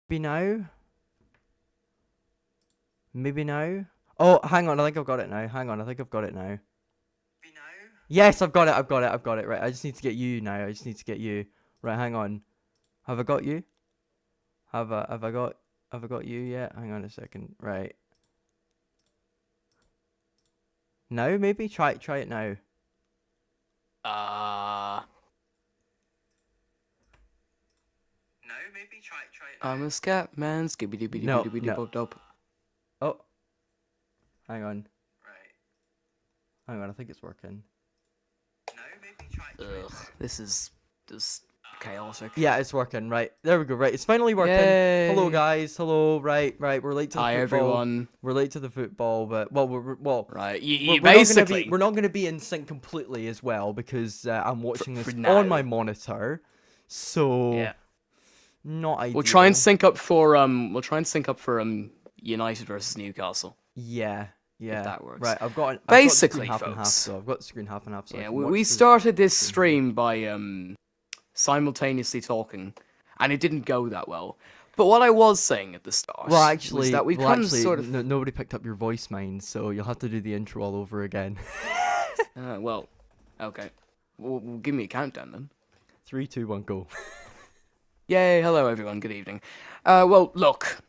Maybe now? Maybe now? Oh, hang on, I think I've got it now. Hang on, I think I've got it now. Yes, I've got it, I've got it, I've got it. Right, I just need to get you now. I just need to get you. Right, hang on. Have I got you? Have I got you yet? Hang on a second. Right. Now maybe? Try it now. No, maybe try it I'm a scat man, skibby dibby No, dibby no. dibby dub. Oh. Hang on. Right. Hang on, I think it's working. No, maybe try Ugh, this is just chaotic. Yeah, it's working. Right. There we go. Right, it's finally working. Yay. Hello guys. Hello. Right. We're late to the Hi football. everyone. We're late to the football, but Right, we're not gonna be in sync completely as well because I'm watching this on my monitor. So yeah. Not ideal. We'll try and sync up for United versus Newcastle. Yeah. If that works. Right, I've got Basically, half and half, folks. so I've got the screen half and half. So Yeah, we started this stream by simultaneously talking, and it didn't go that well. But what I was saying at the start was that we nobody picked up your voice, mine, so you'll have to do the intro all over again. Well, okay. Well, give me a countdown then. 3, 2, 1, go. Yay! Hello everyone. Good evening. Well, look.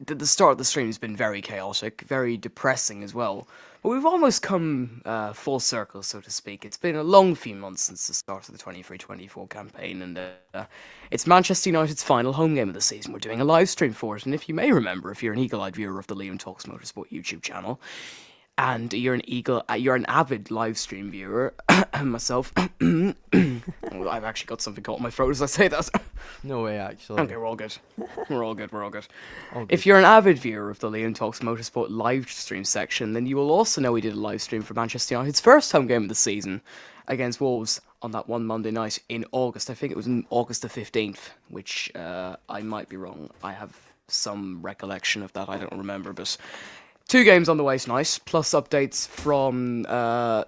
The start of the stream has been very chaotic, very depressing as well. But we've almost come full circle, so to speak. It's been a long few months since the start of the 23-24 campaign, and it's Manchester United's final home game of the season. We're doing a live stream for it, and if you may remember, if you're an eagle-eyed viewer of the Liam Talks Motorsport YouTube channel, and you're an avid live stream viewer, myself, well, I've actually got something caught in my throat as I say that. No way, actually. Okay, we're all good. We're all good. If you're an avid viewer of the Liam Talks Motorsport live stream section, then you will also know we did a live stream for Manchester United's first home game of the season against Wolves on that one Monday night in August. I think it was in August the 15th, which I might be wrong. I have some recollection of that. I don't remember, but 2 games on the way tonight, plus updates from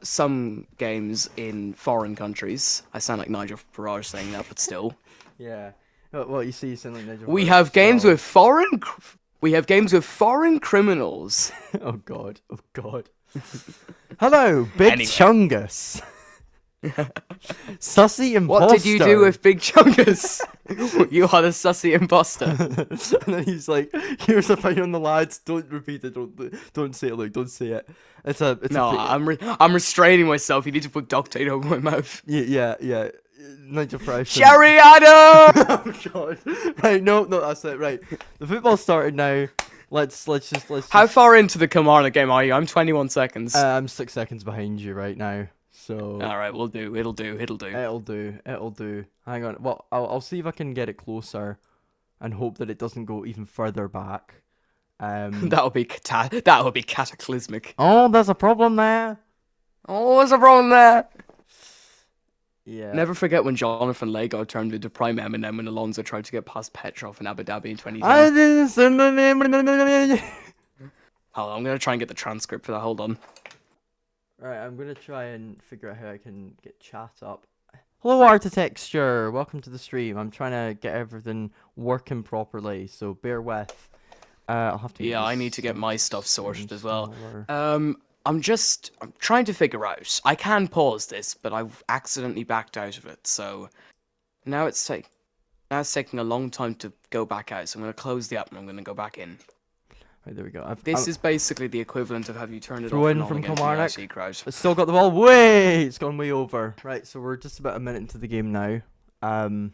some games in foreign countries. I sound like Nigel Farage saying that, but still. Yeah. Well, you see, you sound like Nigel We Farage, have games so- with foreign. We have games with foreign criminals. Oh god. Hello, Big Anyway. Chungus. Sussy imposter. What did you do with Big Chungus? You are the sussy imposter. And then he's like, "Here's a fine on the lads. Don't repeat it. Don't say it. Look, don't say it. It's a I'm restraining myself. You need to put duct tape over my mouth. Yeah. Nigel Farage. Sherry Adam. Oh god. Right, no, that's it. Right, the football started now. Let's just. How far into the Kilmarnock game are you? I'm 21 seconds. I'm 6 seconds behind you right now. So. All right, we'll do. It'll do. It'll do. Hang on. Well, I'll see if I can get it closer, and hope that it doesn't go even further back. That would be cataclysmic. Oh, there's a problem there. Oh, there's a problem there. Yeah. Never forget when Jonathan Lego turned into Prime Eminem when Alonso tried to get past Petrov in Abu Dhabi in 2010. Hold on, I'm gonna try and get the transcript for that. Hold on. Right, I'm gonna try and figure out how I can get chat up. Hello, Architecture. Welcome to the stream. I'm trying to get everything working properly, so bear with. I'll have to. Yeah, I need to get my stuff sorted as well. Smaller. I'm trying to figure out. I can pause this, but I've accidentally backed out of it. So now it's taking a long time to go back out. So I'm gonna close the app and I'm gonna go back in. Right, there we go. This is basically the equivalent of have you turned it throw off in and on from against the Kilmarnock. IC crowd. It's still got the ball. Way, it's gone way over. Right, so we're just about a minute into the game now. And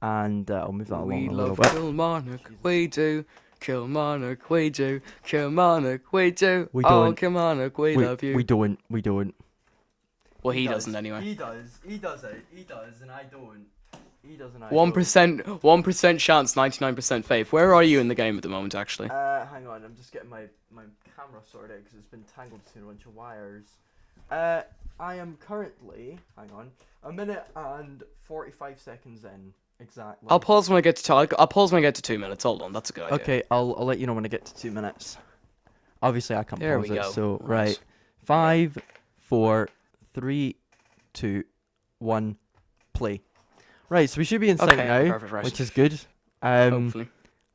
I'll move that along We a little love bit. Kilmarnock, we do. Kilmarnock, we do. Kilmarnock, we do. We Oh, don't. Kilmarnock, we love you. We don't. Well, he doesn't anyway. He does, and I don't. He does, and I 1% chance, 99% faith. Where are you in the game at the moment, actually? Hang on, I'm just getting my camera sorted because it's been tangled between a bunch of wires. I am currently, hang on, a minute and 45 seconds in, exactly. I'll pause when I get to 2 minutes. Hold on, that's a good idea. Okay, I'll let you know when I get to 2 minutes. Obviously, I can't There pause we it, go. so, Nice. right. 5, 4, 3, 2, 1, play. Right, so we should be in sync Okay, now, perfect, right. which is good. Hopefully.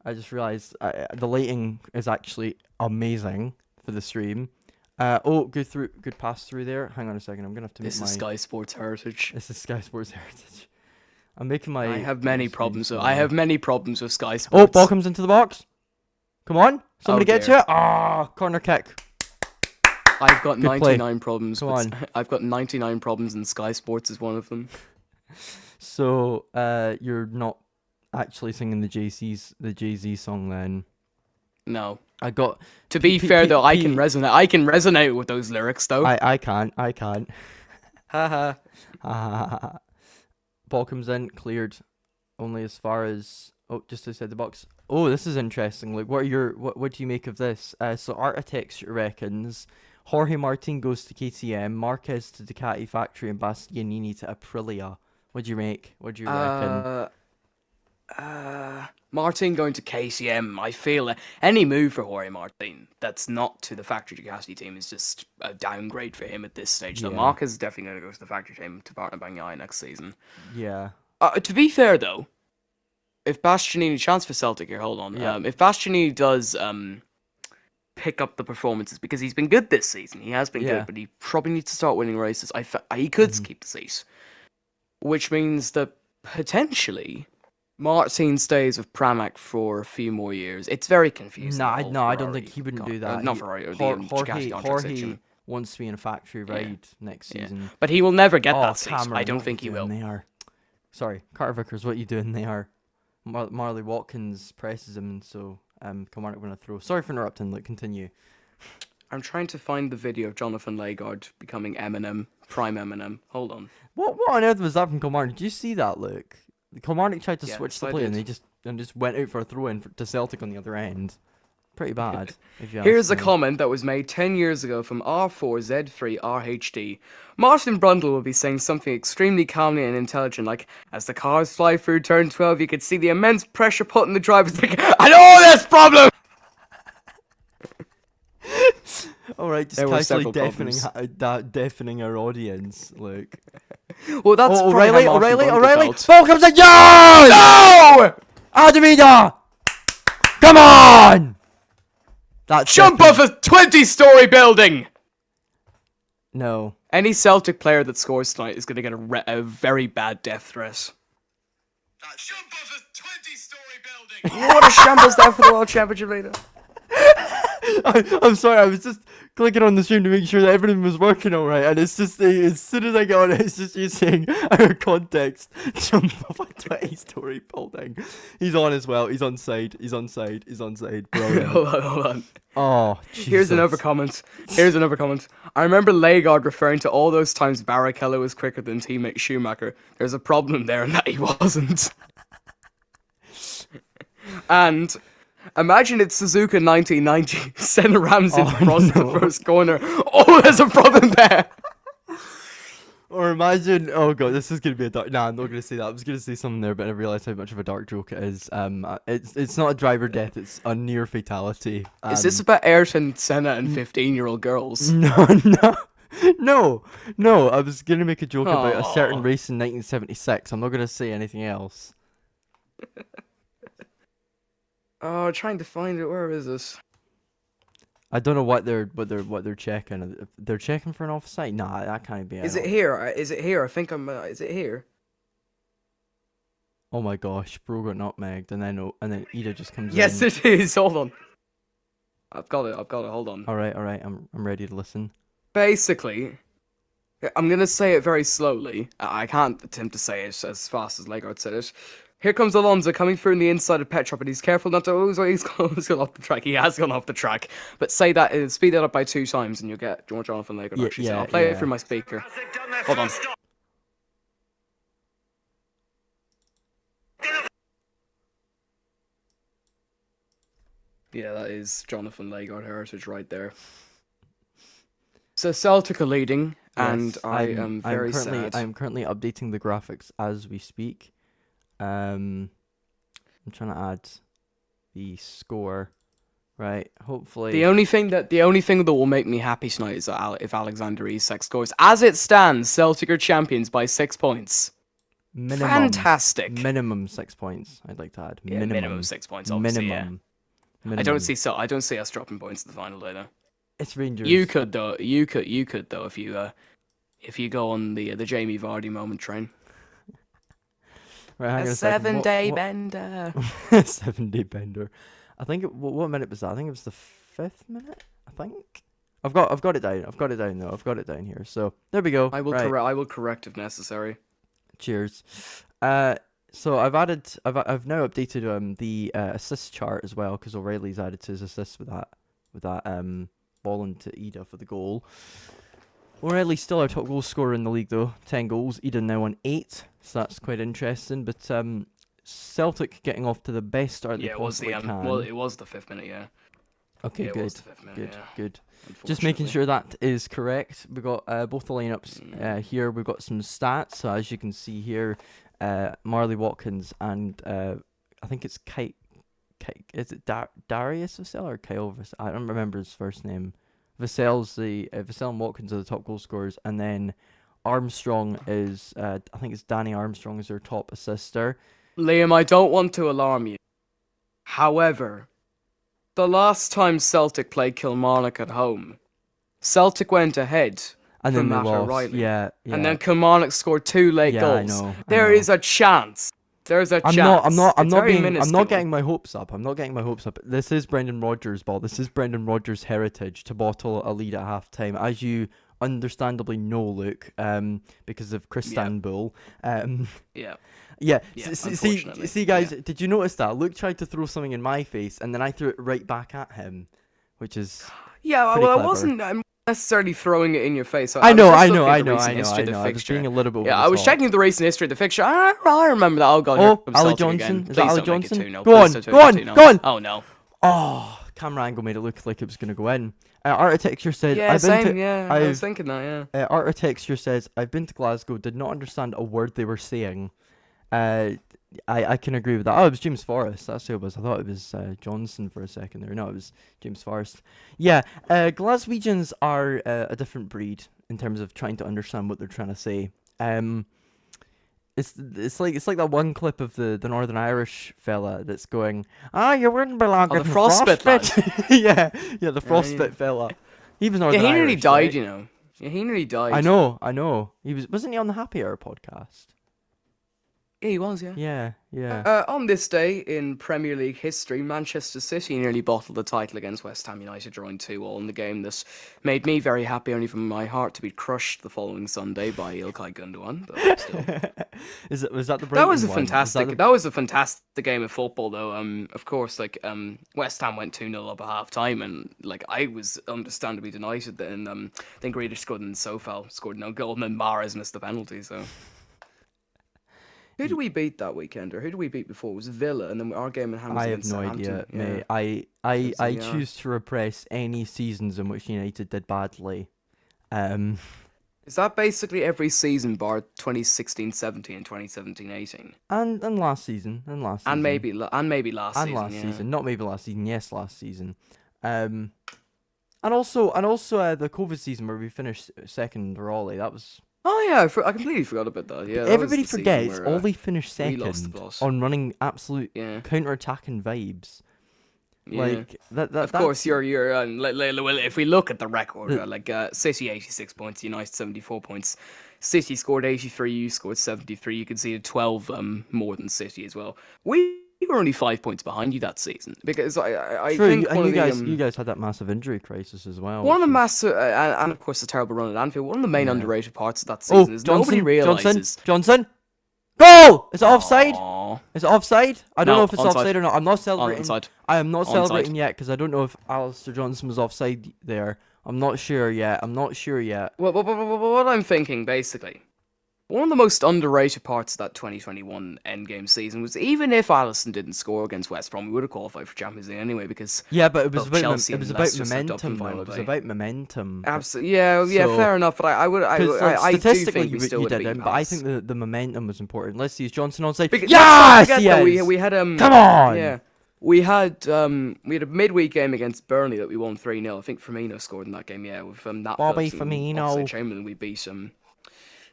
I just realized the lighting is actually amazing for the stream. Oh, good pass through there. Hang on a second. I'm gonna have to make This my. is Sky Sports Heritage. This is Sky Sports Heritage. I'm making my. I have many screen problems. I smaller. have many problems with Sky Oh, Sports. ball comes into the box. Come on, somebody get dear. to it. Ah, corner kick. I've got Good play. 99 problems. Come with, on. I've got 99 problems, and Sky Sports is one of them. So, you're not actually singing the Jay-Z song then? No. I got. To be fair, though, I can resonate. I can resonate with those lyrics, though. I can't. Haha. Ball comes in, cleared, only as far as just outside the box. Oh, this is interesting. Like, what do you make of this? So Architects reckons Jorge Martin goes to KTM, Marquez to Ducati Factory, and Bastianini to Aprilia. What do you make? What do you reckon? Martin going to KCM. I feel any move for Jorge Martin that's not to the factory Ducati team is just a downgrade for him at this stage. The Yeah. Marquez is definitely going to go to the factory team to partner Bagnaia next season. Yeah. To be fair though, if Bastianini, chance for Celtic here, hold on. Yeah. If Bastianini does pick up the performances, because he's been good this season, he has been Yeah. good, but he probably needs to start winning races. He could keep the seat, which means that potentially Martin stays with Pramac for a few more years. It's very confusing. No, the whole I don't Ferrari think he wouldn't con- do that. not He- Ferrari, the Jorge Ducati contract Jorge section. wants to be in a factory ride next Yeah. season. But he will never get Oh, that seat. Cameron, I don't what think he you will. doing there? Sorry, Carter Vickers, what you doing there? Marley Watkins presses him, and so Kilmarnock going to throw. Sorry for interrupting. Like, continue. I'm trying to find the video of Jonathan Lagarde becoming Eminem, prime Eminem. Hold on. What on earth was that from Kilmarnock? Did you see that? Look, Kilmarnock tried to Yes, switch the I play, and did. they just went out for a throw in to Celtic on the other end. Pretty bad. If you Here's a ask me. comment that was made 10 years ago from R4Z3RHD. Martin Brundle will be saying something extremely calmly and intelligent, like, as the cars fly through turn 12, you can see the immense pressure put on the driver's like, I know this problem! All right, just There were casually several deafening our audience. Look. Well, that's Oh, probably how O'Reilly, Martin Brundle O'Reilly! felt. Ball comes in. Yes! No! Adamida! Come on! That's Jump off a 20-story building! No. Any Celtic player that scores tonight is going to get a very bad death threat. Jump off a 20-story building! What a shambles there for the World Championship leader. I'm sorry, I was just clicking on the stream to make sure that everything was working alright, and it's just, as soon as I get on it, it's just you saying, out of context, jump off a 20-story building. He's on as well, he's onside, brilliant. Hold on. Oh, Here's another comment. I remember Lagarde referring to all those times Barrichello was quicker than teammate Schumacher. There's a problem there in that he wasn't. And imagine it's Suzuka 1990. Senna rams into Prost in the first corner. Oh, there's a problem there. Or imagine, oh god, this is gonna be a dark. Nah, I'm not gonna say that. I was gonna say something there, but I realised how much of a dark joke it is. It's not a driver death; it's a near fatality. Is this about Ayrton Senna and 15-year-old girls? No. I was gonna make a joke about a certain Aw. race in 1976. I'm not gonna say anything else. Oh, trying to find it. Where is this? I don't know what they're checking. They're checking for an offside. Nah, that can't be. Is it here? Is it here? I think I'm. Is it here? Oh my gosh, bro got nutmegged, and then Ida just comes Yes, in. it is. Hold on. I've got it. Hold on. All right. I'm ready to listen. Basically, I'm gonna say it very slowly. I can't attempt to say it as fast as Lagarde said it. Here comes Alonso coming through in the inside of Petrov, but he's careful not to. Oh, he's gone off the track. He has gone off the track. But say that, speed that up by 2 times, and you'll get Jonathan Lagarde actually. So I'll play it through my speaker. Hold on. Yeah, that is Jonathan Lagarde heritage right there. So Celtic are leading, and Yes, I am very sad. I'm currently updating the graphics as we speak. I'm trying to add the score. Right, hopefully. The only thing that will make me happy tonight is that if Alexander Isak scores. As it stands, Celtic are champions by 6 points. Fantastic. Minimum 6 points. I'd like to add. Yeah, minimum 6 points, obviously. Minimum. I don't see us dropping points in the final day though. It's Rangers. You could though. You could though if you go on the Jamie Vardy moment train. Right, hang on A a second. 7-day bender. 7-day bender. I think what minute was that? I think it was the 5th minute. I think. I've got it down. I've got it down though. I've got it down here. So there we go. I will right. I will correct if necessary. Cheers. So I've now updated the assist chart as well because O'Reilly's added to his assists with that ball into Ida for the goal. O'Reilly's still our top goal scorer in the league though, 10 goals. Ida now on 8, so that's quite interesting. But Celtic getting off to the best start they possibly can. Well, it was the 5th minute, yeah. Okay, Yeah, good. it was the 5th minute, Good. yeah, Just making unfortunately. sure that is correct. We've got both the lineups here. We've got some stats. So as you can see here, Marley Watkins and I think it's is it Darius Vassell or Kyle Vassell? I don't remember his first name. Vassell and Watkins are the top goal scorers, and then Armstrong is I think it's Danny Armstrong is their top assister. Liam, I don't want to alarm you. However, the last time Celtic played Kilmarnock at home, Celtic went ahead And from then Matt they lost. O'Reilly. Yeah. And then Kilmarnock scored 2 late Yeah, I goals. know, I There know. is a chance. There's a chance. I'm not It's very I'm minuscule. not getting my hopes up. This is Brendan Rodgers' ball. This is Brendan Rodgers' heritage to bottle a lead at half time, as you understandably know, Luke, because of Istanbul. Yeah. Yeah. Yeah, See, unfortunately, guys, yeah. did you notice that Luke tried to throw something in my face, and then I threw it right back at him, which is Yeah, pretty well, clever. I wasn't necessarily throwing it in your face. I know. was I just know. looking I at the know. recent I know. history I of the know. I was fixture. being a little bit. Over Yeah, the I was top. checking the recent history of the fixture. I remember that. Oh god, here Oh, comes Ali Celtic Johnson. again. Is that Please Ali don't make it Johnson? 2-0. Go Please on, don't go make on, it 2-0. go on. Oh no. Oh, camera angle made it look like it was gonna go in. Architecture said, Yeah, I've been same. to, Yeah, I was I've, thinking that. Yeah. Architecture says, I've been to Glasgow, did not understand a word they were saying. I can agree with that. Oh, it was James Forrest. That's who it was. I thought it was Johnson for a second there. No, it was James Forrest. Yeah, Glaswegians are a different breed in terms of trying to understand what they're trying to say. It's like that one clip of the Northern Irish fella that's going, you wouldn't belong Oh, in the frostbit yeah, the frostbit fella. He was Northern Yeah, he nearly Irish, died. right? You know. Yeah, he nearly died. I know. Wasn't he on the Happy Hour podcast? Yeah, he was. Yeah. Yeah. On this day in Premier League history, Manchester City nearly bottled the title against West Ham United, drawing 2-2 in the game that made me very happy, only from my heart to be crushed the following Sunday by Ilkay Gundogan. But still. Was that the That Brighton was a one? fantastic. That was a fantastic game of football, though. Of course, West Ham went 2-0 up at half time, and I was understandably delighted. Then then Grealish scored, and Sofal scored no goal, and then Mahrez missed the penalty. So. Who do we beat that weekend, or who do we beat before? It was Villa, and then our game in hand was I have against no idea, Southampton. mate. Yeah. I Yeah. choose to repress any seasons in which United did badly. Is that basically every season bar 2016-17 and 2017-18? And last season, And maybe last and season. last Yeah. season, not maybe last season. Yes, last season. And also the COVID season where we finished second in Raleigh. That was. Oh yeah, I completely forgot about that. Yeah, that was Everybody the season forgets where, Ollie finished we lost the second plot. on running absolute Yeah. counter-attacking vibes. Yeah. Like that. Of course, you're well, if we look at the record, City 86 points, United 74 points. City scored 83, you scored 73. You conceded 12 more than City as well. We were only 5 points behind you that season because I True, think and one you of guys the, you guys had that massive injury crisis as well. one of the which was- massive and of course the terrible run at Anfield. One of the main Yeah. underrated parts of that Oh, season is nobody realizes. Johnson, goal! Is it offside? Aw. Is it offside? I don't No, know if it's onside. offside or not. I'm not celebrating. Onside. I am not Onside. celebrating yet because I don't know if Alistair Johnson was offside there. I'm not sure yet. What I'm thinking, basically, one of the most underrated parts of that 2021 endgame season was even if Alisson didn't score against West Brom, we would have qualified for Champions League anyway because Yeah, but it was both about Chelsea it and was about Leicester slipped up in momentum. Though. final It was day. about momentum. Absolutely, yeah, So- fair enough. But I do Statistically, think we still you would have didn't. beaten But I Palace. think the momentum was important. Let's see, is Johnson onside? Because, Yes, let's not forget, though, we had Come on! Yeah, we had a midweek game against Burnley that we won 3-0. I think Firmino scored in that game. Yeah, with that Bobby Phillips and Firmino. Oxlade-Chamberlain, we beat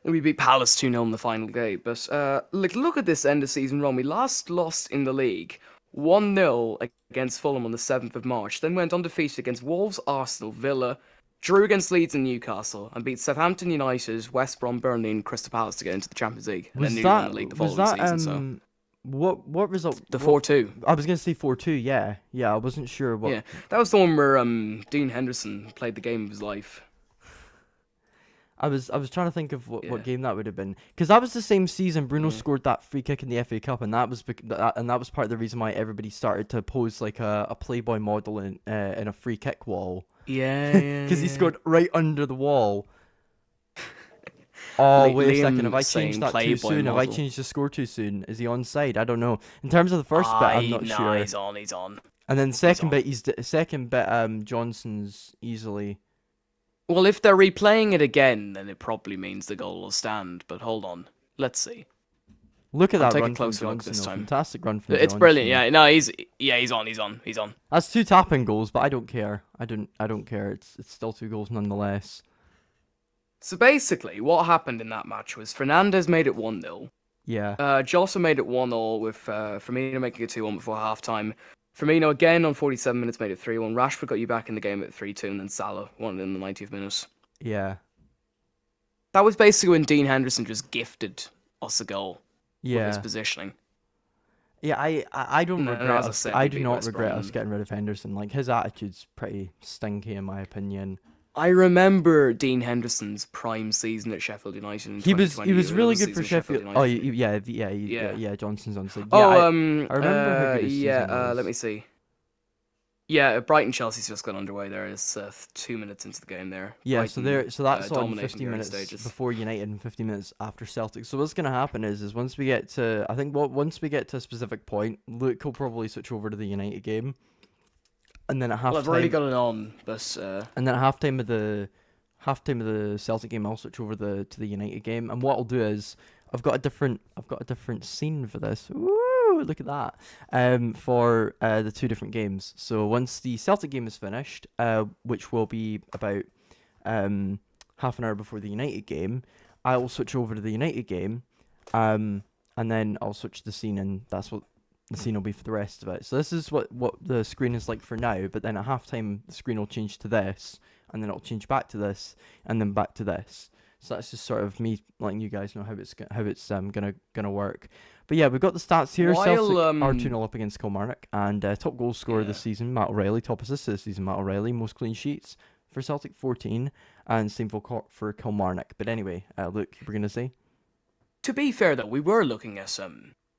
We beat Palace 2-0 in the final game. But look at this end of season run. We last lost in the league 1-0 against Fulham on the 7th of March, then went undefeated against Wolves, Arsenal, Villa, drew against Leeds and Newcastle, and beat Southampton United, West Brom, Burnley, and Crystal Palace to get into the Champions League. And then nearly won the league the following season. What result? The 4-2. I was gonna say 4-2. Yeah, I wasn't sure what. Yeah, that was the one where Dean Henderson played the game of his life. I was trying to think of what game that would have been, because that was the same season Bruno scored that free kick in the FA Cup, and that was part of the reason why everybody started to pose like a Playboy model in a free kick wall. Yeah, because he scored right under the wall. Oh, wait a second. Have I changed that too soon? Have I changed the score too soon? Is he onside? I don't know. In terms of the first bit, I'm not sure. He's on. And then second bit, Johnson's easily. Well, if they're replaying it again, then it probably means the goal will stand. But hold on, let's see. Look at that take run a closer from look Johnson. this time. Fantastic run from It's Johnson. brilliant. Yeah, no, he's on. That's 2 tapping goals, but I don't care. I don't care. It's still 2 goals nonetheless. So basically, what happened in that match was Fernandes made it 1-0. Yeah. Jota made it 1-0 with Firmino making it 2-1 before half-time. Firmino again on 47 minutes made it 3-1. Rashford got you back in the game at 3-2, and then Salah won it in the 90th minute. Yeah. That was basically when Dean Henderson just gifted us a goal. Yeah. With his positioning. Yeah, I don't regret as I us. said, I we do beat not West regret Brom. us getting rid of Henderson. Like, his attitude's pretty stinky in my opinion. I remember Dean Henderson's prime season at Sheffield United in He was 2020. really good for Sheffield. Oh United. yeah. Johnson's on side. Oh, I remember how good his season was. let me see. Yeah, Brighton Chelsea's just got underway there. It's 2 minutes into the game there. Yeah, Brighton, so that's on dominating 50 the early minutes stages. before United and 50 minutes after Celtic. So what's gonna happen is once we get to once we get to a specific point, Luke will probably switch over to the United game, and then at halftime. Well, I've already got it on, but and then at halftime of the Celtic game, I'll switch over to the United game. And what I'll do is I've got a different scene for this. Woo, look at that. For the 2 different games. So once the Celtic game is finished, which will be about half an hour before the United game, I will switch over to the United game, and then I'll switch the scene, and that's what the scene will be for the rest of it. So this is what the screen is like for now, but then at halftime the screen will change to this, and then it'll change back to this, and then back to this. So that's just sort of me letting you guys know how it's gonna work. But yeah, we've got the stats here. Celtic are 2-0 up against Kilmarnock, and top goal scorer this season, Matt O'Reilly. Top assist this season, Matt O'Reilly. Most clean sheets for Celtic, 14, and same for Kilmarnock. But anyway, Luke, you were gonna say? to be fair though, we were looking at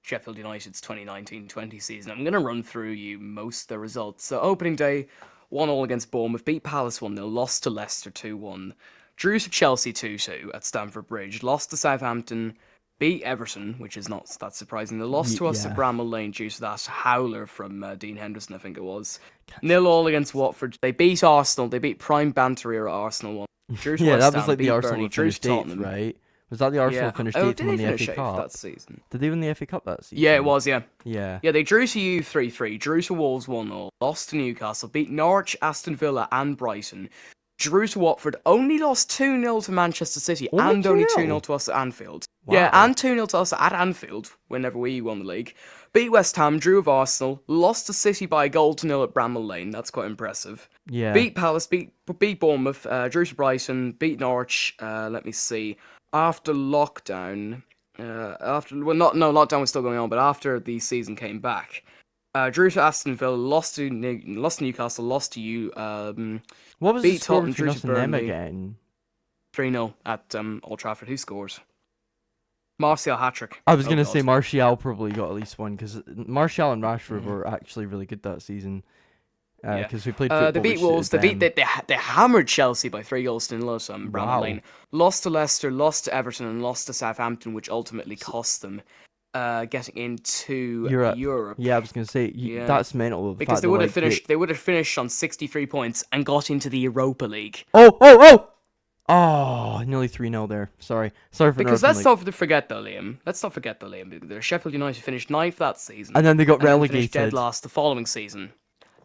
Sheffield United's 2019-20 season. I'm going to run through you most of the results. So opening day, 1-0 against Bournemouth, beat Palace 1-0, lost to Leicester 2-1, drew to Chelsea 2-2 at Stamford Bridge, lost to Southampton, beat Everton, which is not that surprising. They lost to us at Bramall Lane due to that howler from Dean Henderson, I think it was. 0-0 against Watford. They beat Arsenal. They beat prime banter era Arsenal 1. Drew to West that was Ham, like the beat Arsenal Burnley, that drew finished to 8th, Tottenham. right? Was that the Arsenal finished 8th Did and they won the finish FA 8th Cup? that season? Did they win the FA Cup that season? Yeah, it was, yeah. Yeah. Yeah, they drew to you 3-3, drew to Wolves 1-0, lost to Newcastle, beat Norwich, Aston Villa and Brighton, drew to Watford, only lost 2-0 to Manchester City, and only 2-0 to us at Anfield. Wow. Yeah, and 2-0 to us at Anfield, whenever we won the league. Beat West Ham, drew with Arsenal, lost to City by a goal to 0 at Bramall Lane, that's quite impressive. Yeah. Beat Palace, beat Bournemouth, drew to Brighton, beat Norwich, let me see, after lockdown... lockdown was still going on, but after the season came back, drew to Aston Villa, lost to Newcastle, lost to you. What was beat the score Tottenham, between drew us to and them Burnley. again? 3-0 at Old Trafford. Who scores? Martial hat-trick. I was going to say Martial probably got at least one, because Martial and Rashford were actually really good that season. Because we played football. They beat Wolves. They hammered Chelsea by 3-0 at Bramall Lane. Lost to Leicester, lost to Everton, and lost to Southampton, which ultimately cost them getting into Europe. Yeah, I was going to say that's mental. Because they would have finished. They would have finished on 63 points and got into the Europa League. Oh, nearly 3-0 there. Sorry for because let's not forget though, Liam. The Sheffield United finished 9th that season, and then they got relegated. Finished dead last the following season.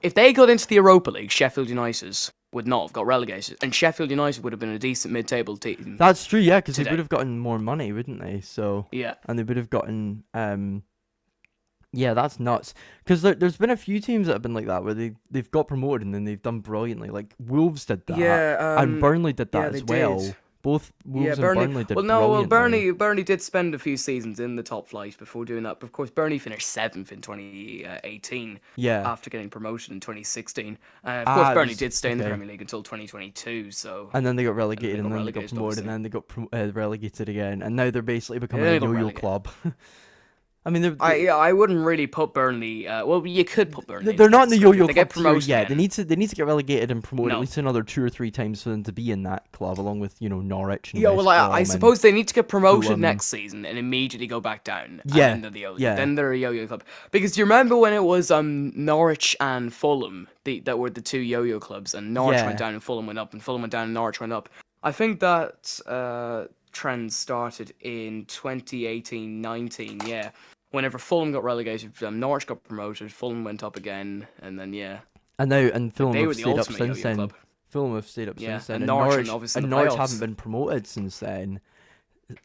If they got into the Europa League, Sheffield United would not have got relegated, and Sheffield United would have been a decent mid-table team. That's true, yeah, because they today. would have gotten more money, wouldn't they? So Yeah. and they would have gotten yeah, that's nuts. Because there's been a few teams that have been like that where they've got promoted and then they've done brilliantly. Like Wolves did that, Yeah, and Burnley did that yeah, as they well. did. Both Wolves and Burnley did Well, no, well, brilliantly. Burnley did spend a few seasons in the top flight before doing that. But of course, Burnley finished 7th in 2018 Yeah. after getting promoted in 2016. Of course, it Burnley was- did stay in the okay. Premier League until 2022. So And then they got relegated, and got then they got relegated, promoted, and obviously. then they got relegated again, and now they're basically becoming then a they got yo-yo relegated. club. I mean, they're, I wouldn't really put Burnley. Well, you could put Burnley. they're not in the yo-yo They club get tier promoted yet. again. They need to get relegated and promoted at No. least another 2 or 3 times for them to be in that club, along with Norwich and Yeah, West well, Brom I and- suppose they need to get promoted Fulham. next season and immediately go back down. Yeah, And then they're the yeah. Then they're a yo-yo club. Because do you remember when it was Norwich and Fulham that were the two yo-yo clubs, and Norwich Yeah. went down and Fulham went up, and Fulham went down and Norwich went up. I think that trend started in 2018-19. Yeah, whenever Fulham got relegated, Norwich got promoted, Fulham went up again, and then And Fulham they have were the stayed up ultimate since yo-yo then. club. Fulham have stayed up Yeah, since then, and Norwich obviously in the Norwich playoffs. haven't been promoted since then.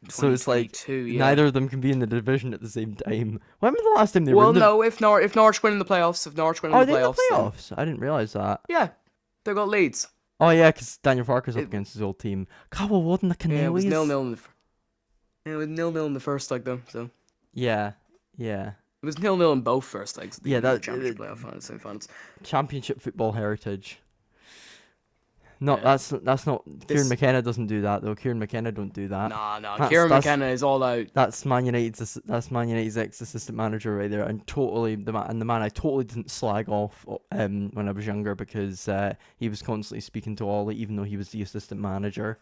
So it's like 2022, yeah. neither of them can be in the division at the same time. When was the last time they were Well, in the... no, if Norwich win in the playoffs, Are they in the then- playoffs? I didn't realise that. yeah, they got Leeds. Oh yeah, because Daniel Farker's up It- against his old team. God, well, wasn't the Yeah, it was Canaries? 0-0 in the. It was 0-0 in the first leg though, so Yeah. it was 0-0 in both first legs. Of the Yeah, that- championship playoff finals, semi-finals. Championship football heritage. Not Yeah. that's not This- Kieran McKenna doesn't do that though. Kieran McKenna don't do that. Nah, That's- Kieran that's- McKenna is all out. That's Man United's ex-assistant manager right there, and totally the man I totally didn't slag off when I was younger because he was constantly speaking to Ollie even though he was the assistant manager.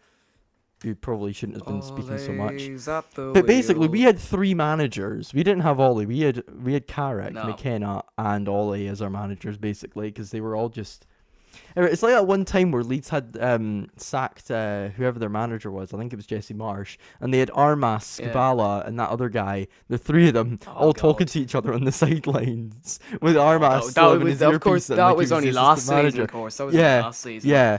Who probably shouldn't have been speaking so much. But basically, we had 3 managers. We didn't have Ollie. We had Carrick, No. McKenna, and Ollie as our managers basically because they were all just. It's like that one time where Leeds had sacked whoever their manager was. I think it was Jesse Marsh, and they had Armas, Yeah. Skubala, and that other guy. The 3 of them all talking God. to each other on the sidelines with Armas. that still having was his of course earpiece in, that like he was only the last assistant season, manager. of course. That was Yeah, only last season. Yeah,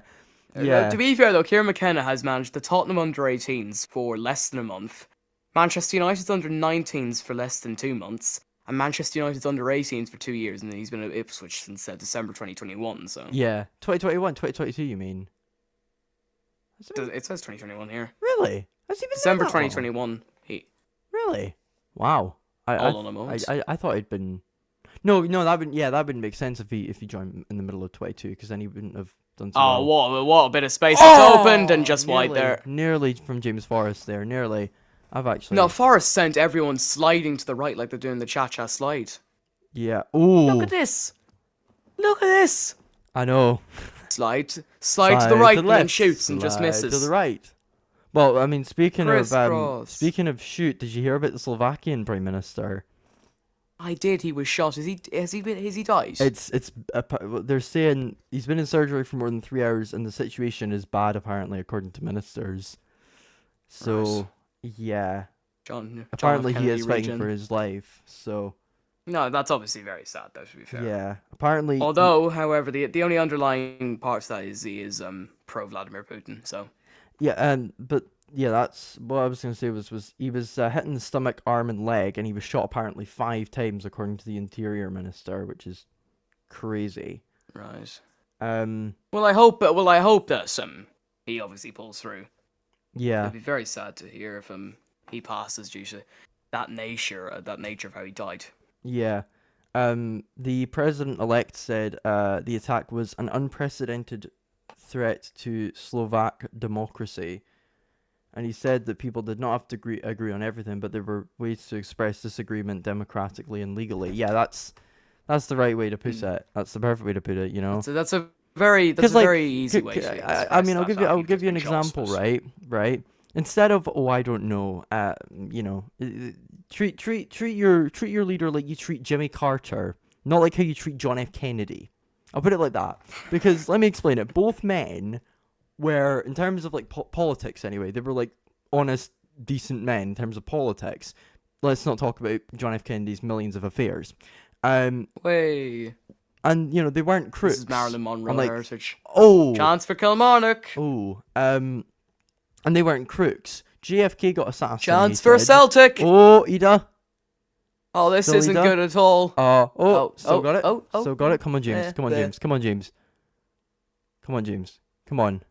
yeah. To be fair though, Kieran McKenna has managed the Tottenham under-18s for less than a month, Manchester United's under-19s for less than 2 months, and Manchester United's under-18s for 2 years, and he's been at Ipswich since December 2021. So Yeah, 2021, 2022. You mean? it says 2021 here. Really? Has he been there December that long? 2021. Really? Wow. All on a moment. I thought he'd been. No, that wouldn't make sense if he joined in the middle of 22, because then he wouldn't have done so Oh, well. what a bit of space it's opened and just wide nearly, there. Nearly from James Forrest there. Nearly. I've actually. No, Forrest sent everyone sliding to the right like they're doing the cha-cha slide. Yeah. Ooh. Look at this. Look at this. I know. Slide to the right and then left, shoots and just slide misses. to the right. Well, I mean, speaking Crisscross. of shoot, did you hear about the Slovakian Prime Minister? I did. He was shot. Has he died? They're saying he's been in surgery for more than 3 hours, and the situation is bad apparently, according to ministers. So yeah, John apparently F. he is Kennedy fighting region. for his life. So No, that's obviously very sad, though. To be fair. yeah, apparently. Although, however, the only underlying part to that is he is pro Vladimir Putin. So Yeah, but yeah, that's what I was gonna say was he was hit in the stomach, arm, and leg, and he was shot apparently 5 times, according to the Interior Minister, which is crazy. right. Well, I hope that he obviously pulls through. yeah, It'd be very sad to hear if he passes due to that nature of how he died. yeah. The president-elect said the attack was an unprecedented threat to Slovak democracy. And he said that people did not have to agree on everything, but there were ways to express disagreement democratically and legally. Yeah, that's the right way to put it. That's the perfect way to put it, you know? So that's a very easy way. To I mean, I'll express give that you an after you've been example, shot, right? Instead of I don't know, treat your leader like you treat Jimmy Carter, not like how you treat John F. Kennedy. I'll put it like that because let me explain it. Both men were, in terms of like politics anyway, they were like honest, decent men in terms of politics. Let's not talk about John F. Kennedy's millions of affairs. Way. and they weren't crooks. This is Marilyn Monroe Unlike, heritage. oh, Chance for Kilmarnock. oh, and they weren't crooks. JFK got assassinated. Chance for Celtic. Oh, Ida. Oh, this Still isn't Ida? good at all. Still got it. Oh, Still got it. Come on, James. Come on, there. James. Come on, James. Come on, James. Come on.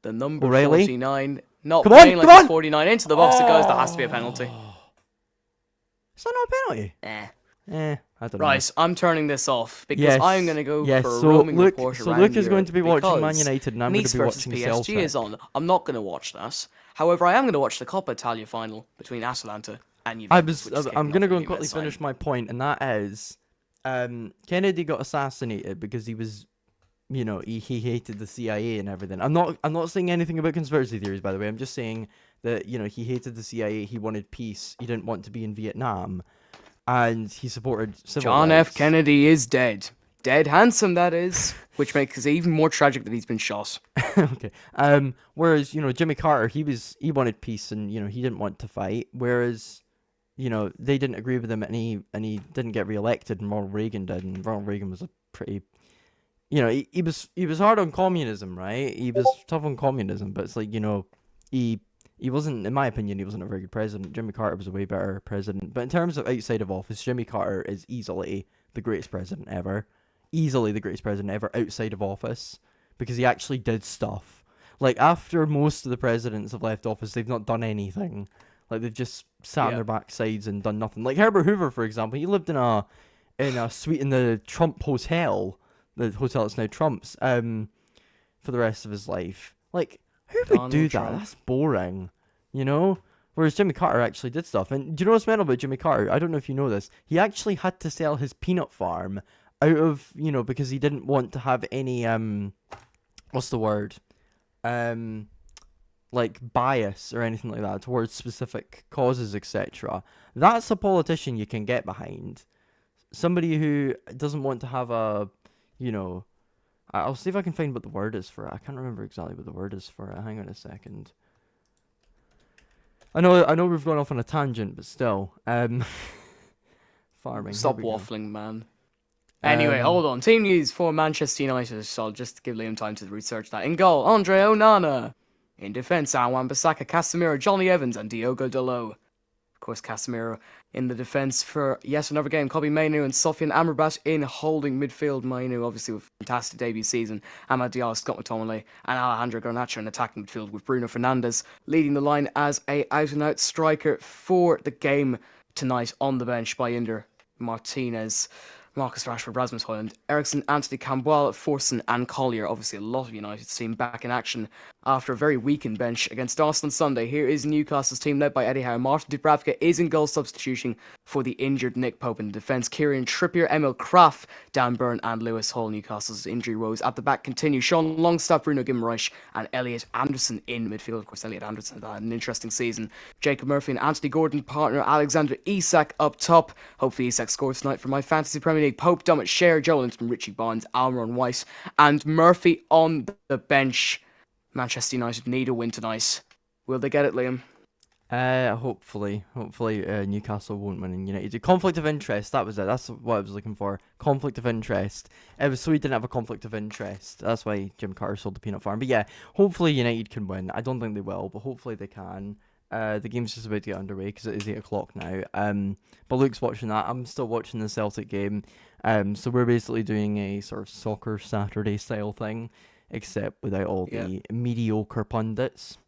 The number O'Reilly? 49. Not Come on, playing like come it's on! 49. Into the box it goes. That has to be a penalty. Is that not a penalty? I don't know. Right, I'm turning this off because Yes, I'm going to go yes. for a So roaming Luke, report so around Luke is Europe going to be watching Man because United, and I'm going Nice to be versus watching PSG Celtic. is on. I'm not going to watch that. However, I am going to watch the Coppa Italia final between Atalanta and Juventus. I'm going to go and quickly finish my point, and that is, Kennedy got assassinated because he was, he hated the CIA and everything. I'm not saying anything about conspiracy theories, by the way. I'm just saying that he hated the CIA. He wanted peace. He didn't want to be in Vietnam, and he supported civil John rights. F. Kennedy is dead. Dead handsome, that is. Which makes it even more tragic that he's been shot. Okay. Whereas Jimmy Carter, he wanted peace, and he didn't want to fight. Whereas they didn't agree with him, and he didn't get reelected, and Ronald Reagan did, and Ronald Reagan was a pretty, he was hard on communism, right? He was tough on communism, but it's like he wasn't, in my opinion, he wasn't a very good president. Jimmy Carter was a way better president. But in terms of outside of office, Jimmy Carter is easily the greatest president ever. Easily the greatest president ever outside of office, because he actually did stuff. Like, after most of the presidents have left office, they've not done anything. Like, they've just sat on their backsides and done nothing. Like Herbert Hoover, for example, he lived in a suite in the Trump Hotel, the hotel that's now Trump's, for the rest of his life. Like, who would do that? That's boring, Whereas Jimmy Carter actually did stuff. And do you know what's mental about Jimmy Carter? I don't know if you know this. He actually had to sell his peanut farm out of, because he didn't want to have any, what's the word? Like bias or anything like that towards specific causes, etc. That's a politician you can get behind. Somebody who doesn't want to have a, I'll see if I can find what the word is for it. I can't remember exactly what the word is for it. Hang on a second. I know we've gone off on a tangent, but still. Farming. Stop waffling, man. Anyway, hold on. Team news for Manchester United. So I'll just give Liam time to research that. In goal, Andre Onana. In defence, Wan Bissaka, Casemiro, Johnny Evans, and Diogo Dalot. Of course, Casemiro in the defence for yet another game. Kobe Mainu and Sofian Amrabat in holding midfield. Mainu, obviously, with a fantastic debut season. Amad Diallo, Scott McTominay, and Alejandro Garnacho in attacking midfield, with Bruno Fernandes leading the line as a out-and-out striker for the game tonight, on the bench by Inder Martinez, Marcus Rashford, Rasmus Højlund, Eriksen, Anthony Campbell, Forson and Collier. Obviously a lot of United's team back in action after a very weakened bench against Arsenal Sunday. Here is Newcastle's team led by Eddie Howe. Martin Dubravka is in goal, substituting for the injured Nick Pope. In defence, Kieran Trippier, Emil Kraft, Dan Burn and Lewis Hall. Newcastle's injury woes at the back continue. Sean Longstaff, Bruno Guimaraes and Elliot Anderson in midfield. Of course, Elliot Anderson had an interesting season. Jacob Murphy and Anthony Gordon, partner Alexander Isak up top. Hopefully Isak scores tonight for my fantasy Premier League. Pope, Dummett, Cher, Joelinton, Richie Barnes, Almiron White and Murphy on the bench. Manchester United need a win tonight. Will they get it, Liam? Hopefully, Newcastle won't win in United. Conflict of interest, that was it. That's what I was looking for. Conflict of interest. It was so he didn't have a conflict of interest. That's why Jim Carter sold the peanut farm. But yeah, hopefully United can win. I don't think they will, but hopefully they can. The game's just about to get underway because it is 8 o'clock now. But Luke's watching that. I'm still watching the Celtic game. So we're basically doing a sort of soccer Saturday style thing, except without all the mediocre pundits.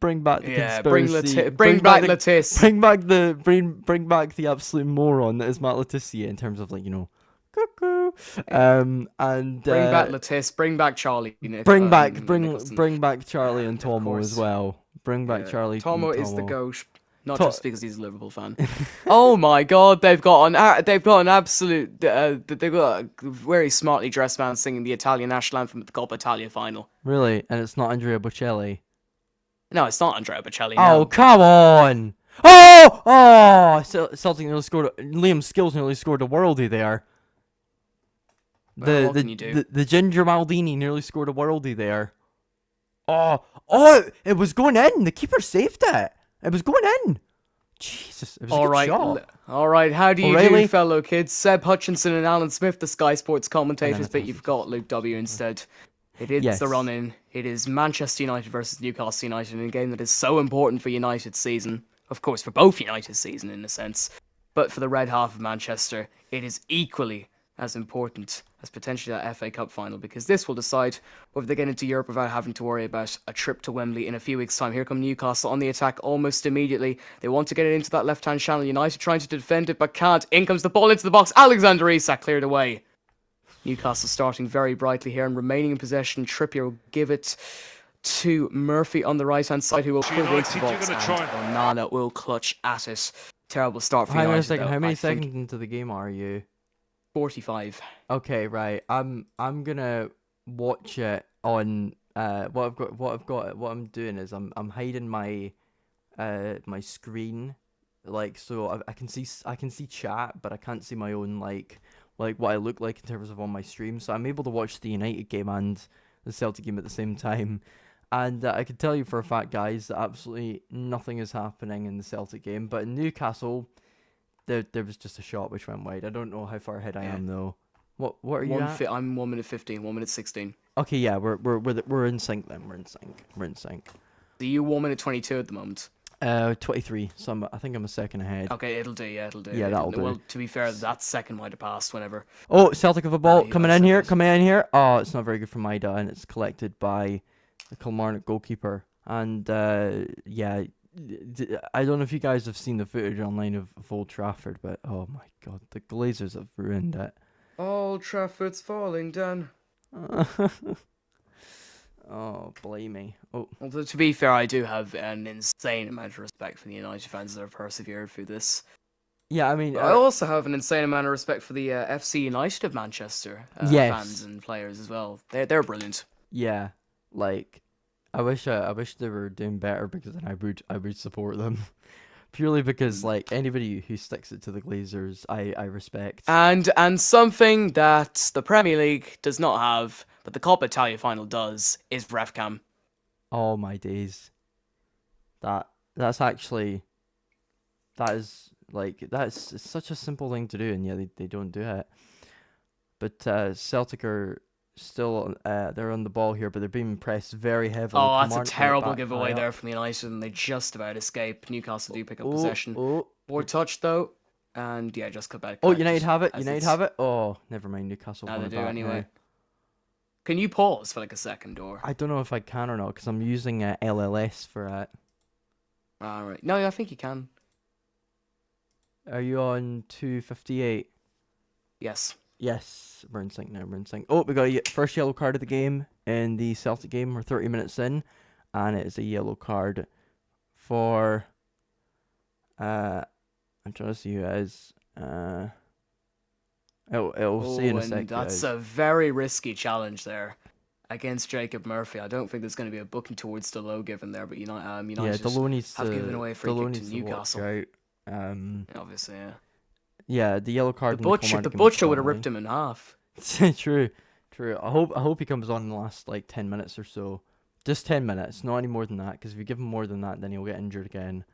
Bring back the conspiracy. Bring back Latisse. Bring back the absolute moron that is Matt Letizia in terms of cuckoo. And bring back Latisse. Bring back Charlie. Bring back Charlie and Tomo as well. Bring back Charlie. Tomo is the goat. Not just because he's a Liverpool fan. Oh my God, they've got an absolute, they've got a very smartly dressed man singing the Italian national anthem at the Coppa Italia final. Really? And it's not Andrea Bocelli? No, it's not Andrea Bocelli. Oh, come on! Oh! Celtic nearly scored. Liam Skills nearly scored a worldie there. What can you do? The Ginger Maldini nearly scored a worldie there. Oh! It was going in. The keeper saved it. It was going in. Jesus, it was a good shot. All right. How do you O'Reilly? do, fellow kids? Seb Hutchinson and Alan Smith, the Sky Sports commentators, it's but also you've got just- Luke W instead. It is Yes. the run-in. It is Manchester United versus Newcastle United in a game that is so important for United's season. Of course, for both United's season in a sense. But for the red half of Manchester, it is equally as important as potentially that FA Cup final, because this will decide whether they get into Europe without having to worry about a trip to Wembley in a few weeks' time. Here come Newcastle on the attack almost immediately. They want to get it into that left-hand channel. United trying to defend it, but can't. In comes the ball into the box. Alexander Isak cleared away. Newcastle starting very brightly here and remaining in possession. Trippier will give it to Murphy on the right-hand side, who will put it into the box, and Onana will clutch at it. Terrible start for Hang on United, a second. though. How many I think seconds into the game are you? 45. Okay, right. I'm gonna watch it on what I'm doing is I'm hiding my my screen, like, so I can see chat, but I can't see my own like what I look like in terms of on my stream. So I'm able to watch the United game and the Celtic game at the same time. And I can tell you for a fact, guys, that absolutely nothing is happening in the Celtic game. But in Newcastle, there was just a shot which went wide. I don't know how far ahead I am though. What are you at? I'm 1 minute 15, 1 minute 16. Okay, yeah, we're in sync then. We're in sync. So you 1 minute 22 at the moment. 23. So I think I'm a second ahead. Okay, it'll do. Yeah, it'll do. Yeah, that'll do. Well, to be fair, that second might have passed whenever. Oh, Celtic have a ball you coming got in here, Celtic. coming in here. Oh, it's not very good from Maida, and it's collected by the Kilmarnock goalkeeper. And yeah, I don't know if you guys have seen the footage online of Old Trafford, but oh my God, the Glazers have ruined it. Old Trafford's falling down. Oh, blame me. Oh, Although, to be fair, I do have an insane amount of respect for the United fans that have persevered through this. yeah, I mean, I also have an insane amount of respect for the FC United of Manchester Yes. fans and players as well. They're brilliant. yeah, like, I wish they were doing better, because then I would support them. Purely because, like, anybody who sticks it to the Glazers, I respect. And something that the Premier League does not have, but the Coppa Italia final does, is RefCam. Oh my days. That's actually, it's such a simple thing to do, and yeah, they don't do it. But Celtic are still they're on the ball here, but they're being pressed very heavily. Oh, that's Kilmarnock a are terrible back giveaway high there up. from United, and they just about escape. Newcastle do pick up Oh, possession. oh, More touch though, and yeah, just cut back. oh, United have it. United have it. Oh, never mind. Newcastle. Now won they it do back anyway. now. Can you pause for like a second, or? I don't know if I can or not, because I'm using LLS for it. All right. No, I think you can. Are you on 258? Yes. Yes, we're in sync now. We're in sync. Oh, we got a first yellow card of the game in the Celtic game. We're 30 minutes in, and it is a yellow card for. I'm trying to see who it is. It'll say in a and sec. that's guys. a very risky challenge there against Jacob Murphy. I don't think there's going to be a booking towards Delo given there, but United Yeah, Delo needs have to. given away a free Delo kick to needs to watch Newcastle. out. Obviously, yeah. Yeah, the yellow card. The in butcher Kilmarnock game was would have Donnelly. ripped him in half. True. I hope he comes on in the last like 10 minutes or so. Just 10 minutes, not any more than that. Because if you give him more than that, then he'll get injured again.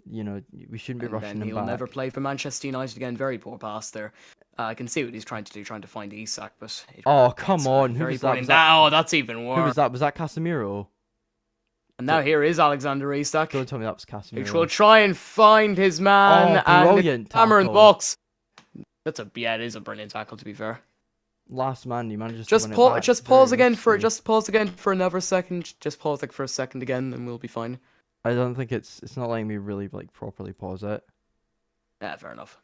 You know, we shouldn't be And rushing then him he'll back. never play for Manchester United again. Very poor pass there. I can see what he's trying to do, trying to find Isak, but Oh, come on! Who very was that? poorly. Was that? Now that's even Who was worse. that? Was that Casemiro? And now here is Alexander Isak, Don't tell me that was which will Casemiro. try and find his man Oh, and brilliant hammer in the tackle. box. It is a brilliant tackle to be fair. Last man, he manages to Just win it pause. back. Just Very pause again for. risky. Just pause again for another second. Just pause like for a second again, and we'll be fine. I don't think it's not letting me really like properly pause it. Yeah, fair enough.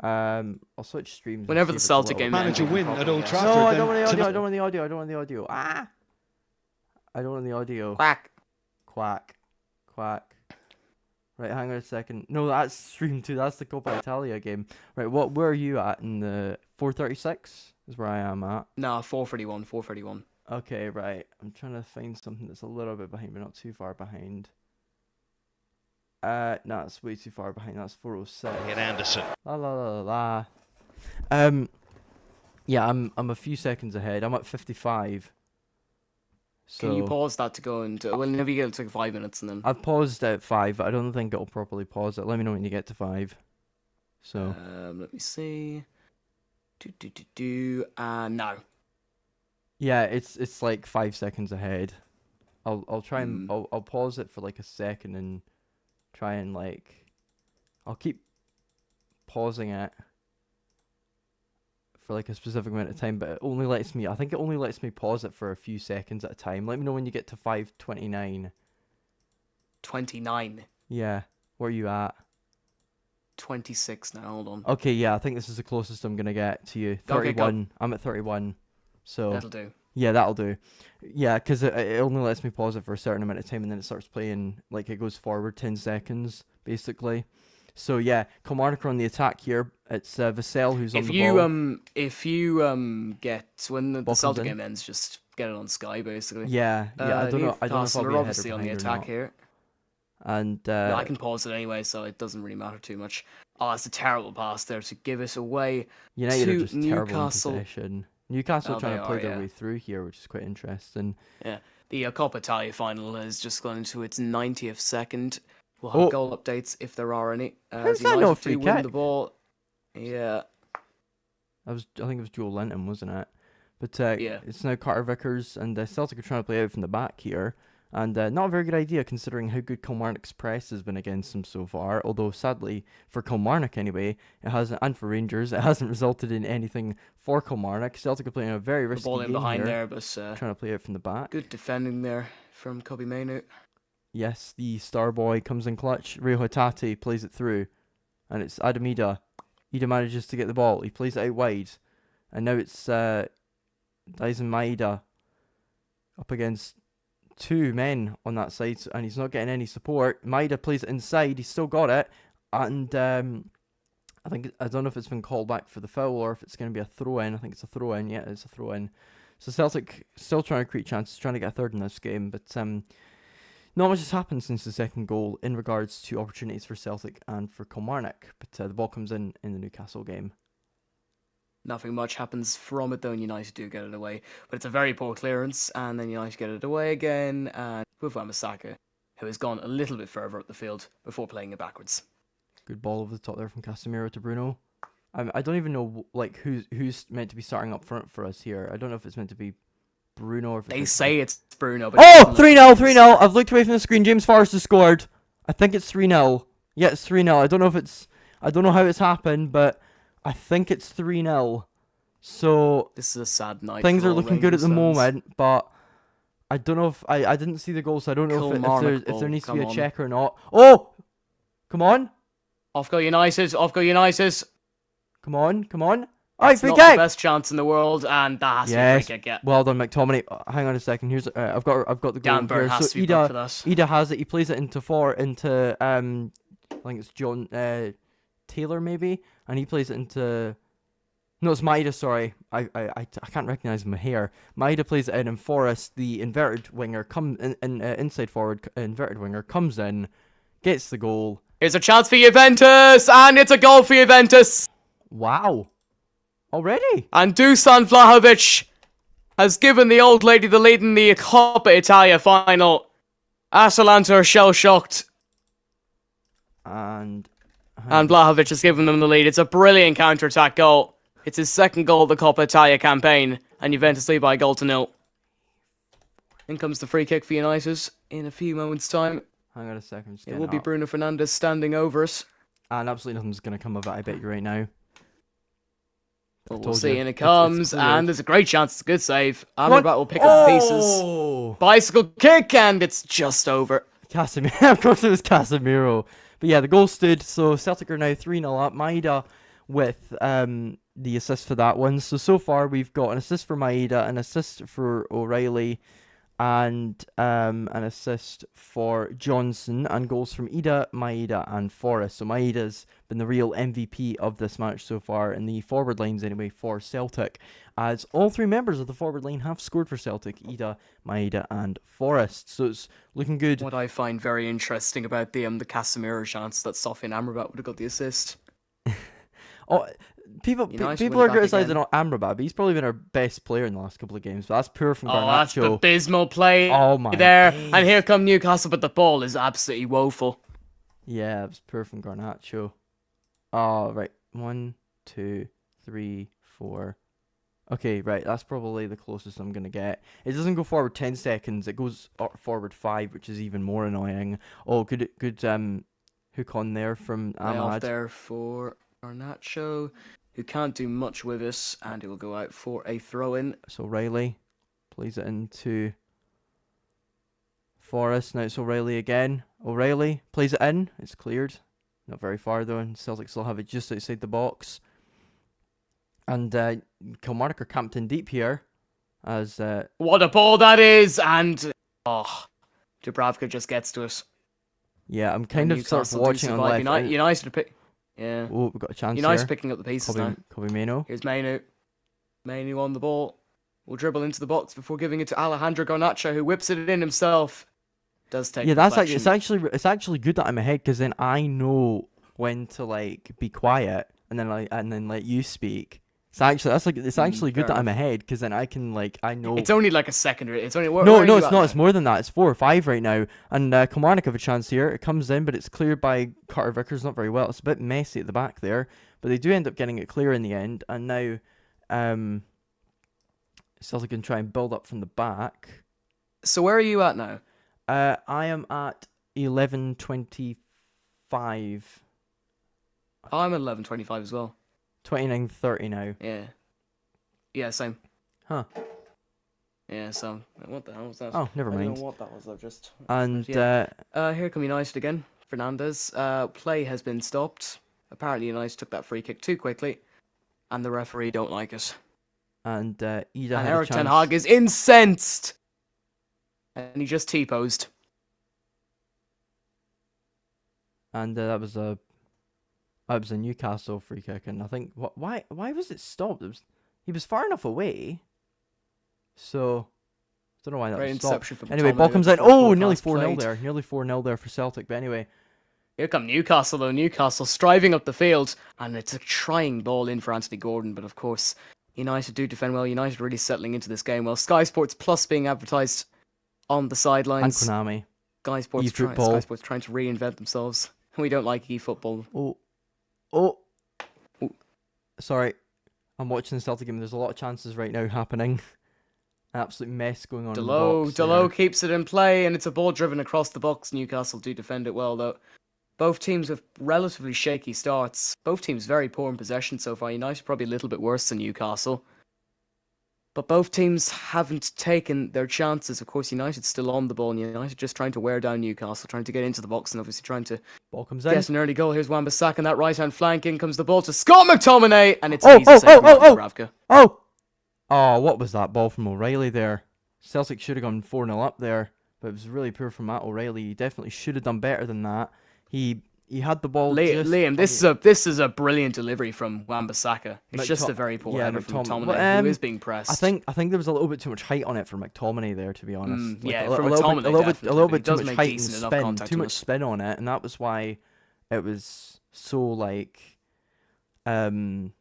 I'll switch streams. and Whenever see the if it's a Celtic little game bit ends, Manager we can win probably at Old guess. Trafford. No, I then don't want the audio. tonight- I don't want the audio. I don't want the audio. Ah! I don't want the audio. Quack. Quack. Right, hang on a second. No, that's stream 2. That's the Coppa Italia game. Right, where are you at in the 436? Is where I am at. No, 431. 431. Okay, right. I'm trying to find something that's a little bit behind, but not too far behind. No, it's way too far behind. That's 406. Hit Anderson. La la la la. Yeah, I'm a few seconds ahead. I'm at 55. Can you So pause that to go into? Whenever you get to like 5 minutes, and then I've paused at 5. I don't think it'll properly pause it. Let me know when you get to 5. So let me see. No. yeah, it's like 5 seconds ahead. I'll try and Hmm. I'll pause it for like a second and try and like I'll keep pausing it for like a specific amount of time, but it only lets me. I think it only lets me pause it for a few seconds at a time. Let me know when you get to 5:29. 29. Yeah, where are you at? 26 now. Hold on. Okay, yeah, I think this is the closest I'm gonna get to you. Okay, go. 31. I'm at 31. So That'll do. yeah, that'll do. Yeah, because it only lets me pause it for a certain amount of time, and then it starts playing like it goes forward 10 seconds basically. So yeah, Kilmarnock are on the attack here. It's Vassell who's on If the you ball. get when the Ball comes Celtic in. game ends, just get it on Sky basically. Yeah, yeah. I don't know. I don't know if I'll Newcastle be are ahead or obviously on the behind or attack not. here. And No, I can pause it anyway, so it doesn't really matter too much. Oh, it's a terrible pass there to give it away United are to just terrible in Newcastle. possession. Newcastle Oh, trying they to play are, their yeah. way through here, which is quite interesting. Yeah. The Coppa Italia final has just gone into its 90th second. We'll have Oh, goal updates if there are any. how's As that not a United free do win the kick? ball. Yeah. I think it was Joel Linton, wasn't it? But Yeah. it's now Carter Vickers, and Celtic are trying to play out from the back here. And not a very good idea considering how good Kilmarnock's press has been against them so far. Although sadly for Kilmarnock anyway, it hasn't, and for Rangers, it hasn't resulted in anything for Kilmarnock. Celtic are playing a very The risky ball in game behind here, there, but trying to play out from the back. good defending there from Kobe Mainu. Yes, the star boy comes in clutch. Rio Hatate plays it through, and it's Adam Ida. Ida manages to get the ball. He plays it out wide, and now it's Dyson Maeda up against two men on that side, and he's not getting any support. Maeda plays it inside. He's still got it, and I don't know if it's been called back for the foul or if it's going to be a throw in. I think it's a throw in. Yeah, it's a throw in. So Celtic still trying to create chances, trying to get a third in this game, but not much has happened since the second goal in regards to opportunities for Celtic and for Kilmarnock. But the ball comes in the Newcastle game. Nothing much happens from it though, and United do get it away. But it's a very poor clearance, and then United get it away again, and with Wan-Bissaka, who has gone a little bit further up the field before playing it backwards. Good ball over the top there from Casemiro to Bruno. I don't even know like who's meant to be starting up front for us here. I don't know if it's meant to be Bruno or if They it's say it's Bruno, but Oh, 3-0, 3-0. I've looked away from the screen. James Forrest has scored. I think it's 3-0. Yeah, it's 3-0. I don't know how it's happened, but I think it's 3-0. So this is a sad night. things for are all looking good at Rangers the fans. moment, but I don't know if I didn't see the goal, so I don't know Kilmarnock if there ball, needs to be come a on. check or not. Oh, come on, Off go United, off go United. come on, come on. Alright, It's free not the kick. best chance in the world, and that has to be a Yes, free kick. Yeah. well done, McTominay. Hang on a second. Here's I've got the goal Dan Burn here. has So to be booked for Ida that. Ida has it. He plays it into I think it's John Taylor maybe, and he plays it into. No, it's Maeda. Sorry, I can't recognize him here. Maeda plays it in, and Forrest, the inverted winger, inside forward inverted winger, comes in, gets the goal. Here's a chance for Juventus, and it's a goal for Juventus. Wow, already. And Dusan Vlahovic has given the old lady the lead in the Coppa Italia final. Atalanta are shell-shocked, And Vlahovic has given them the lead. It's a brilliant counter-attack goal. It's his second goal of the Coppa Italia campaign, and Juventus lead by a goal to nil. In comes the free kick for United in a few moments' time. hang on a second. I'm just It getting will be up. Bruno Fernandes standing over us. And absolutely nothing's gonna come of it. I bet you right now. But we'll told see, you. and it It's comes, cleared. and there's a great chance. It's a good save. What? Amrabat will pick up the pieces. Oh! Bicycle kick, and it's just over. Casemiro. Of course it was Casemiro. But yeah, the goal stood. So Celtic are now 3-0 up. Maeda with the assist for that one. So far we've got an assist for Maeda, an assist for O'Reilly, and an assist for Johnson, and goals from Ida, Maeda, and Forrest. So Maeda's been the real MVP of this match so far in the forward lines anyway for Celtic, as all three members of the forward line have scored for Celtic: Ida, Maeda, and Forrest. So it's looking good. What I find very interesting about the Casemiro chance that Sofian Amrabat would have got the assist. Oh, United people win are it back criticizing again. Amrabat, but he's probably been our best player in the last couple of games. But that's pure from Oh, that's Garnacho. abysmal play Oh my there. days. And here come Newcastle, but the ball is absolutely woeful. Yeah, it was pure from Garnacho. Oh, right. 1, 2, 3, 4. Okay, right. That's probably the closest I'm gonna get. It doesn't go forward 10 seconds. It goes forward 5, which is even more annoying. Oh, good hook on there from Lay off Ahmad. there for Garnacho, who can't do much with it, and it will go out for a throw-in. So Riley plays it into Forrest. Now it's O'Reilly again. O'Reilly plays it in. It's cleared. Not very far though, and Celtic still have it just outside the box. And Kilmarnock are camped in deep here. As What a ball that is! And Dubravka just gets to it. yeah, I'm kind of sort of Newcastle do watching on survive. left. United are pick. Yeah. Oh, we've got a chance United here. picking up the pieces now. Kobe Mano. Here's Mainu. Mainu on the ball. Will dribble into the box before giving it to Alejandro Garnacho, who whips it in himself. Does take Yeah, that's like deflection. it's actually good that I'm ahead because then I know when to like be quiet and then let you speak. It's actually good fair that I'm enough. ahead because then I know. It's only like a second. It's only No, it's not. It's more than that. It's 4 or 5 right now. And Kilmarnock have a chance here. It comes in, but it's cleared by Carter Vickers not very well. It's a bit messy at the back there, but they do end up getting it clear in the end. And now, Celtic can try and build up from the back. So where are you at now? I am at 11:25, I'm at 11:25 as well. 29:30 now. Yeah. Yeah, same. Huh. Yeah, so what the hell was that? Oh, never I don't mind. know what that was. I've just. And Yeah. Here come United again. Fernandez. Play has been stopped. Apparently United took that free kick too quickly, and the referee don't like it. and Ida And had Eric a Ten chance. Hag is incensed, and he just T-posed. And that was a Newcastle free kick, and I think why was it stopped? He was far enough away, so I don't know why that Great was stopped. interception from Anyway, McTominay ball comes in. before Oh, full nearly pass 4-0 played. there. Nearly 4-0 there for Celtic. But anyway, Here come Newcastle though. Newcastle striving up the field, and it's a trying ball in for Anthony Gordon. But of course, United do defend well. United really settling into this game well. Sky Sports Plus being advertised on the and sidelines. Konami. Sky Sports eFootball. trying to reinvent themselves. We don't like eFootball. Oh. Ooh. Sorry, I'm watching the Celtic game. There's a lot of chances right now happening. An absolute mess going on in the box. Delo keeps it in play, and it's a ball driven across the box. Newcastle do defend it well, though. Both teams with relatively shaky starts. Both teams very poor in possession so far. United probably a little bit worse than Newcastle. But both teams haven't taken their chances. Of course, United's still on the ball, and United just trying to wear down Newcastle, trying to get into the box, and obviously trying to Ball comes in. get an early goal. Here's Wan-Bissaka on that right-hand flank. In comes the ball to Scott McTominay, and it's an easy save from Dubravka. Oh, what was that ball from O'Reilly there? Celtic should have gone 4-0 up there, but it was really poor from Matt O'Reilly. He definitely should have done better than that. He had the ball. Liam, this is a brilliant delivery from Wan-Bissaka. It's just a very poor header from McTominay, who is being pressed. I think there was a little bit too much height on it for McTominay there, to be honest. From McTominay, a little bit too does much make height and decent enough spin, contact too on much it. spin on it, and that was why it was so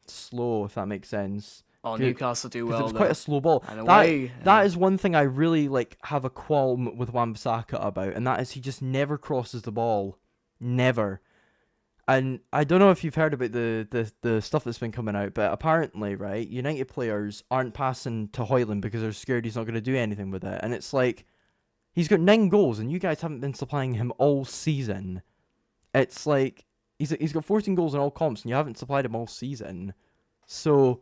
slow, if that makes sense. Oh, Newcastle do well. It was quite a slow ball. And away, that is one thing I really have a qualm with Wan-Bissaka about, and that is he just never crosses the ball, never. And I don't know if you've heard about the stuff that's been coming out, but apparently, right, United players aren't passing to Højlund because they're scared he's not going to do anything with it. And it's like, he's got 9 goals, and you guys haven't been supplying him all season. It's like, he's got 14 goals in all comps, and you haven't supplied him all season. So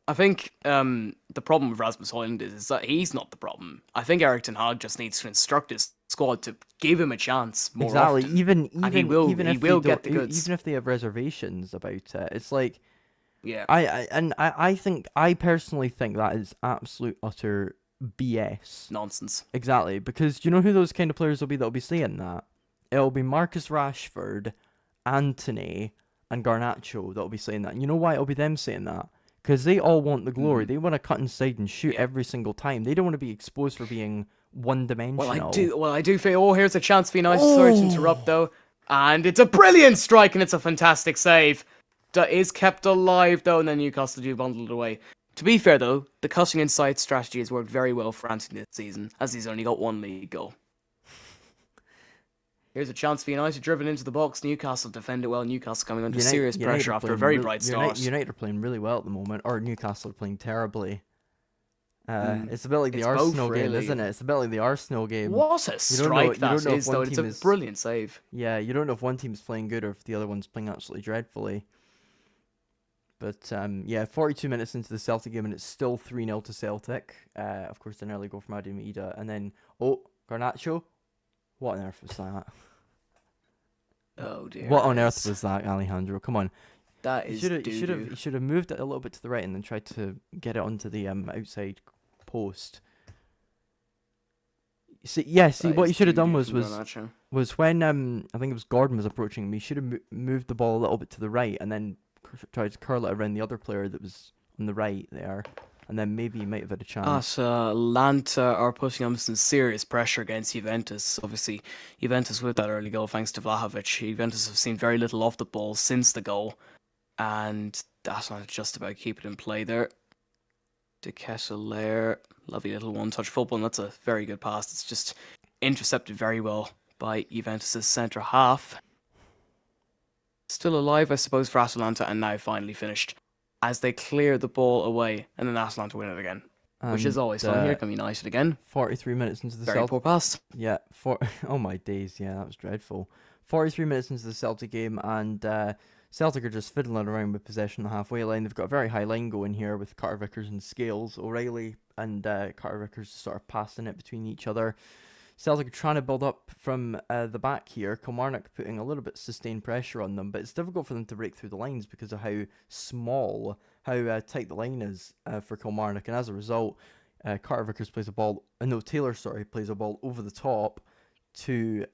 I think the problem with Rasmus Højlund is that he's not the problem. I think Eric Ten Hag just needs to instruct his squad to give him a chance more exactly. often. Even he will get the even goods. if they have reservations about it, it's like, Yeah. I personally think that is absolute utter BS. Nonsense. Exactly, because you know who those kind of players will be that'll be saying that? It'll be Marcus Rashford, Antony, and Garnacho that'll be saying that. And you know why it'll be them saying that? Because they all want the glory. They want to cut inside and shoot every single time. They don't want to be exposed for being one-dimensional. Well, I do feel. Oh, here's a chance for United. Sorry to interrupt, though. And it's a brilliant strike, and it's a fantastic save. is kept alive, though, and then Newcastle do bundle it away. To be fair, though, the cutting inside strategy has worked very well for Anthony this season, as he's only got one league goal. Here's a chance for United, driven into the box. Newcastle defend it well. Newcastle coming under serious pressure after a very bright start. United are playing really well at the moment, or Newcastle are playing terribly. It's a bit like the Arsenal game, isn't it? It's a bit like the Arsenal game. What a strike that is, though. It's a brilliant save. Yeah, you don't know if one team's playing good or if the other one's playing absolutely dreadfully. But, yeah, 42 minutes into the Celtic game, and it's still 3-0 to Celtic. Of course, an early goal from Adi Maeda. And then, Garnacho? What on earth was that? Oh, dear. What on earth was that, Alejandro? Come on. That is you should have moved it a little bit to the right and then tried to get it onto the outside post. See, what you should have done was when I think it was Gordon was approaching me. You should have moved the ball a little bit to the right and then tried to curl it around the other player that was on the right there, and then maybe you might have had a chance. Atalanta are putting on some serious pressure against Juventus. Obviously, Juventus with that early goal thanks to Vlahovic. Juventus have seen very little off the ball since the goal, and Atalanta just about keep it in play there. De Ketelaere, lovely little one-touch football, and that's a very good pass. It's just intercepted very well by Juventus' centre half. Still alive, I suppose, for Atalanta, and now finally finished as they clear the ball away, and then Atalanta win it again, which is always fun. Here come United again. 43 minutes into the very poor pass. Yeah, oh my days, yeah, that was dreadful. 43 minutes into the Celtic game, and Celtic are just fiddling around with possession on the halfway line. They've got a very high line going here with Carter Vickers and Scales. O'Reilly and Carter Vickers sort of passing it between each other. Celtic are trying to build up from the back here. Kilmarnock putting a little bit of sustained pressure on them, but it's difficult for them to break through the lines because of how small, how tight the line is for Kilmarnock. And as a result, Carter Vickers plays a ball, Taylor, plays a ball over the top to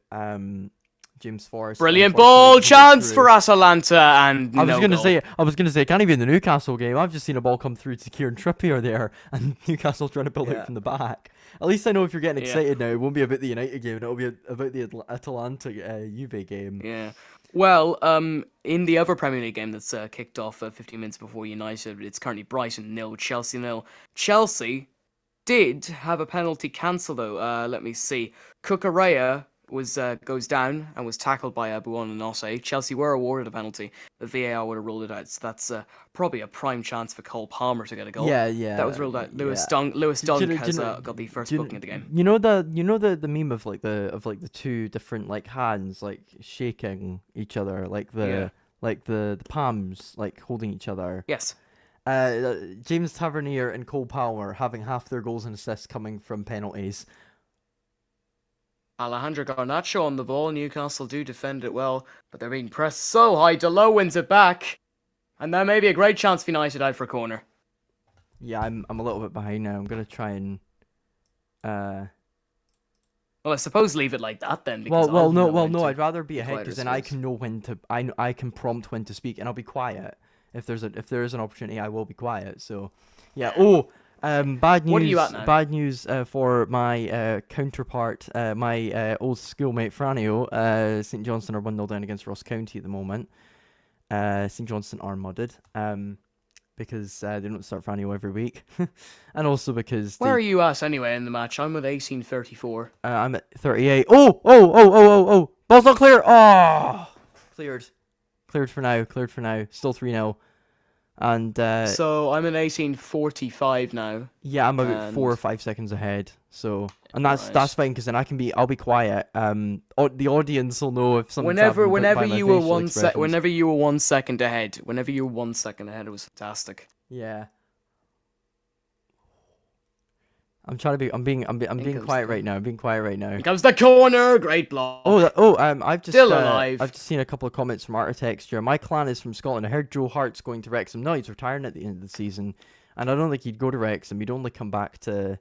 James Forrest. Brilliant ball chance for Atalanta, and I was gonna say, can't even in the Newcastle game. I've just seen a ball come through to Kieran Trippier there, and Newcastle trying to build out from the back. At least I know if you're getting excited now, it won't be about the United game. It'll be about the Atalanta Juve game. Yeah. Well, in the other Premier League game that's kicked off 15 minutes before United, it's currently Brighton 0, Chelsea 0. Chelsea did have a penalty cancelled though. Let me see. Cucurella goes down and was tackled by Buonanotte. Chelsea were awarded a penalty. The VAR would have ruled it out. So that's probably a prime chance for Cole Palmer to get a goal. Yeah. That was ruled out. Lewis Dunk has got the first booking of the game. You know the meme of the two different like hands like shaking each other, like the palms like holding each other. Yes. James Tavernier and Cole Palmer having half their goals and assists coming from penalties. Alejandro Garnacho on the ball. Newcastle do defend it well, but they're being pressed so high. Delo wins it back, and that may be a great chance for United out for a corner. Yeah, I'm a little bit behind now. I'm gonna try and. Well, I suppose leave it like that then. No. I'd rather be ahead because then I can know when to. I can prompt when to speak, and I'll be quiet. If there is an opportunity, I will be quiet. So, yeah. Bad news. What are you at now? Bad news for my counterpart, my old schoolmate Franio. St Johnstone are 1-0 down against Ross County at the moment. St Johnstone are mudded because they don't start Franio every week, and also because where are you at anyway in the match? I'm at 18:34. I'm at 38. Oh! Ball's not clear. Oh, cleared for now. Still 3-0. And so I'm in 18:45 now. Yeah, I'm about 4 or 5 seconds ahead. So, and that's fine because then I'll be quiet. The audience will know if something's happened. Whenever you were 1 second ahead, it was fantastic. Yeah. I'm being quiet right now. Here comes the corner. Great block. I've just Still alive. I've just seen a couple of comments from Artitexture. My clan is from Scotland. I heard Joe Hart's going to Wrexham. No, he's retiring at the end of the season, and I don't think he'd go to Wrexham. He'd only come back to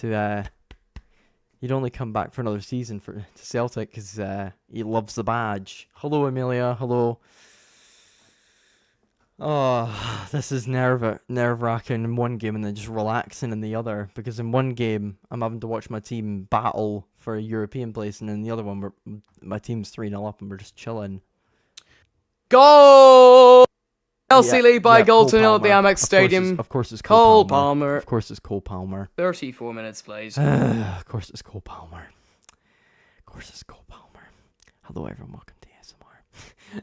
he'd only come back for another season to Celtic because he loves the badge. Hello, Amelia. Hello. Oh, this is nerve-wracking in one game and then just relaxing in the other. Because in one game, I'm having to watch my team battle for a European place, and in the other one, my team's 3-0 up and we're just chilling. Goal! Chelsea lead by a goal Cole to nil at the Palmer. Amex Stadium. Of course it's Cole Palmer. Palmer. Of course it's Cole Palmer. 34 minutes played. Of course it's Cole Palmer. Of course it's Cole Palmer. Hello everyone, welcome to ASMR.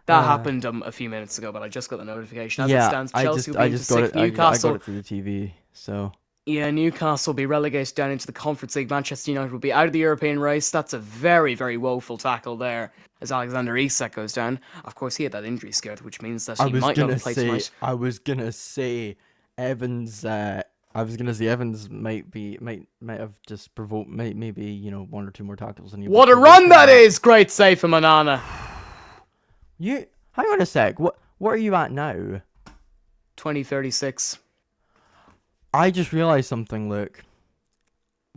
That happened a few minutes ago, but I just got the notification. As it stands, Chelsea will I be just into got sixth. it. Newcastle. I got it through the TV. So Yeah, Newcastle will be relegated down into the Conference League. Manchester United will be out of the European race. That's a very, very woeful tackle there as Alexander Isak goes down. Of course, he had that injury scared, which means that he might not play tonight. I was gonna say Evans. Evans might have just provoked maybe one or two more tackles. And What a run that is! Great save from Onana. You hang on a sec. What are you at now? 2036. I just realised something, Luke.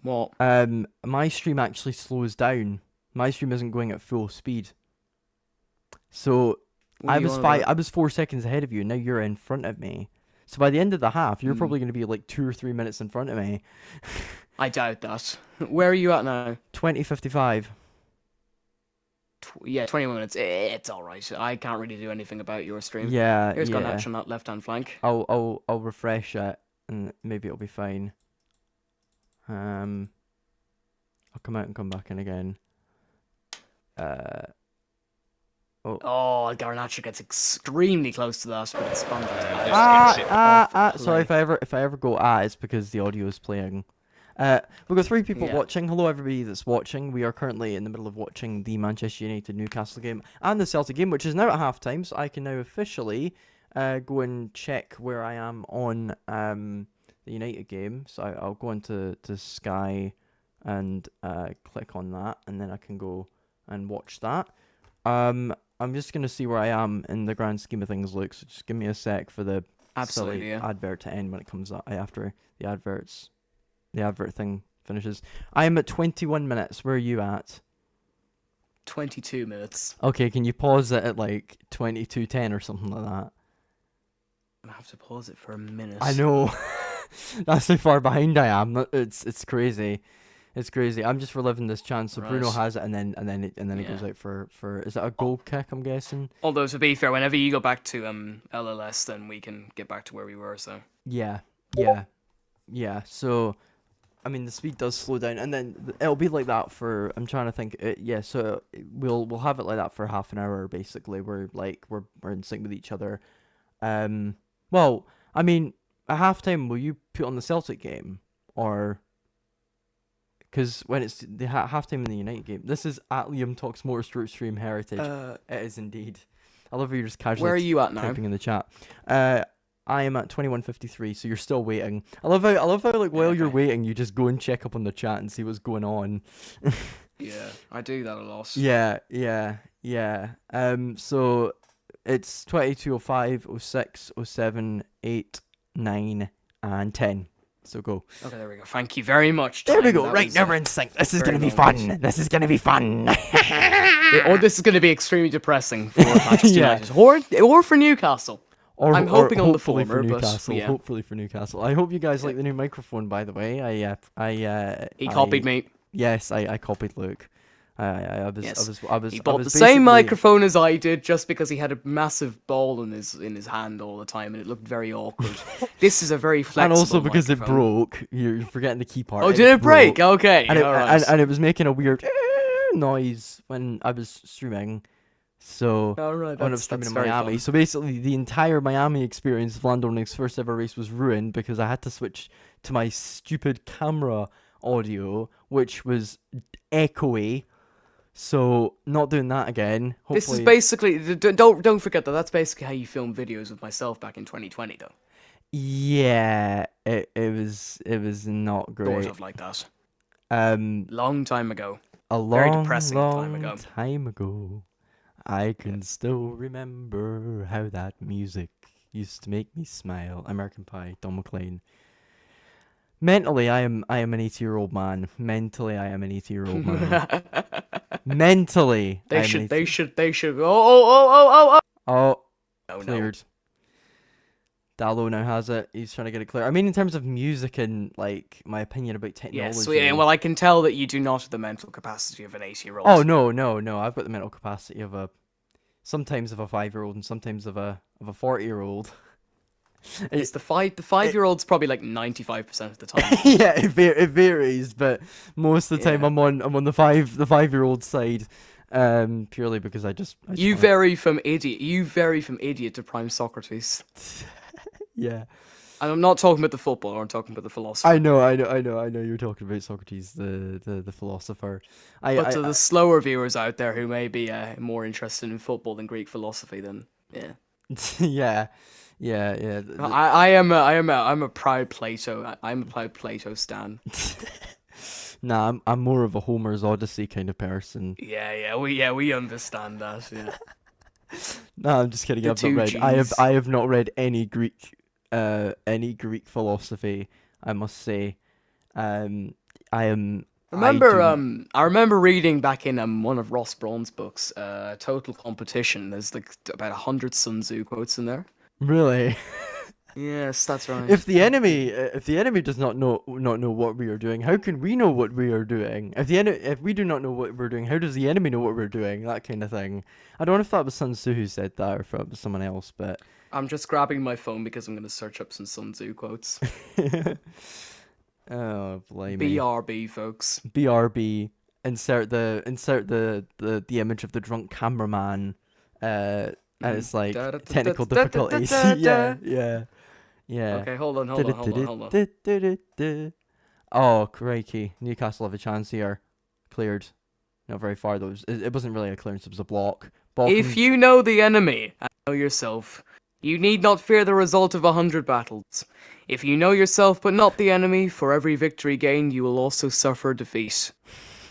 What? My stream actually slows down. My stream isn't going at full speed. So I was 4 seconds ahead of you, and now you're in front of me. So by the end of the half, you're probably going to be like 2 or 3 minutes in front of me. I doubt that. Where are you at now? 20:55. Yeah, 21 minutes. It's all right. I can't really do anything about your stream. Yeah, Here's yeah. Garnacho on that left-hand flank. I'll refresh it, and maybe it'll be fine. I'll come out and come back in again. Oh, Garnacho gets extremely close to that, but it's spun back. Sorry, if I ever go it's because the audio is playing. We've got 3 people watching. Hello, everybody that's watching. We are currently in the middle of watching the Manchester United Newcastle game and the Celtic game, which is now at halftime. So I can now officially go and check where I am on the United game. So I'll go into Sky and click on that, and then I can go and watch that. I'm just gonna see where I am in the grand scheme of things, Luke. So just give me a sec for the silly advert to end when it comes up after the advert thing finishes. I am at 21 minutes. Where are you at? 22 minutes. Okay, can you pause it at like 22:10 or something like that? I'm gonna have to pause it for a minute. I know. That's how far behind I am. It's crazy. It's crazy. I'm just reliving this chance. So Right. Bruno has it, and then it goes out for is that a goal kick? I'm guessing. Although to be fair, whenever you go back to LLS, then we can get back to where we were. So Yeah. So, I mean, the speed does slow down, and then it'll be like that for. I'm trying to think. So we'll have it like that for half an hour. Basically, we're in sync with each other. Well, I mean, at halftime, will you put on the Celtic game or? Because when it's the halftime in the United game, this is at Liam Talks Motorsport Stream Heritage. It is indeed. I love how you're just casually where are you at now? typing in the chat. I am at 21:53, so you're still waiting. I love how like while you're waiting, you just go and check up on the chat and see what's going on. Yeah, I do that a lot. Yeah. So it's 22:05, 06, 07, 8, 9, and 10. So go. Okay, there we go. Thank you very much. There we go. That Right, was, now we're in sync. This is going to be fun. This is going to be fun. Or this is going to be extremely depressing for Manchester Yeah. United. Or for Newcastle. I'm hoping on the hopefully former, for Newcastle. but yeah. Hopefully for Newcastle. I hope you guys like the new microphone. By the way, He copied me. Yes, I copied Luke. I was. He bought the same microphone as I did, just because he had a massive ball in his hand all the time, and it looked very awkward. This is a very flexible. And also because microphone. it broke. You're forgetting the key part. Oh, did it break? broke. Okay, And it, alright. and it was making a weird noise when I was streaming. So Alright, when I was streaming in Miami. So basically, the entire Miami experience of Landoning's first ever race was ruined because I had to switch to my stupid camera audio, which was echoey. So not doing that again. Hopefully. This is basically don't forget that that's basically how you film videos with myself back in 2020 though. Yeah, it was not great. Sort of like that. Long time ago. A Very long, depressing long time ago. I can still remember how that music used to make me smile. American Pie, Don McLean. Mentally, I am an 80-year-old man. Mentally, I am an 80-year-old man. Mentally, They should. Oh. Oh, No. cleared. Dallo now has it. He's trying to get it clear. I mean, in terms of music and like my opinion about technology. Yes, well, I can tell that you do not have the mental capacity of an 80-year-old. Oh no! I've got the mental capacity of a sometimes of a 5-year-old and sometimes of a 40-year-old. It's the 5-year-old's probably like 95% of the time. Yeah, it varies, but most of the time Yeah. I'm on the 5-year-old side, purely because I just You wanna- vary from idiot to prime Socrates. yeah. And I'm not talking about the footballer, I'm talking about the philosopher. I know. You're talking about Socrates, the philosopher. But to the slower viewers out there who may be more interested in football than Greek philosophy, then yeah. yeah. I'm a proud Plato. I'm a proud Plato stan. Nah, I'm more of a Homer's Odyssey kind of person. We understand that. Yeah. No, I'm just kidding. The I've not two read. Gs. I have not read any Greek philosophy. I must say, I am. I remember reading back in one of Ross Braun's books, Total Competition. There's like about 100 Sun Tzu quotes in there. Really. Yes, that's right. If the enemy does not know what we are doing, how can we know what we are doing? If we do not know what we're doing, how does the enemy know what we're doing? That kind of thing. I don't know if that was Sun Tzu who said that or if it was someone else, but I'm just grabbing my phone because I'm going to search up some Sun Tzu quotes. oh, blimey. BRB, folks. BRB. Insert the image of the drunk cameraman. And it's like technical difficulties. Yeah. Okay, hold on. Oh, crikey. Newcastle have a chance here. Cleared. Not very far, though. It wasn't really a clearance, it was a block. If you know the enemy and know yourself, you need not fear the result of 100 battles. If you know yourself but not the enemy, for every victory gained you will also suffer defeat.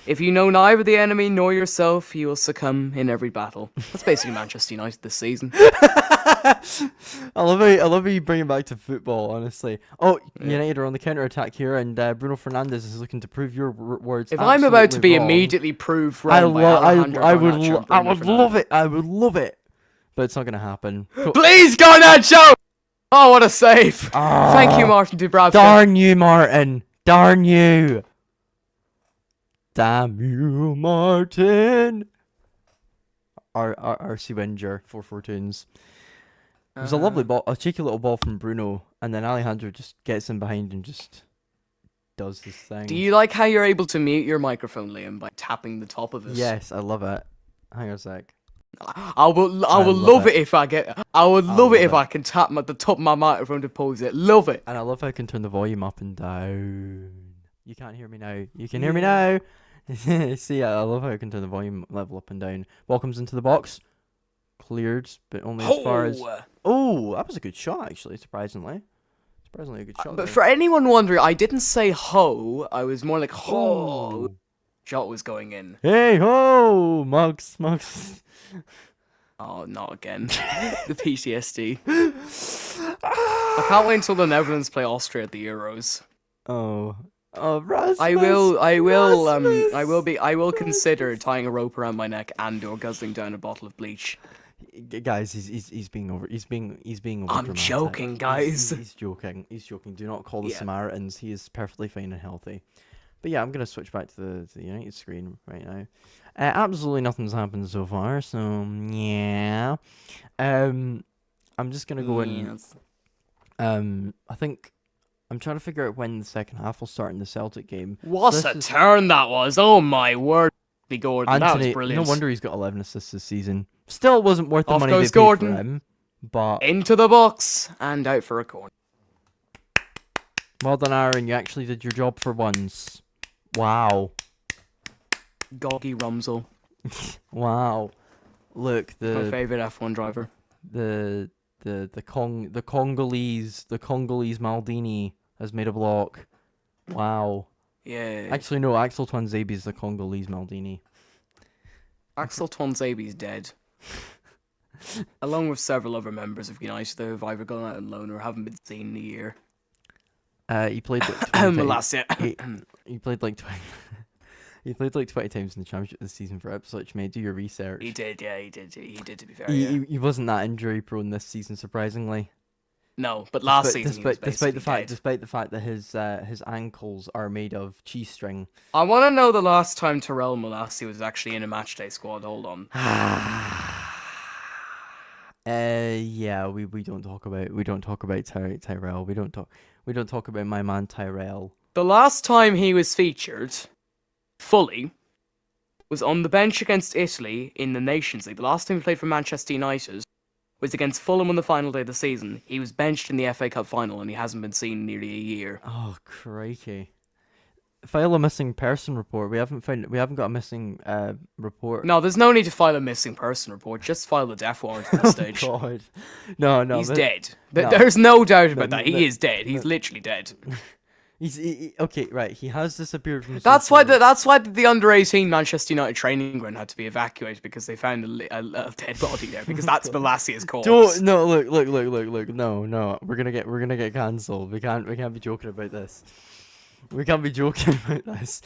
If you know neither the enemy nor yourself, you will succumb in every battle. That's basically Manchester United this season. I love how you bring it back to football, honestly. Oh, United are on the counter-attack here, and Bruno Fernandes is looking to prove your words If I'm about to be wrong. immediately proved wrong by Alejandro I Garnacho would and love it. I would love it. But it's not going to happen. Please, Garnacho! Oh, what a save! Thank you, Martin Dubravka. Darn you, Martin. Darn you. Damn you, Martin. RC Winger, 4 tunes. It was a lovely ball, a cheeky little ball from Bruno, and then Alejandro just gets in behind and just does this thing. Do you like how you're able to mute your microphone, Liam, by tapping the top of it? Yes, I love it. Hang on a sec. I will love it if I can tap the top of my microphone to pause it. Love it. And I love how I can turn the volume up and down. You can't hear me now. You can hear me now. See, I love how I can turn the volume level up and down. Ball comes into the box. Cleared, but only as far as... Oh, that was a good shot, actually, surprisingly. Surprisingly a good shot. But for anyone wondering, I didn't say ho. I was more like ho. Shot was going in. Hey ho, Mugs. Oh, not again. The PTSD. I can't wait until the Netherlands play Austria at the Euros. Oh, Rasmus. I will consider tying a rope around my neck and/or guzzling down a bottle of bleach. Guys, he's being over. He's being over. I'm joking, guys. He's joking. Do not call the Samaritans. He is perfectly fine and healthy. But yeah, I'm gonna switch back to the United screen right now. Absolutely nothing's happened so far. So yeah, I'm just gonna go in. I think I'm trying to figure out when the second half will start in the Celtic game. What a turn that was! Oh my word, Gordon, that was brilliant. No wonder he's got 11 assists this season. Still wasn't worth the Off money goes they paid Gordon. for him, but into the box and out for a corner. Well done, Aaron. You actually did your job for once. Wow. Goggy Rumsel. Wow. Look, my favorite F1 driver. The Congolese Maldini has made a block. Wow. Yeah. Actually, no. Axel Tuanzebe is the Congolese Maldini. Axel Tuanzebe's dead. Along with several other members of United who have either gone out on loan or haven't been seen in a year. He played like 20 Malasia. He played like 20. He played like 20 times in the championship this season for Ipswich, mate. Do your research. He did, yeah, he did. He did, to be fair. He wasn't that injury prone this season, surprisingly. No, but last season he was despite the fact that his ankles are made of cheese string. I want to know the last time Terrell Malacia was actually in a matchday squad. Hold on. Yeah, we don't talk about Tyrell. We don't talk about my man Tyrell. The last time he was featured fully was on the bench against Italy in the Nations League. The last time he played for Manchester United was against Fulham on the final day of the season. He was benched in the FA Cup final and he hasn't been seen in nearly a year. Oh crikey! File a missing person report. We haven't got a missing report. No, there's no need to file a missing person report. Just file a death warrant at this stage. God, no, He's but- dead. no. There's no doubt about No, that. He no, is dead. He's literally dead. Okay, right. He has disappeared from. That's social why media. that's why the under-18 Manchester United training ground had to be evacuated because they found a dead body there because that's Malasia's corpse. No, look. No. We're gonna get cancelled. We can't be joking about this. We can't be joking about this.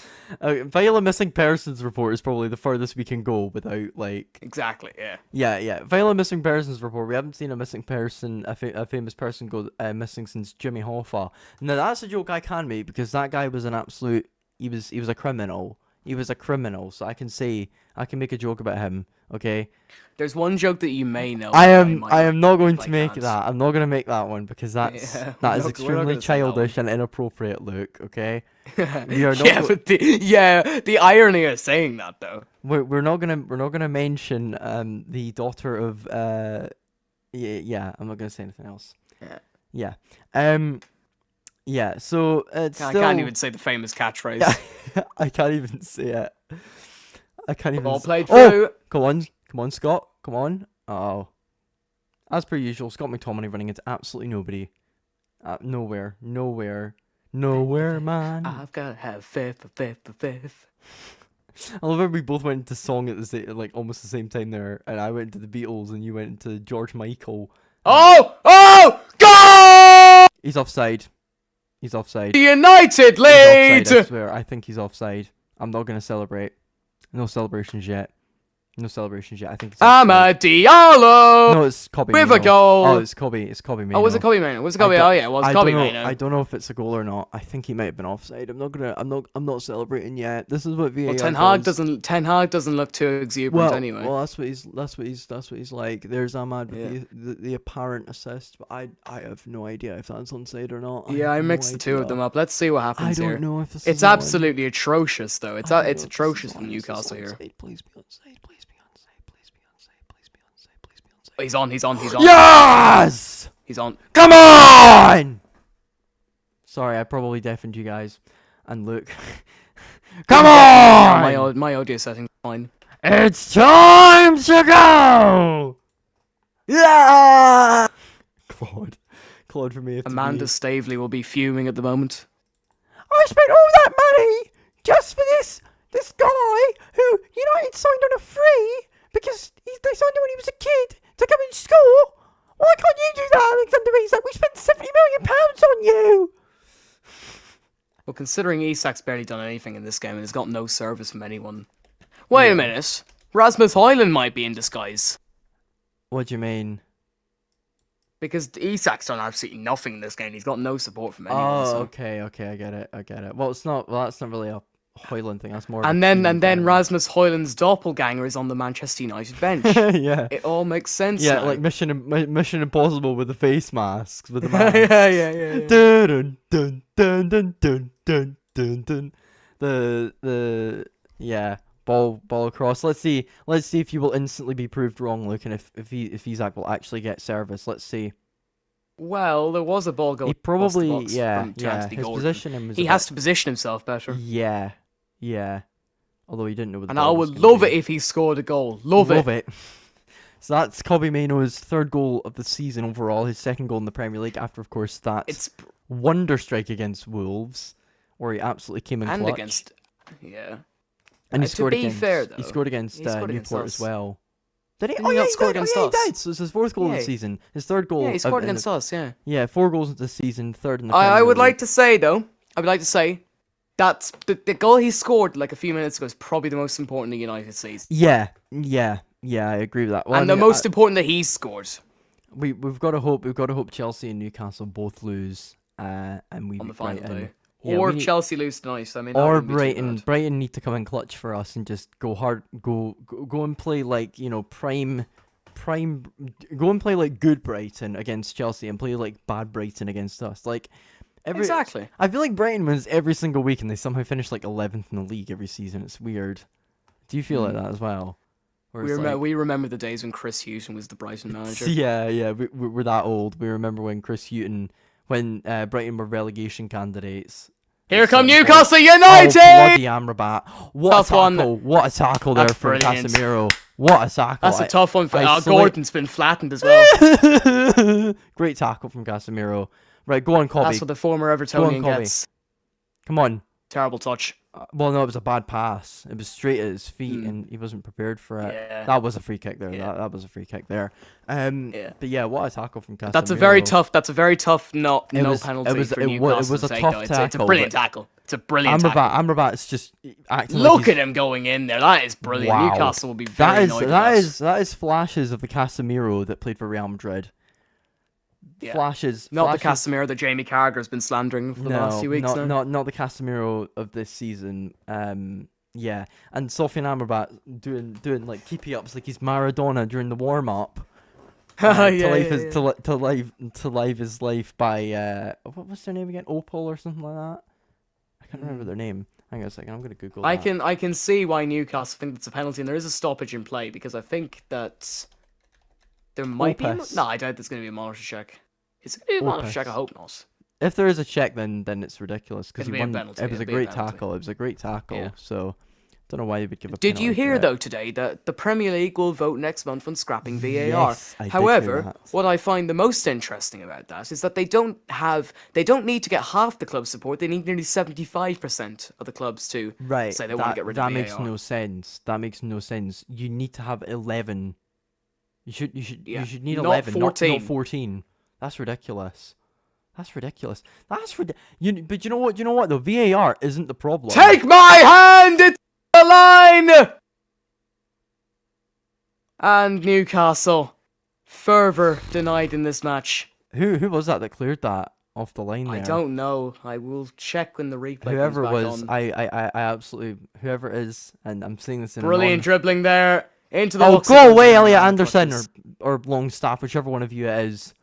File a missing persons report is probably the furthest we can go without like. Exactly. Yeah. Yeah. File a missing persons report. We haven't seen a missing person, a famous person go missing since Jimmy Hoffa. Now that's a joke I can make because that guy was an absolute. He was a criminal. He was a criminal. So I can make a joke about him. Okay. There's one joke that you may know. I but might am not going to I make can't. that. I'm not going to make that one because that is Yeah, we're not extremely gonna say that one. childish and inappropriate. Luke, okay? We are not. Yeah, but the irony of saying that though. We're not gonna mention the daughter of yeah. I'm not gonna say anything else. Yeah. Yeah. So it's I still. can't even say the famous catchphrase. I can't even say it. I can't even. Ball played Oh! through. Come on, Scott. Come on. Oh. As per usual, Scott McTominay running into absolutely nobody. Nowhere, man. I've got to have faith. I love how we both went into song at the like almost the same time there, and I went into the Beatles and you went into George Michael. Oh! Goal! He's offside. United He's lead. offside, I swear. I think he's offside. I'm not gonna celebrate. No celebrations yet. I think it's offside. Amad Diallo No, it's Kobe. with a Mino. goal. Oh, it's Kobe. It's Kobe. Mino. Oh, was it Kobe Mano? Was it Kobe? I don't- Oh yeah, it was I Kobe don't know. Mano. I don't know if it's a goal or not. I think he might have been offside. I'm not celebrating yet. This is what VAR Well, Ten Hag does. Ten Hag doesn't look too exuberant anyway. Well, that's what he's like. There's Ahmad with the apparent assist, but I have no idea if that's onside or not. Yeah, I have mixed no the two of idea. them up. Let's see what I happens don't here. know if this It's is on. absolutely atrocious, though. It's I don't it's know if this atrocious is from on. Is this Newcastle here. onside? Please be onside. Please be onside. Please be onside. Please be onside. Please be onside. He's on. Yes! He's on. Come on! Sorry, I probably deafened you guys. And look. Come on! My audio settings are fine. It's time to go! Yeah! Claude for me. Amanda Stavely will be fuming at the moment. I spent all that money just for this guy who United signed on a free because they signed him when he was a kid to come and score. Why can't you do that, Alexander Isak? We spent £70 million on you. Well, considering Isak's barely done anything in this game and has got no service from anyone. Wait a minute. Rasmus Højlund might be in disguise. What do you mean? Because Isak's done absolutely nothing in this game. He's got no support from anyone. Oh, so. okay, I get it. Well, that's not really a Højlund thing. That's more. Of And a then team thing. Rasmus Højlund's doppelganger is on the Manchester United bench. yeah. It all makes sense. Yeah, now. like Mission Impossible with the face masks, with the masks. yeah. Dun dun dun dun dun dun dun dun. The ball across. Let's see if you will instantly be proved wrong, Luke, and if Isak will actually get service. Let's see. Well, there was a ball going. He probably across the box from Anthony his Gordon. position was He has to position himself better. yeah. Although he didn't know. Where the And I ball was would gonna love be. it if he scored a goal. Love it. So that's Kobe Maino's third goal of the season overall, his second goal in the Premier League after, of course, that It's wonder strike against Wolves, where he absolutely came in and clutch. against yeah. And he to scored be against. fair, he though, scored against he scored against Newport us. as well. Did he? Didn't he not score against he us? did. So it's his fourth goal of Yeah. the season. His third goal. Yeah, he scored in against us. Yeah. Yeah, 4 goals of the season, third in the. I Premier would like League. to say though. I would like to say that's the goal he scored like a few minutes ago is probably the most important in United season. Yeah, I agree with that. Well, And I the mean, most important that he scored we've got to hope Chelsea and Newcastle both lose, and we on the beat final Brighton. day. Yeah, or we need- Chelsea lose tonight. I mean, that Or wouldn't be too Brighton. bad. Brighton need to come in clutch for us and just go hard, go and play like prime prime. Go and play like good Brighton against Chelsea, and play like bad Brighton against us. Like Exactly. I feel like Brighton wins every single week, and they somehow finish like 11th in the league every season. It's weird. Do you feel like that as well? Or We remember the days when Chris Hughton was the Brighton manager. Yeah. We're that old. We remember when Chris Hughton, when Brighton were relegation candidates. Here come So- Newcastle Oh, United! bloody Amrabat. What Tough a one. tackle. What a tackle there That's from brilliant. Casemiro. What a tackle. That's a tough one for I Gordon's been flattened as well. Great tackle from Casemiro. Right, go on, Colby. That's what the former Evertonian Colby. gets. Come on. Terrible touch. Well, no, it was a bad pass. It was straight at his feet, and he wasn't prepared for it. Yeah. That was a free kick there. Yeah. That was a free kick there. Yeah. But yeah, what a tackle from Casemiro. That's a very tough. No was- penalty it was- for it Newcastle. was a to take, tough though. It's a tackle, brilliant but- tackle. It's a brilliant tackle. Amrabat's just acting Look like at him going in there. That is brilliant. Wow. Newcastle will be very annoyed with us. that is flashes of the Casemiro that played for Real Madrid. Yeah. Flashes. Not the flashes- Casemiro that Jamie Carragher has been slandering for the last few weeks now. not the Casemiro of this season. Yeah, and Sofian Amrabat doing like keepy ups like he's Maradona during the warm up. To live his life by what was their name again? Opal or something like that. I can't remember their name. Hang on a second, I'm gonna Google. I that. can see why Newcastle think it's a penalty, and there is a stoppage in play because I think that there might Opus. be. No, I doubt there's going to be a monitor check. Is it going to be a monitor Opus. check? I hope not. If there is a check, then it's ridiculous because It'll he be a won. penalty, It was a it'll be a great penalty. tackle. It was a great tackle. Yeah. So don't know why they would give a. Did you penalty hear for it. though today that the Premier League will vote next month on scrapping VAR? Yes, I did hear However, that. what I find the most interesting about that is that they don't need to get half the club support. They need nearly 75% of the clubs to Right. say they want to get rid that of VAR. makes no sense. That makes no sense. You need to have 11. You should Yeah. need Not 11, 14. not 14. That's ridiculous. But you know what? You know what though? VAR isn't the problem. Take my hand, it's the line! And Newcastle, fervour denied in this match. Who was that cleared that off the line there? I don't know. I will check when the replay Whoever it comes back was, on. I absolutely whoever it is, and I'm seeing this in a Brilliant dribbling there into the Oh, box. go away, Elliot Anderson or Longstaff, whichever one of you it is.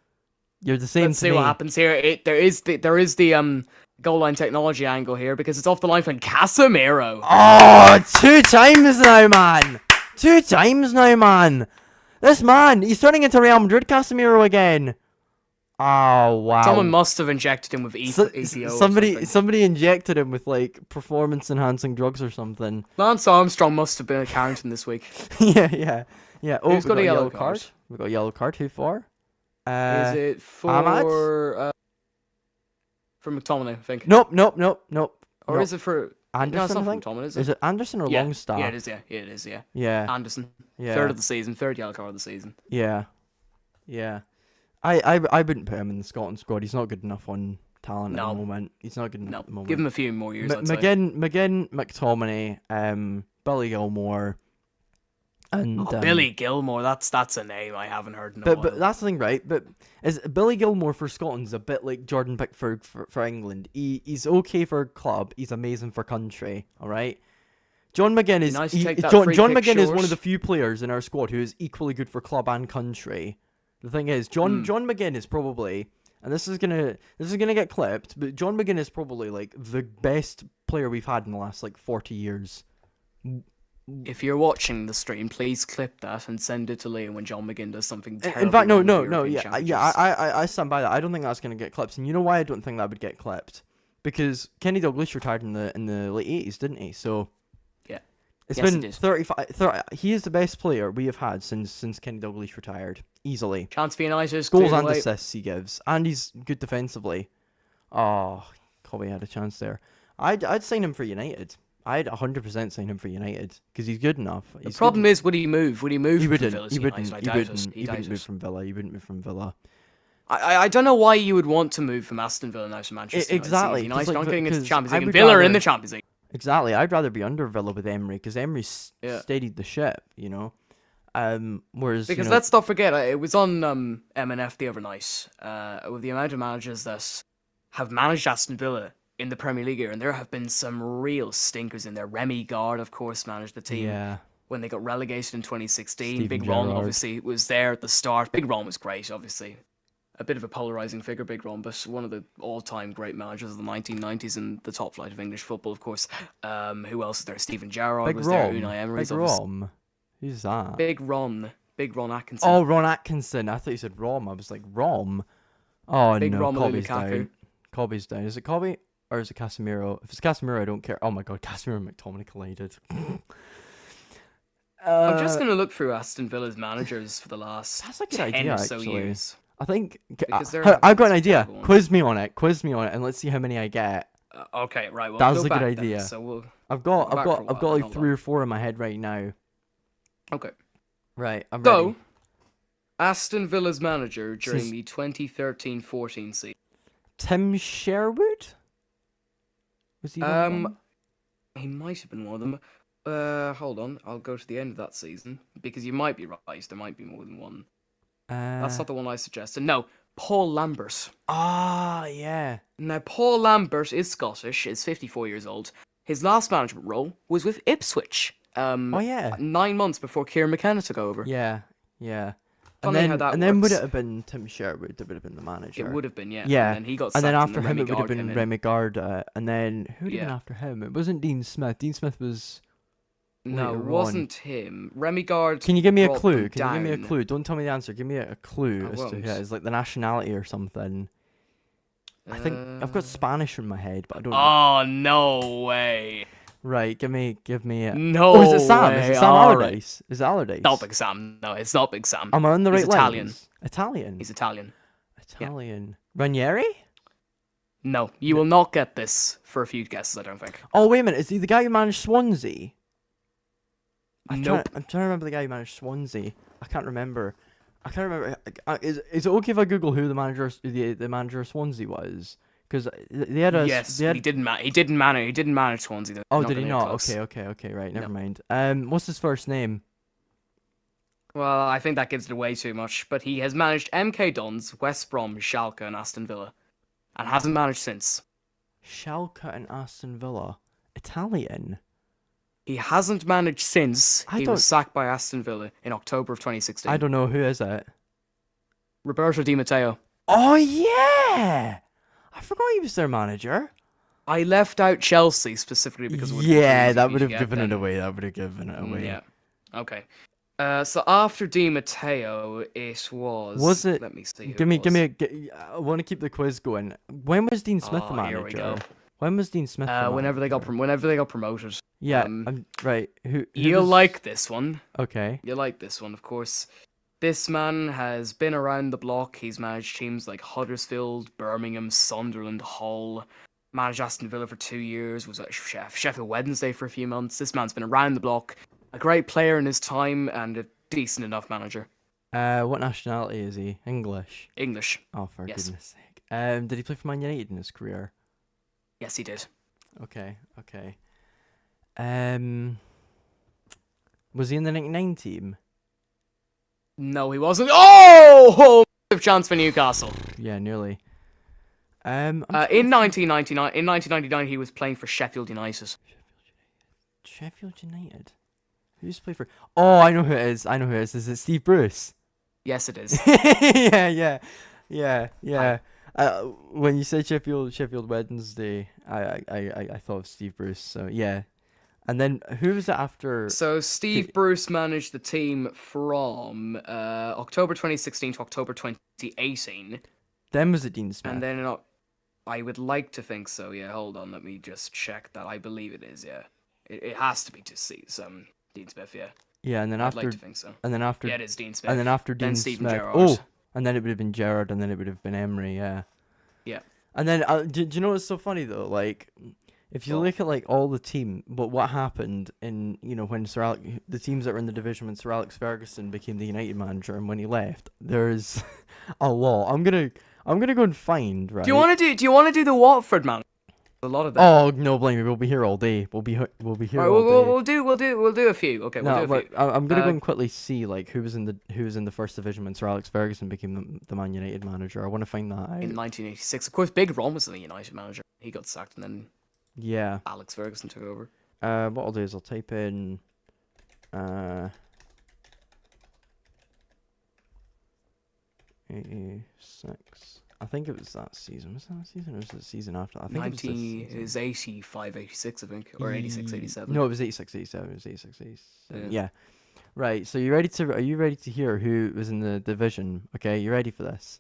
You're the same Let's to see me. what happens here. There is the goal line technology angle here because it's off the line from Casemiro. Oh, 2 times now, man. 2 times now, man. This man, he's turning into Real Madrid Casemiro again. Oh, wow. Someone must have injected him with EPO. or something. Somebody injected him with like performance-enhancing drugs or something. Lance Armstrong must have been at Carrington this week. yeah. Oh, Who's we got a yellow card? We got a yellow card. Who for? Is it for Ahmad? For McTominay, I think. Nope. Or is it for Anderson? No, it's not I for think? McTominay, is Is it? it Anderson or Yeah. Longstaff? Yeah, it is. Yeah, it is. Yeah. Yeah. Anderson. Yeah. Third of the season. Third yellow card of the season. Yeah. I wouldn't put him in the Scotland squad. He's not good enough on talent at No. the moment. He's not good enough No, at the moment. give him a few more years. I'd say. McGinn, McTominay, Billy Gilmore, and Billy Gilmore. That's a name I haven't heard in a But while. that's the thing, right? But is Billy Gilmore for Scotland's a bit like Jordan Pickford for England. He's okay for club. He's amazing for country. All right. John McGinn is nice to take that John free John kick McGinn is short. one of the few players in our squad who is equally good for club and country. The thing is, John McGinn is probably, and this is gonna get clipped, but John McGinn is probably like the best player we've had in the last like 40 years. If you're watching the stream, please clip that and send it to Liam when John McGinn does something terrible. In fact, no, wrong with European yeah, challenges. I stand by that. I don't think that's gonna get clipped, and you know why I don't think that would get clipped? Because Kenny Dalglish retired in the late 80s, didn't he? So Yeah. it's Yes, been he did. 30. He is the best player we have had since Kenny Dalglish retired, easily. Chance for United. Goals cleared and away. assists he gives, and he's good defensively. Oh, Colby had a chance there. I'd sign him for United. I'd 100% sign him for United because he's good enough. The problem is, would he move? Would he move? he from wouldn't. Villa to He United? wouldn't. I He doubt it. wouldn't. He He doubt wouldn't move it. from Villa. He wouldn't move from Villa. I don't know why you would want to move from Aston Villa now to Manchester United. Exactly, United 'cause, like, aren't getting into the because Champions I League. And would Villa are in rather- the Champions League. Exactly. I'd rather be under Villa with Emery because Emery Yeah. steadied the ship. You know. Whereas Because you know, let's not forget, it was on MNF the other night with the amount of managers that have managed Aston Villa in the Premier League here, and there have been some real stinkers in there. Remy Gard, of course, managed the team. yeah. when they got relegated in 2016. Steven Big Ron Gerrard. obviously was there at the start. Big Ron was great, obviously. A bit of a polarizing figure, Big Ron, but one of the all-time great managers of the 1990s and the top flight of English football, of course. Who else is there? Steven Gerrard Big was there. Rom. Unai Emery's Big obviously. Rom. Who's that? Big Ron Atkinson. Oh, Ron Atkinson. I thought you said Rom. I was like, Rom? Oh, Big no. Romelu Cobby's Lukaku. down. Cobby's down. Is it Cobby? Or is it Casemiro? If it's Casemiro, I don't care. Oh my god, Casemiro and McTominay collided. I'm just going to look through Aston Villa's managers for the last That's a good 10 idea, or so actually. years. I think... Because they're I've got an some idea. terrible ones. Quiz me on it, and let's see how many I get. Okay, right. Well, That's go a good back then, idea. so we'll... I've got back for a while, like hold 3 on. or 4 in my head right now. Okay. Right, I'm So, ready. Aston Villa's manager during Since- the 2013-14 season. Tim Sherwood? Was he one of them? He might have been one of them. Hold on. I'll go to the end of that season because you might be right. There might be more than one. That's not the one I suggested. No, Paul Lambert. Ah, yeah. Now, Paul Lambert is Scottish, is 54 years old. His last management role was with Ipswich. Oh, yeah. 9 months before Kieran McKenna took over. Yeah, yeah. And Funny then, how that and then would works. it have been Tim Sherwood that would have been the manager? It would have been, yeah. Yeah. And then he got And then sacked, after him, Remy it would have Gard been came in. Remy Garda. And then who would have been Yeah. after him? It wasn't Dean Smith. Dean Smith was. No, later it on. wasn't him. Remy Gard. Can you give me a brought clue? them Can you give me a down. clue? Don't tell me the answer. Give me a clue I as to who it won't. is, like the nationality or something. I think I've got Uh, Spanish in my head, but I don't know. Oh, no way. Right, give me a. No Oh, is it Sam? Is way. it Sam All right. Allardyce? Is it Allardyce? Not Big Sam. No, it's not Big Sam. Am I on the right He's Italian. lines? Italian. He's Italian. Italian. Ranieri? No, you will not get this for a few guesses, I don't think. Oh wait a minute, is he the guy who managed Swansea? Nope. I'm trying to remember the guy who managed Swansea. I can't remember. Is it okay if I Google who the manager of Swansea was? Because they had a Yes, they had, he didn't manage Swansea. They're oh, not did he gonna not? get close. Okay, right, never No. mind. What's his first name? Well, I think that gives it away too much. But he has managed MK Dons, West Brom, Schalke, and Aston Villa, and hasn't managed since. Schalke and Aston Villa. Italian. He hasn't managed since I he don't- was sacked by Aston Villa in October of 2016. I don't know who is it. Roberto Di Matteo. Oh yeah, I forgot he was their manager. I left out Chelsea specifically because it would Yeah, that easy would to have get given it then. away. That would have given it away. Yeah. Okay. So after Di Matteo, it was. Was it? Let me see. who Give me, it give was. me. I want to keep the quiz going. When was Dean Smith the Oh, manager? here we go. When was Dean Smith? The Whenever they got manager? whenever they got promoted. Yeah, um, I'm right. Who You'll was- like this one. Okay. You like this one, of course. This man has been around the block. He's managed teams like Huddersfield, Birmingham, Sunderland, Hull. Managed Aston Villa for 2 years. Was at Sheffield Wednesday for a few months. This man's been around the block. A great player in his time and a decent enough manager. What nationality is he? English. English. Oh, for Yes. goodness sake. Did he play for Man United in his career? Yes, he did. Okay. Was he in the '99 team? No, he wasn't. Oh! Massive chance for Newcastle. Yeah, nearly. In 1999, he was playing for Sheffield United. Sheffield United. Who's played for? Oh, I know who it is. Is it Steve Bruce? Yes, it is. yeah. When you said Sheffield Wednesday, I thought of Steve Bruce. So yeah, and then who was it after? So Steve Bruce managed the team from October 2016 to October 2018, Then was it Dean Smith? and then I would like to think so. Yeah, hold on, let me just check that. I believe it is. Yeah, it has to be to see some Dean Smith. Yeah, yeah, and then I'd after, like to think so. and then after, Yeah, it is Dean Smith. and then after Then Dean Steven Smith. Gerrard. Oh, and then it would have been Gerrard, and then it would have been Emery. Yeah. Yeah. And then, do you know what's so funny though? Like, if you What? look at like all the team, but what happened in when the teams that were in the division when Sir Alex Ferguson became the United manager and when he left, there's a lot. I'm gonna go and find. Right. Do you want to do the Watford man? A lot of them. Oh no, blame me. We'll be here all day. We'll be here Right, all day. we'll do a few. Okay, we'll No, do a but few. I'm gonna go Uh, and quickly see like who was in the first division when Sir Alex Ferguson became the Man United manager. I want to find that out. In 1986, of course, Big Ron was the United manager. He got sacked, and then Yeah. Alex Ferguson took over. What I'll do is I'll type in Uh, 86. I think it was that season. Was that that season or was it the season after? I think it was this 90 season. is 85, 86, I think, or 86, 87. No, it was 86, 87. It was 86, 87. Yeah. Yeah. Right. So are you ready to hear who was in the division? Okay, you ready for this?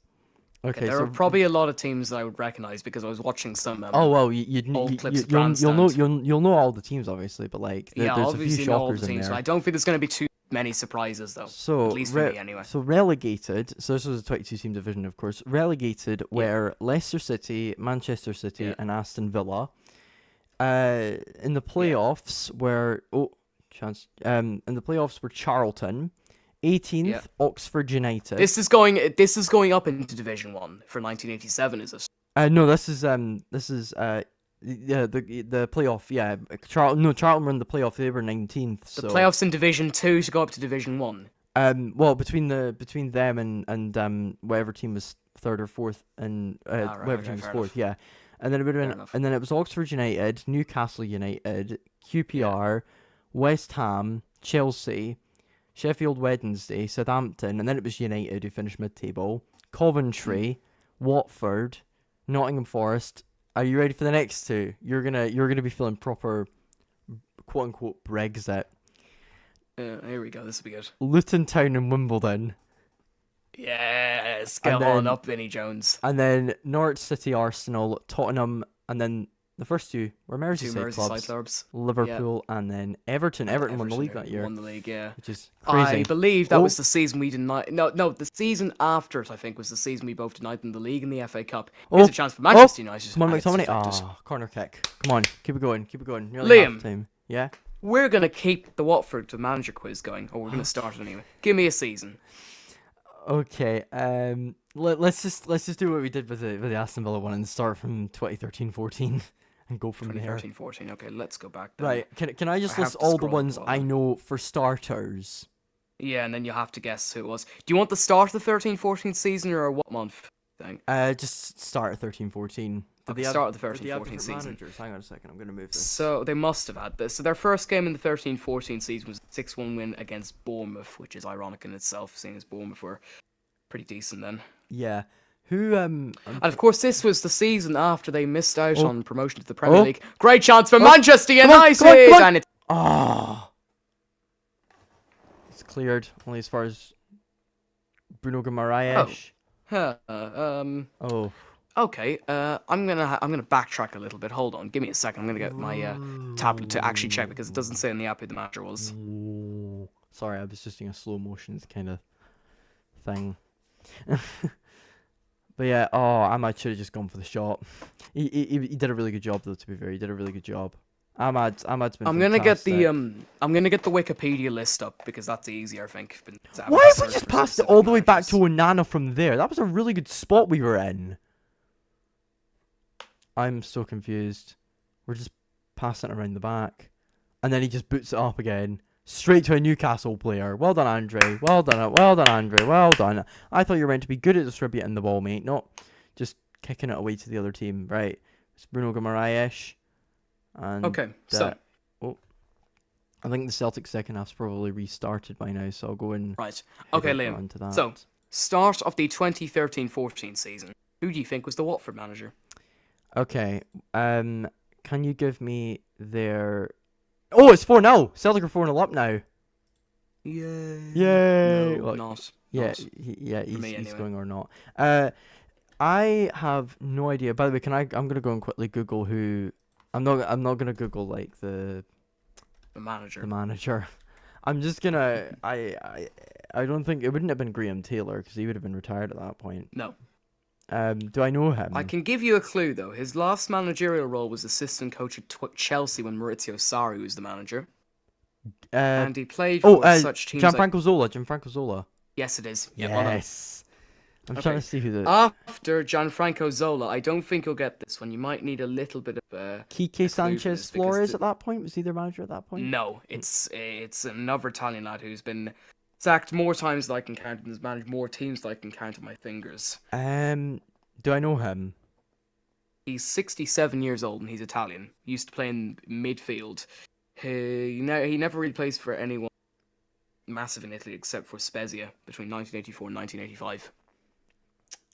Okay. There So are probably a lot of teams that I would recognize because I was watching some. oh well, old clips of you'll know Grandstand. you'll know all the teams obviously, but like Yeah, there's a few obviously know all shockers the in teams, there. but I don't think there's going to be too many surprises though. So At least for me, anyway. So relegated. So this was a 22 team division, of course. Relegated were Leicester City, Manchester City, and Aston Villa. In the playoffs were in the playoffs were Charlton, 18th Oxford United. This is going up into Division 1 for 1987, is it? No, this is the playoff. Yeah, Charlton were in the playoff. They were 19th. So. The playoffs in Division 2 to go up to Division 1. Well, between them and whatever team was third or fourth, and whatever team was fourth, yeah. And then it would have been, and then it was Oxford United, Newcastle United, QPR, West Ham, Chelsea, Sheffield Wednesday, Southampton, and then it was United who finished mid-table. Coventry, Watford, Nottingham Forest. Are you ready for the next two? You're gonna be feeling proper, quote unquote Brexit. Here we go. This will be good. Luton Town and Wimbledon. Yes, get on up, Vinnie Jones. And then Norwich City, Arsenal, Tottenham, and then the first two were Merseyside clubs. Liverpool, and then Everton. Everton won the league that year. Won the league, yeah. Which is crazy. I believe that was the season we denied. No, the season after it, I think, was the season we both denied them the league and the FA Cup. Here's a chance for Manchester United. Come on, McTominay. Corner kick. Come on, keep it going. Nearly Liam. half time. Yeah. We're gonna keep the Watford to manager quiz going, or we're gonna start it anyway. Give me a season. Okay. Let's just do what we did with the Aston Villa one and start from 2013-14 and go from there. 2013-14. Okay, let's go back then. Right. Can I just list all the ones I know for starters? Yeah, and then you have to guess who it was. Do you want the start of the 13-14 season or what month thing? Just start at 13-14. Start of the 13-14 season. Managers? Hang on a second, I'm going to move this. So they must have had this. So their first game in the 13-14 season was a 6-1 win against Bournemouth, which is ironic in itself, seeing as Bournemouth were pretty decent then. Yeah. Who and of course this was the season after they missed out on promotion to the Premier League. Great chance for Manchester United! Come on. And it's it's cleared only as far as Bruno Guimaraes. Okay, I'm gonna backtrack a little bit. Hold on, give me a second. I'm gonna get my tablet to actually check because it doesn't say in the app who the manager was. Sorry, I was just doing a slow motion kind of thing. But yeah, I might should have just gone for the shot. He did a really good job though. To be fair, he did a really good job. Ahmad's been. I'm gonna get the Wikipedia list up because that's easier, I think. Why have we just passed it all the way back to Onana from there? That was a really good spot we were in. I'm so confused. We're just passing it around the back. And then he just boots it up again. Straight to a Newcastle player. Well done, Andre. Well done, Andre. Well done. I thought you were meant to be good at distributing the ball, mate. Not just kicking it away to the other team. Right. It's Bruno Guimaraes. And okay, so... I think the Celtic second half's probably restarted by now, so I'll go in... Right. Okay, Liam. So, start of the 2013-14 season. Who do you think was the Watford manager? Okay, can you give me their... Oh, it's 4-0! Celtic are 4-0 up now. Yay! Yay! No, not. Yeah, he's going or not. I have no idea. By the way, I'm gonna go and quickly Google who... I'm not gonna Google like the manager. The manager. I'm just gonna... I don't think... It wouldn't have been Graham Taylor, because he would have been retired at that point. No. Do I know him? I can give you a clue, though. His last managerial role was assistant coach at Chelsea when Maurizio Sarri was the manager. And he played for such teams Gianfranco Zola. Yes, it is. Yes. I'm trying to see who the... After Gianfranco Zola, I don't think you'll get this one. You might need a little bit of... Kike Sanchez Flores at that point? Was he their manager at that point? No, it's another Italian lad who's been... sacked more times than I can count and has managed more teams than I can count on my fingers. Do I know him? He's 67 years old and he's Italian. He used to play in midfield. He never really plays for anyone massive in Italy, except for Spezia between 1984 and 1985.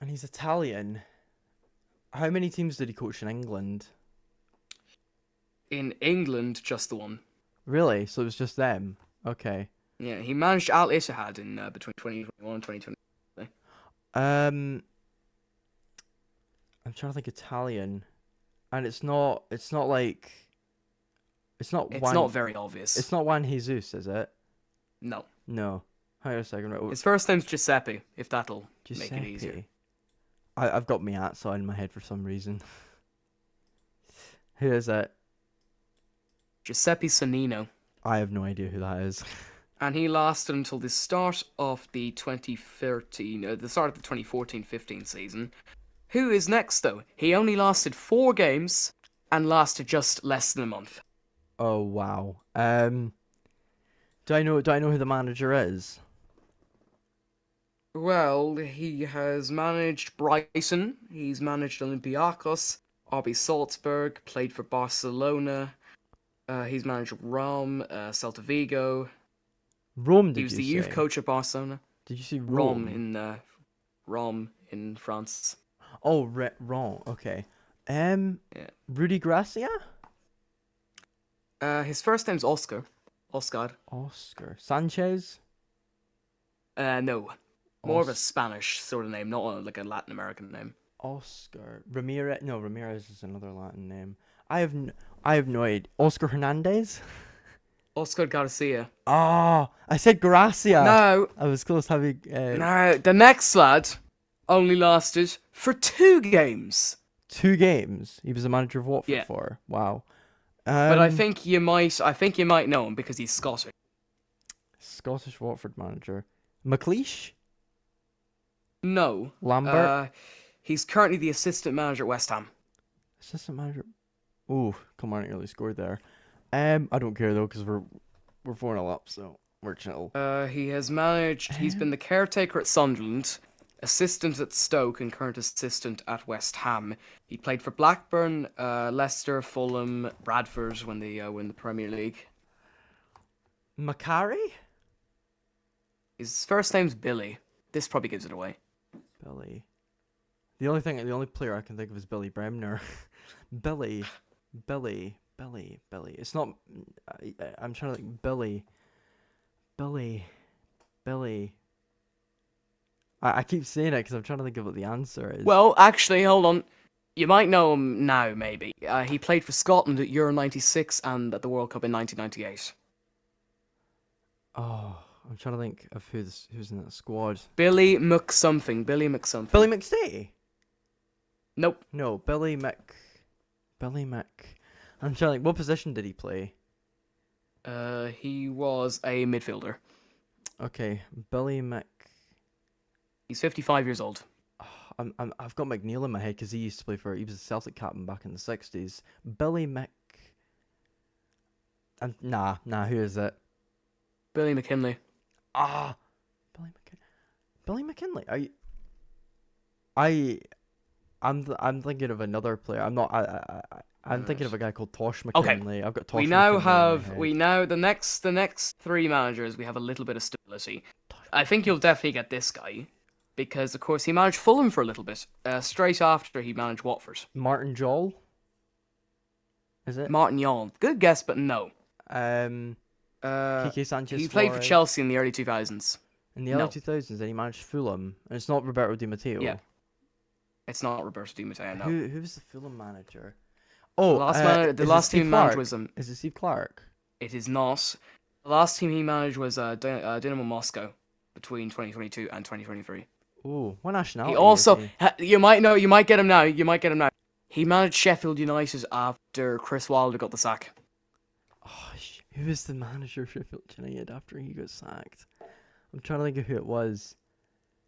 And he's Italian. How many teams did he coach in England? In England, just the one. Really? So it was just them? Okay. Yeah, he managed Al Ittihad in between 2021 and 2020. I'm trying to think Italian, and it's not like it's not It's Juan, not very obvious. it's not Juan Jesus, is it? No. No. Hang on a second. Right. His first name's Giuseppe, if that'll make it easier. Giuseppe. I've got Miazza in my head for some reason. Who is it? Giuseppe Sannino. I have no idea who that is. And he lasted until the start of the 2014-15 season. Who is next, though? He only lasted 4 games and lasted just less than a month. Oh wow. Do I know who the manager is? Well, he has managed Brighton, he's managed Olympiacos, RB Salzburg, played for Barcelona, he's managed Rome, Celta Vigo. Rome, did He was you the youth say? coach at Barcelona. Did you see Rome Rome? Rome in France. Oh, Rome. Okay. Yeah. Rudy Gracia? His first name's Oscar. Oscar. Sanchez? No. More of a Spanish sort of name, not like a Latin American name. Oscar Ramirez. No, Ramirez is another Latin name. I have no idea. Oscar Hernandez. Oscar Garcia. Ah, I said Gracia. No, I was close having. no. The next lad only lasted for 2 games. 2 games. He was the manager of Watford Yeah. for. Wow. But I think you might know him because he's Scottish. Scottish Watford manager. McLeish? No. Lambert? He's currently the assistant manager at West Ham. Assistant manager. Ooh, Kilmarnock nearly scored there. I don't care though because we're 4-0 up, so we're chill. He's been the caretaker at Sunderland, assistant at Stoke, and current assistant at West Ham. He played for Blackburn, Leicester, Fulham, Bradford when they win the Premier League. Macari? His first name's Billy. This probably gives it away. Billy. The only player I can think of is Billy Bremner. Billy. It's not. I'm trying to think. Billy. I keep saying it because I'm trying to think of what the answer is. Well, actually, hold on. You might know him now, maybe. He played for Scotland at Euro 96 and at the World Cup in 1998. Oh, I'm trying to think of who's in that squad. Billy McSomething. Billy McStay? Nope. No, Billy Mc. I'm trying to think. What position did he play? He was a midfielder. Okay, Billy Mc. He's 55 years old. I've got McNeil in my head because he used to play he was a Celtic captain back in the 60s. Billy Mc. Nah, who is it? Billy McKinley. Ah, Billy McKinley. I'm thinking of another player. I'm not. I'm thinking of a guy called Tosh McKinley. I've got Tosh. We now McKinley in my head. the next 3 managers. We have a little bit of stability. I think you'll definitely get this guy because, of course, he managed Fulham for a little bit. Straight after he managed Watford. Martin Jol. Is it? Martin Yall. Good guess, but no. Kike Sanchez. He played for Flores. Chelsea in the early 2000s. In the early 2000s, and he managed Fulham. And it's not Roberto Di Matteo. Yeah. It's not Roberto Di Matteo, no. Who was the Fulham manager? Oh, the last team he managed was Is it Steve Clark? It is not. The last team he managed was Dynamo Moscow between 2022 and 2023. Ooh, what nationality? He also is he? you might get him now. He managed Sheffield United after Chris Wilder got the sack. Oh, who was the manager of Sheffield United after he got sacked? I'm trying to think of who it was.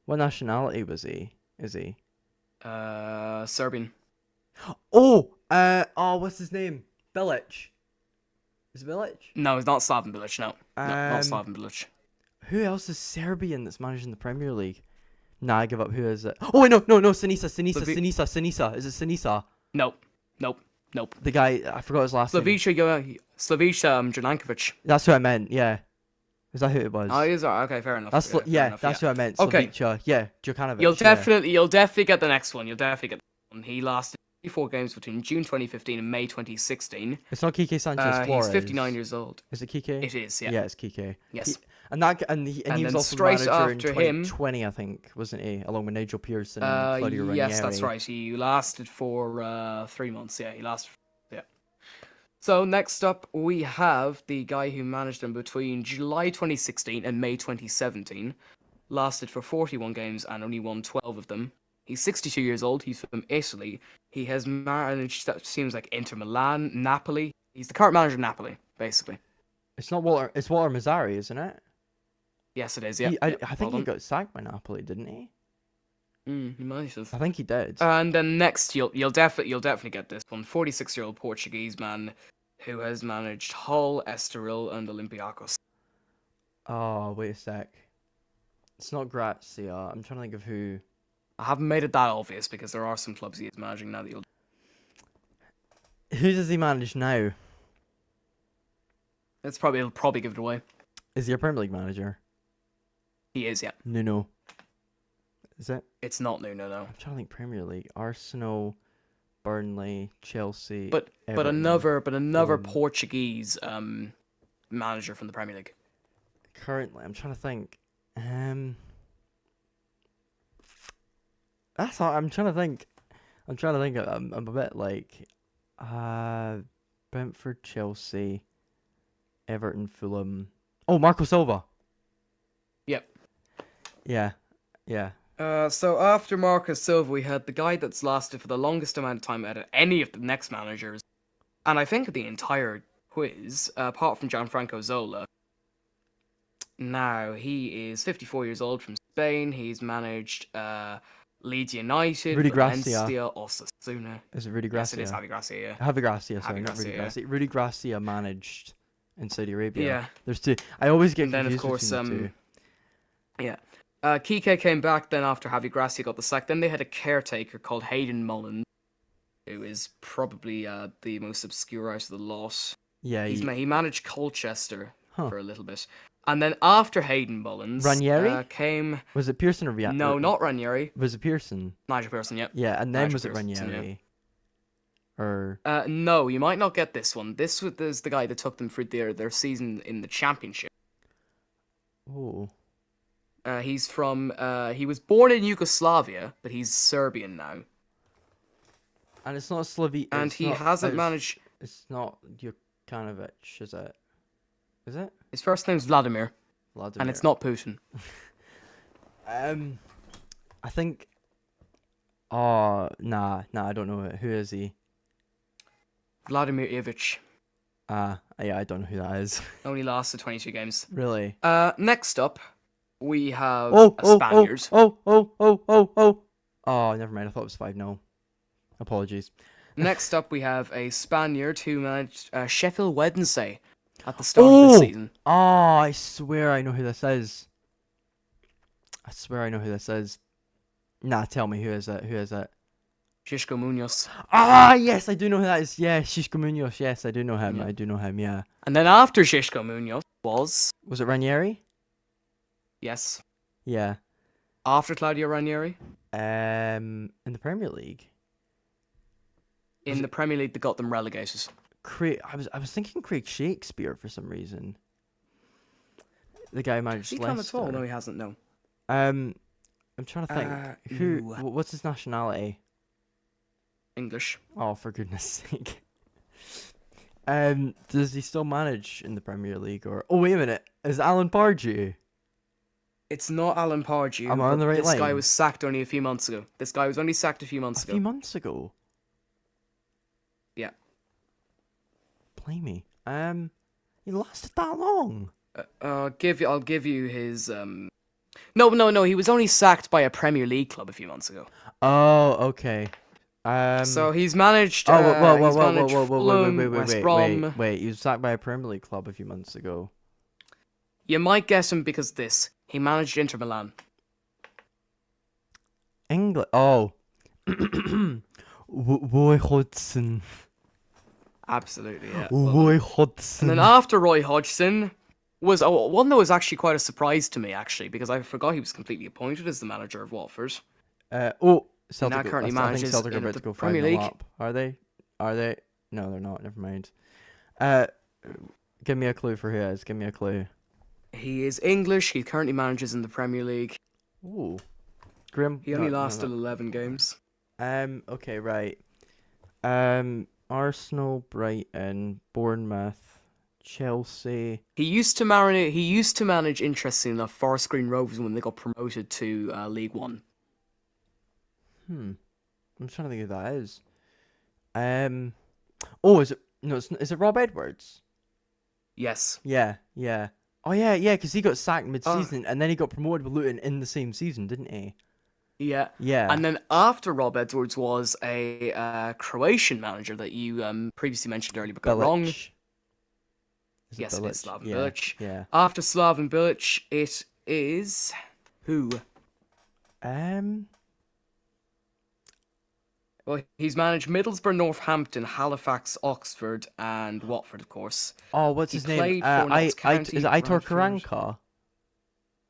What nationality was he? Is he? Serbian. Oh, what's his name? Bilic. Is it Bilic? No, it's not Slaven Bilic. No, not Slaven Bilic. Who else is Serbian that's managing the Premier League? Nah, I give up. Who is it? Oh wait, no, Sinisa. Is it Sinisa? Nope. The guy, I forgot his last name. Slavica Jelankovic. That's who I meant. Yeah. Is that who it was? Oh, he's alright. Okay, fair enough. That's fair yeah, enough, that's who I meant. Okay. Slavica. Yeah, Djukanovic. You'll yeah. definitely get the next one. You'll definitely get the one. He lasted 34 games between June 2015 and May 2016. It's not Kike Sanchez Flores. He's 59 years old. Is it Kike? It is, yeah. Yeah, it's Kike. Yes. And he And was then also the straight manager in after him- 2020, I think, wasn't he? Along with Nigel Pearson and Claudio Ranieri. Yes, that's right. He lasted for 3 months. Yeah, he lasted. Yeah. So next up, we have the guy who managed them between July 2016 and May 2017. Lasted for 41 games and only won 12 of them. He's 62 years old. He's from Italy. He has managed, that seems like Inter Milan, Napoli. He's the current manager of Napoli, basically. It's not Walter. It's Walter Mazzari, isn't it? Yes, it is. Yeah. I yeah, think well he got sacked by Napoli, didn't he? done. He might have. I think he did. And then next, you'll definitely get this one. 46-year-old Portuguese man who has managed Hull, Estoril, and Olympiacos. Oh, wait a sec. It's not Grazia. I'm trying to think of who. I haven't made it that obvious because there are some clubs he is managing now that you'll. Who does he manage now? It'll probably give it away. Is he a Premier League manager? He is, yeah. No. Is it? It's not new, no. I'm trying to think. Premier League. Arsenal, Burnley, Chelsea. But Everton, another Fulham. Portuguese manager from the Premier League. Currently, I'm trying to think. That's all. I'm trying to think. I'm a bit like, Brentford, Chelsea, Everton, Fulham. Oh, Marco Silva. Yep. Yeah. So after Marcus Silva, we had the guy that's lasted for the longest amount of time out of any of the next managers, and I think the entire quiz, apart from Gianfranco Zola. Now he is 54 years old from Spain. He's managed Leeds United, Rudy Valencia, Gracia. Osasuna. Is it Rudy Yes, Gracia? it is Javi Gracia. Yeah. Javi Gracia, sorry, Javi not Rudy Gracia, yeah. Gracia. Rudy Gracia managed in Saudi Arabia. Yeah. There's two. I always get And then, of confused course, between the two. Yeah. Kike came back then after Javi Gracia got the sack. Then they had a caretaker called Hayden Mullins, who is probably the most obscure out of the lot. Yeah. He managed Colchester Huh. for a little bit. And then after Hayden Mullins Ranieri? came... Was it Pearson or Ranieri? No, not Ranieri. Was it Pearson? Nigel Pearson, yep. Yeah, and then Nigel was it Pearson, yeah. Ranieri? Or No, you might not get this one. This was the guy that took them through their season in the championship. oh, He's from... he was born in Yugoslavia, but he's Serbian now. and it's not Slavi. And it's he not- hasn't it's- managed... It's not Djukanovic, is it? Is it? His first name's Vladimir, Vladimir. and it's not Putin. I think. Oh, nah, I don't know it. Who is he? Vladimir Ivic. Yeah, I don't know who that is. Only lasted 22 games. Really? Next up, we have Oh, a Spaniard. Oh, never mind. I thought it was 5-0. Apologies. Next up, we have a Spaniard who managed Sheffield Wednesday at the start of the season. Oh, I swear I know who this is. Nah, tell me, who is it? Xisco Munoz. Ah, yes, I do know who that is. Yeah, Xisco Munoz. Yes, I do know him. Yeah. I do know him, yeah. And then after Xisco Munoz was... Was it Ranieri? Yes. Yeah. After Claudio Ranieri. In the Premier League. In the Premier League, they got them relegated. I was thinking Craig Shakespeare for some reason. The guy who managed Has he Leicester. come at all? No, he hasn't, no. I'm trying to think. no. What's his nationality? English. Oh, for goodness sake. Does he still manage in the Premier League or? Oh, wait a minute. Is Alan Pardew? It's not Alan Pardew. Am I on the right This guy line? was sacked only a few months ago. This guy was only sacked a few months A ago. few months ago. Yeah. Blimey. He lasted that long. I'll give you his No, he was only sacked by a Premier League club a few months ago. Oh, okay. So he's managed. Oh, he's managed Fulham, West Brom. wait. He was sacked by a Premier League club a few months ago. You might guess him because of this. He managed Inter Milan. England. Oh. Roy Absolutely, yeah. Roy Hodgson. And then after Roy Hodgson, was one that was actually quite a surprise to me, actually, because I forgot he was completely appointed as the manager of Watford. Celtic. Now currently I think manages Celtic are in about the to go Premier 5-0 League. up. Are they? Are they? No, they're not. Never mind. Give me a clue for who it is. Give me a clue. He is English. He currently manages in the Premier League. Ooh. Grim. He only lasted 11 games. Okay, right. Arsenal, Brighton, Bournemouth, Chelsea. He used to manage, interesting enough, Forest Green Rovers when they got promoted to League One. I'm trying to think who that is. Oh, is it? No, is it Rob Edwards? Yes. Yeah. Oh yeah, because he got sacked mid-season and then he got promoted with Luton in the same season, didn't he? Yeah. Yeah. And then after Rob Edwards was a Croatian manager that you previously mentioned earlier, but got wrong. Bilic. Yes, it is Bilic? Slaven Bilic. Yeah. After Slaven Bilic, it is who? Well, he's managed Middlesbrough, Northampton, Halifax, Oxford, and Watford, of course. Oh, what's He his name? played for Notts County, Is it Aitor Bradford. Karanka?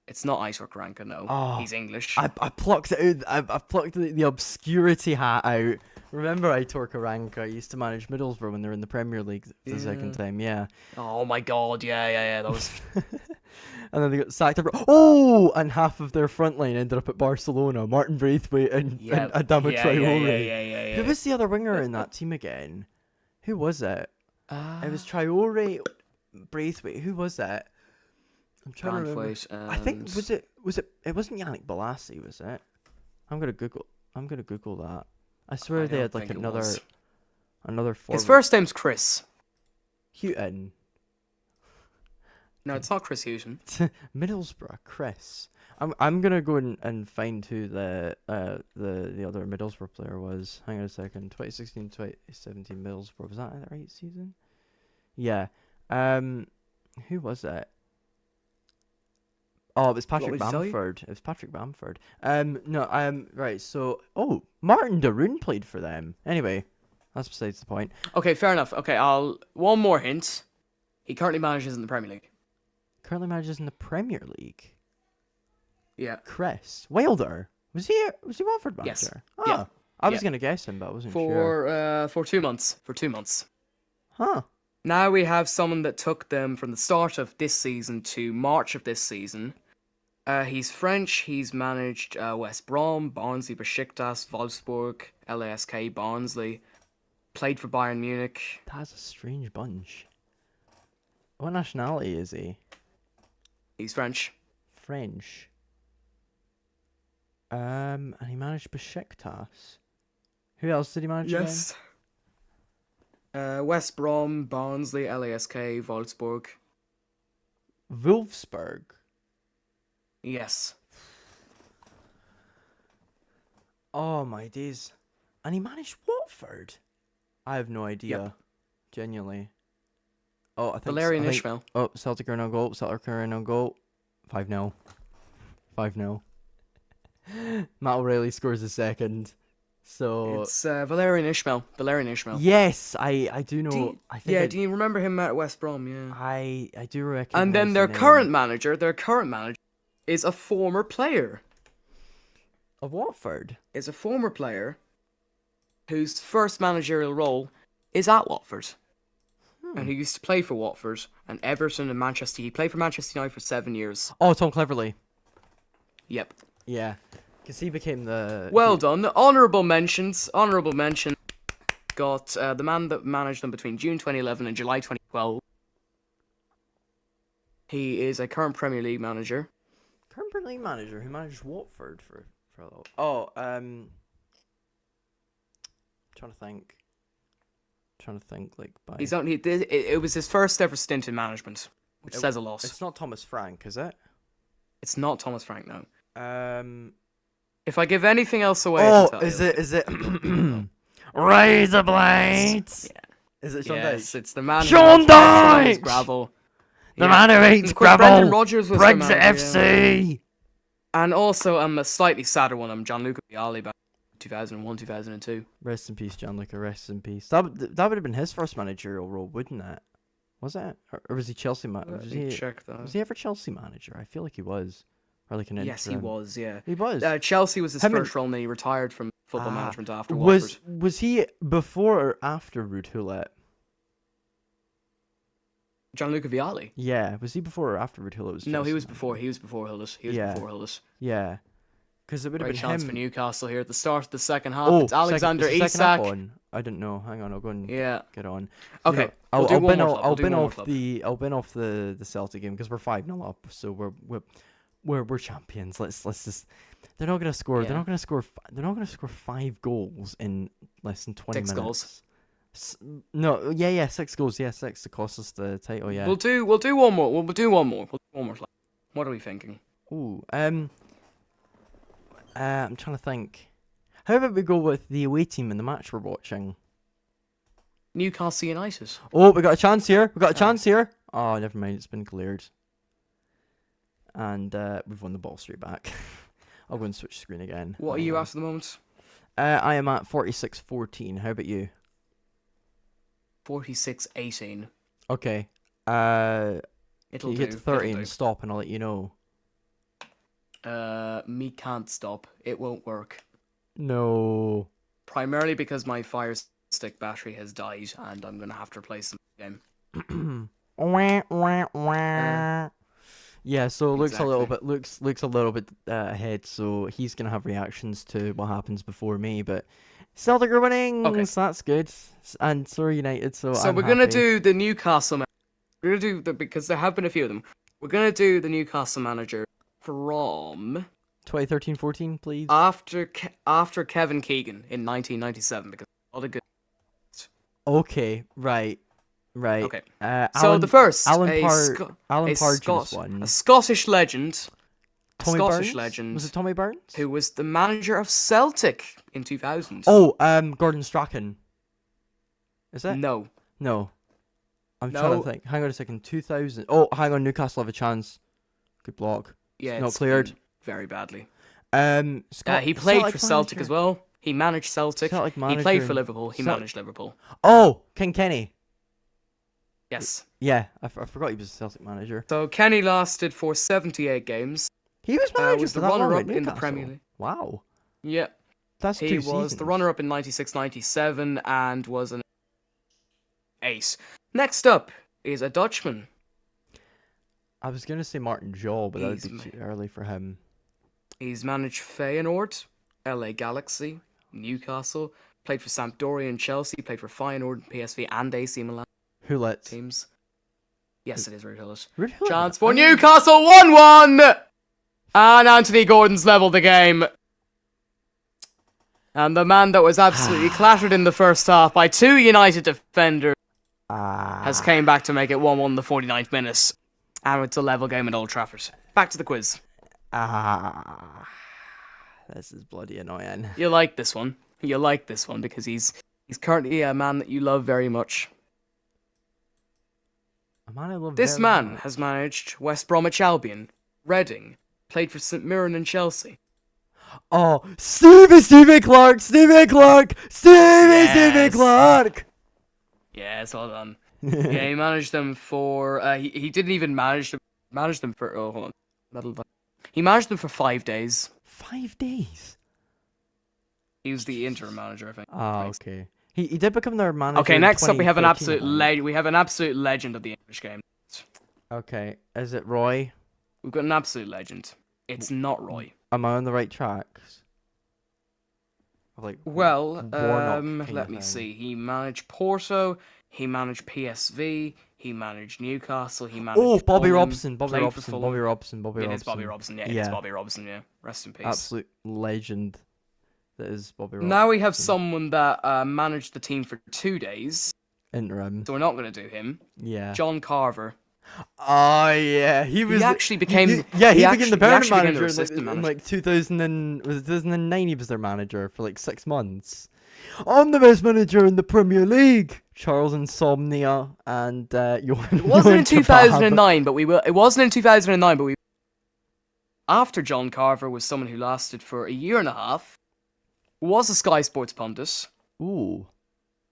It's not Aitor Karanka, no. Oh, He's English. I plucked it out. I plucked the obscurity hat out. Remember Aitor Karanka? He used to manage Middlesbrough when they were in the Premier League for the second time. Yeah. Oh my god, yeah. That was. And then they got sacked. Oh, and half of their front line ended up at Barcelona. Martin Braithwaite and Adama Traore. Yeah. Who was the other winger in that team again? Who was it? It was Traore, Braithwaite. Who was that? I'm trying to remember. I think was it. It wasn't Yannick Bolasie, was it? I'm gonna Google that. I swear they had like another forward. His first name's Chris. Houghton. No, it's not Chris Houghton. Middlesbrough, Chris. I'm gonna go and find who the other Middlesbrough player was. Hang on a second. 2016-2017 Middlesbrough. Was that the right season? Yeah. Who was it? Oh, it was Patrick Bamford. It was Patrick Bamford. Right. So, Martin Darun played for them. Anyway, that's besides the point. Okay, fair enough. Okay, one more hint. He currently manages in the Premier League. Currently manages in the Premier League. Yeah. Chris Wilder. Was he Watford manager? Yes. Oh, Yeah. I was gonna guess him, but I wasn't sure. For 2 months. For 2 months. Huh. Now we have someone that took them from the start of this season to March of this season. He's French. He's managed West Brom, Barnsley, Besiktas, Wolfsburg, LASK, Barnsley. Played for Bayern Munich. That's a strange bunch. What nationality is he? He's French. French. And he managed Besiktas. Who else did he manage? Yes. West Brom, Barnsley, LASK, Wolfsburg. Wolfsburg. Yes. Oh my days. And he managed Watford? I have no idea. Yep. Genuinely. Oh, I think Valerian Ishmael. Oh, Celtic are no goal. 5-0. 5-0. Matt O'Reilly scores a second. So It's Valerian Ishmael. yes, I do know. Do you remember him at West Brom? Yeah. I do recognize. And then their current manager is a former player. of Watford. Is a former player whose first managerial role is at Watford. And who used to play for Watford and Everton and Manchester. He played for Manchester United for 7 years. Oh, Tom Cleverley. Yep. Yeah, because he became the. Well done. Honourable mention. Got the man that managed them between June 2011 and July 2012. He is a current Premier League manager. Current Premier League manager who managed Watford for a little. Oh, trying to think like by. It was his first ever stint in management, which says a lot. It's not Thomas Frank, is it? It's not Thomas Frank, no. Um. If I give anything else away, Oh, I can tell is you. it? Razor blades. Yeah. Is it Sean Yes, Dyche? it's the man. Sean who hates Dyche! gravel. The man who hates Of course, gravel. Brendan Rodgers was their Brexit manager, yeah. FC. And also, a slightly sadder one. Gianluca Vialli back in 2001, 2002. Rest in peace, Gianluca. Rest in peace. That would have been his first managerial role, wouldn't it? Was it? Or was he Chelsea Let was me he check that. was he ever Chelsea manager? I feel like he was. Or like an Yes, he interim. was. Yeah, He was. Chelsea was his Him and- first role, and then he retired from football Ah, management after Watford. was he before or after Ruud Gullit? Gianluca Vialli. Yeah, was he before or after Ruud Gullit was No, he Chelsea was before. manager? He was before Hillis. He was Yeah. before Hillis. Yeah, because it would have Great been chance him. for Newcastle here at the start of the second half. Oh, It's Alexander is the second half Isak. on? I didn't know. Hang on, I'll go and Yeah. get on. Okay, I'll, we'll do I'll one bin more off. club, I'll we'll do bin one more off club. the Celtic game because we're 5-0 up. So we're champions. Let's just. They're not gonna score. Yeah. They're not gonna score. They're not gonna score 5 goals in less than 20 6 minutes. goals. No, yeah, 6 goals. Yeah, 6 to cost us the title. Yeah. We'll do one more. We'll do one more. We'll do one more club. What are we thinking? Ooh. I'm trying to think. How about we go with the away team in the match we're watching? Newcastle United. Oh, we got a chance here. We got a chance here. Oh, never mind. It's been cleared. And we've won the ball straight back. I'll go and switch screen again. What are you at the moment? I am at 46-14. How about you? 46-18. Okay. It'll You do. get to 30 it'll and stop, and I'll let you know. do. Me can't stop. It won't work. No. Primarily because my Fire Stick battery has died, and I'm gonna have to replace the game. Wah, wah, wah. Yeah, so Luke's a little Exactly. bit Luke's a little bit ahead, so he's gonna have reactions to what happens before me. But Celtic are winning, Okay. so that's good, and so are United. So So I'm we're gonna happy. do the Newcastle. We're gonna do because there have been a few of them. We're gonna do the Newcastle manager from 2013-14, please. after Kevin Keegan in 1997 because a lot of good. Okay, right. Okay. Alan, So the first, Alan a Pardew was Scot- one. a Scottish legend, Tommy Scottish Burns? legend, Was it Tommy Burns? who was the manager of Celtic in 2000. Oh, Gordon Strachan. Is it? No. No. I'm trying No. to think. Hang on a second. 2000. Oh, hang on. Newcastle have a chance. Good block. Yeah, Not it's cleared. been very badly. He He played for Celtic as well. He managed Celtic. Celtic He manager played for and Liverpool. He Cel- managed Liverpool. Oh, King Kenny. Yes. Yeah, I forgot he was a Celtic manager. So Kenny lasted for 78 games. He was manager Was for the that long runner-up at in the Newcastle. Premier League. Wow, Yeah. that's He 2 was seasons. the runner-up in 96-97 and was an ace. Next up is a Dutchman. I was gonna say Martin Jol, but that would He's be too early for him. He's managed Feyenoord, LA Galaxy, Newcastle, played for Sampdoria and Chelsea, played for Feyenoord, PSV, and AC Milan Hullet. teams. Yes, it is Ruud Hillis. Ruud Gullit. Chance for Newcastle, 1-1! And Anthony Gordon's leveled the game. And the man that was absolutely clattered in the first half by 2 United defenders has came back to make it 1-1 in the 49th minute. And it's a level game at Old Trafford. Back to the quiz. This is bloody annoying. You like this one. You like this one because he's currently a man that you love very much. A man I love This very man much. has managed West Bromwich Albion, Reading, played for St Mirren and Chelsea. Oh, Stevie Clark! Stevie Clark! Stevie Clark! Yes, well done. Yeah, he managed them for. He didn't even manage them for. Oh, hold on. He managed them for 5 days. 5 days. He was the interim manager, I think. Ah, okay. He did become their manager. Okay, in next up we have an 2013, absolute legend of the English game. Okay, is it Roy? We've got an absolute legend. It's not Roy. Am I on the right tracks? Of, like, Well, Warnock kind let of me thing. see. He managed Porto. He managed PSV. He managed Newcastle. He managed. Oh, Bobby Fulham, Robson, Bobby played for Robson, Fulham. Bobby Robson, Bobby It Robson. is Bobby Robson. Yeah, it Yeah. is Bobby Robson. Yeah, rest in peace. Absolute legend. That is Bobby Robson. Now we have someone that managed the team for 2 days, Interim. so we're not going to do him. Yeah. John Carver. Oh yeah, he was. actually became- He he became the actually permanent became the manager assistant in manager. like 2009. He was their manager for like 6 months. I'm the best manager in the Premier League. Charles Insomnia and Johan. It wasn't in Johan Tabab. 2009, but we will. It wasn't in 2009, but we. After John Carver was someone who lasted for a year and a half. Was a Sky Sports pundit. Ooh.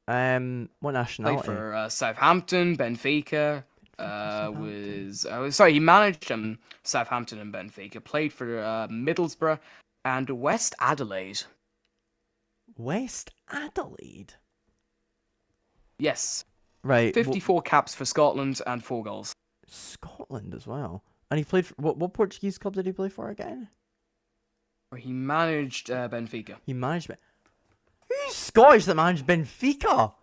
What Played nationality? for Southampton, Benfica. He managed Southampton and Benfica. Played for Middlesbrough and West Adelaide. West Adelaide. Yes, Right. 54 caps for Scotland and 4 goals. Scotland as well. And he played for what Portuguese club did he play for again? Where he managed Benfica. He managed. Who's Scottish that managed Benfica?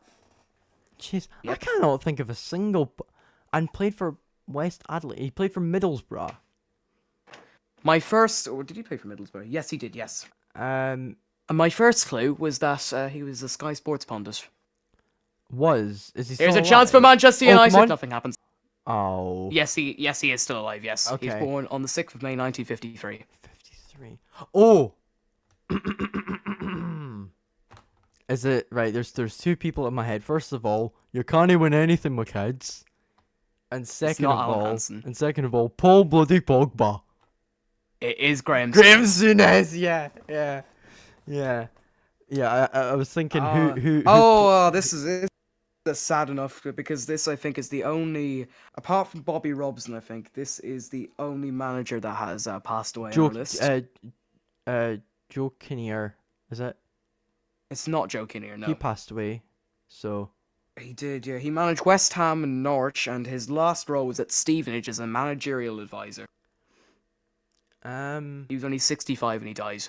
Jeez, I Yep. cannot think of a single. And played for West Adelaide. He played for Middlesbrough. My first, or did he play for Middlesbrough? Yes, he did. Yes. And My first clue was that he was a Sky Sports pundit. is he? Still Here's a chance for alive? Manchester Oh, come United. on. Nothing happens. Oh. Yes, he is still alive. Yes, he was Okay. born on the 6th of May, 1953. 53. Oh. Is it right? There's two people in my head. First of all, you can't win anything with kids. And second not of Alan all, Hansen. Paul bloody Pogba. It is Graham. Graham Souness. Souness, yeah. I was thinking who This is sad enough because this I think is the only, apart from Bobby Robson, I think this is the only manager that has passed away Joe on our list. Joe Kinnear, is it? It's not Joe Kinnear, no. He passed away, so He did, yeah. He managed West Ham and Norwich, and his last role was at Stevenage as a managerial advisor. He was only 65 when he died.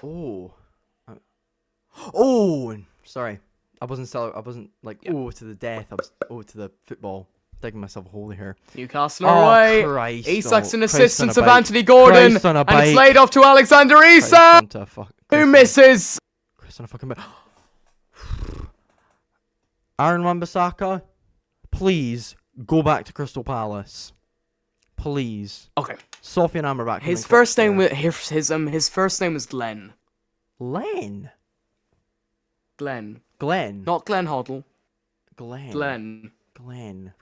Sorry, I wasn't like to the death. I was to the football. Digging myself a hole here. Newcastle away. Christ! Isak's an Christ assistance on a of bike. Anthony Gordon, Christ on a and bike. it's laid off to Alexander Christ Isak, onto a fuck- who Christ on- misses. Christ on a fucking bike. Aaron Wan-Bissaka, please go back to Crystal Palace. Please. Okay. Sofian Amrabat. His first name was his first name was Glenn. Glenn. Glenn. Not Glenn Hoddle. Glenn. Glenn.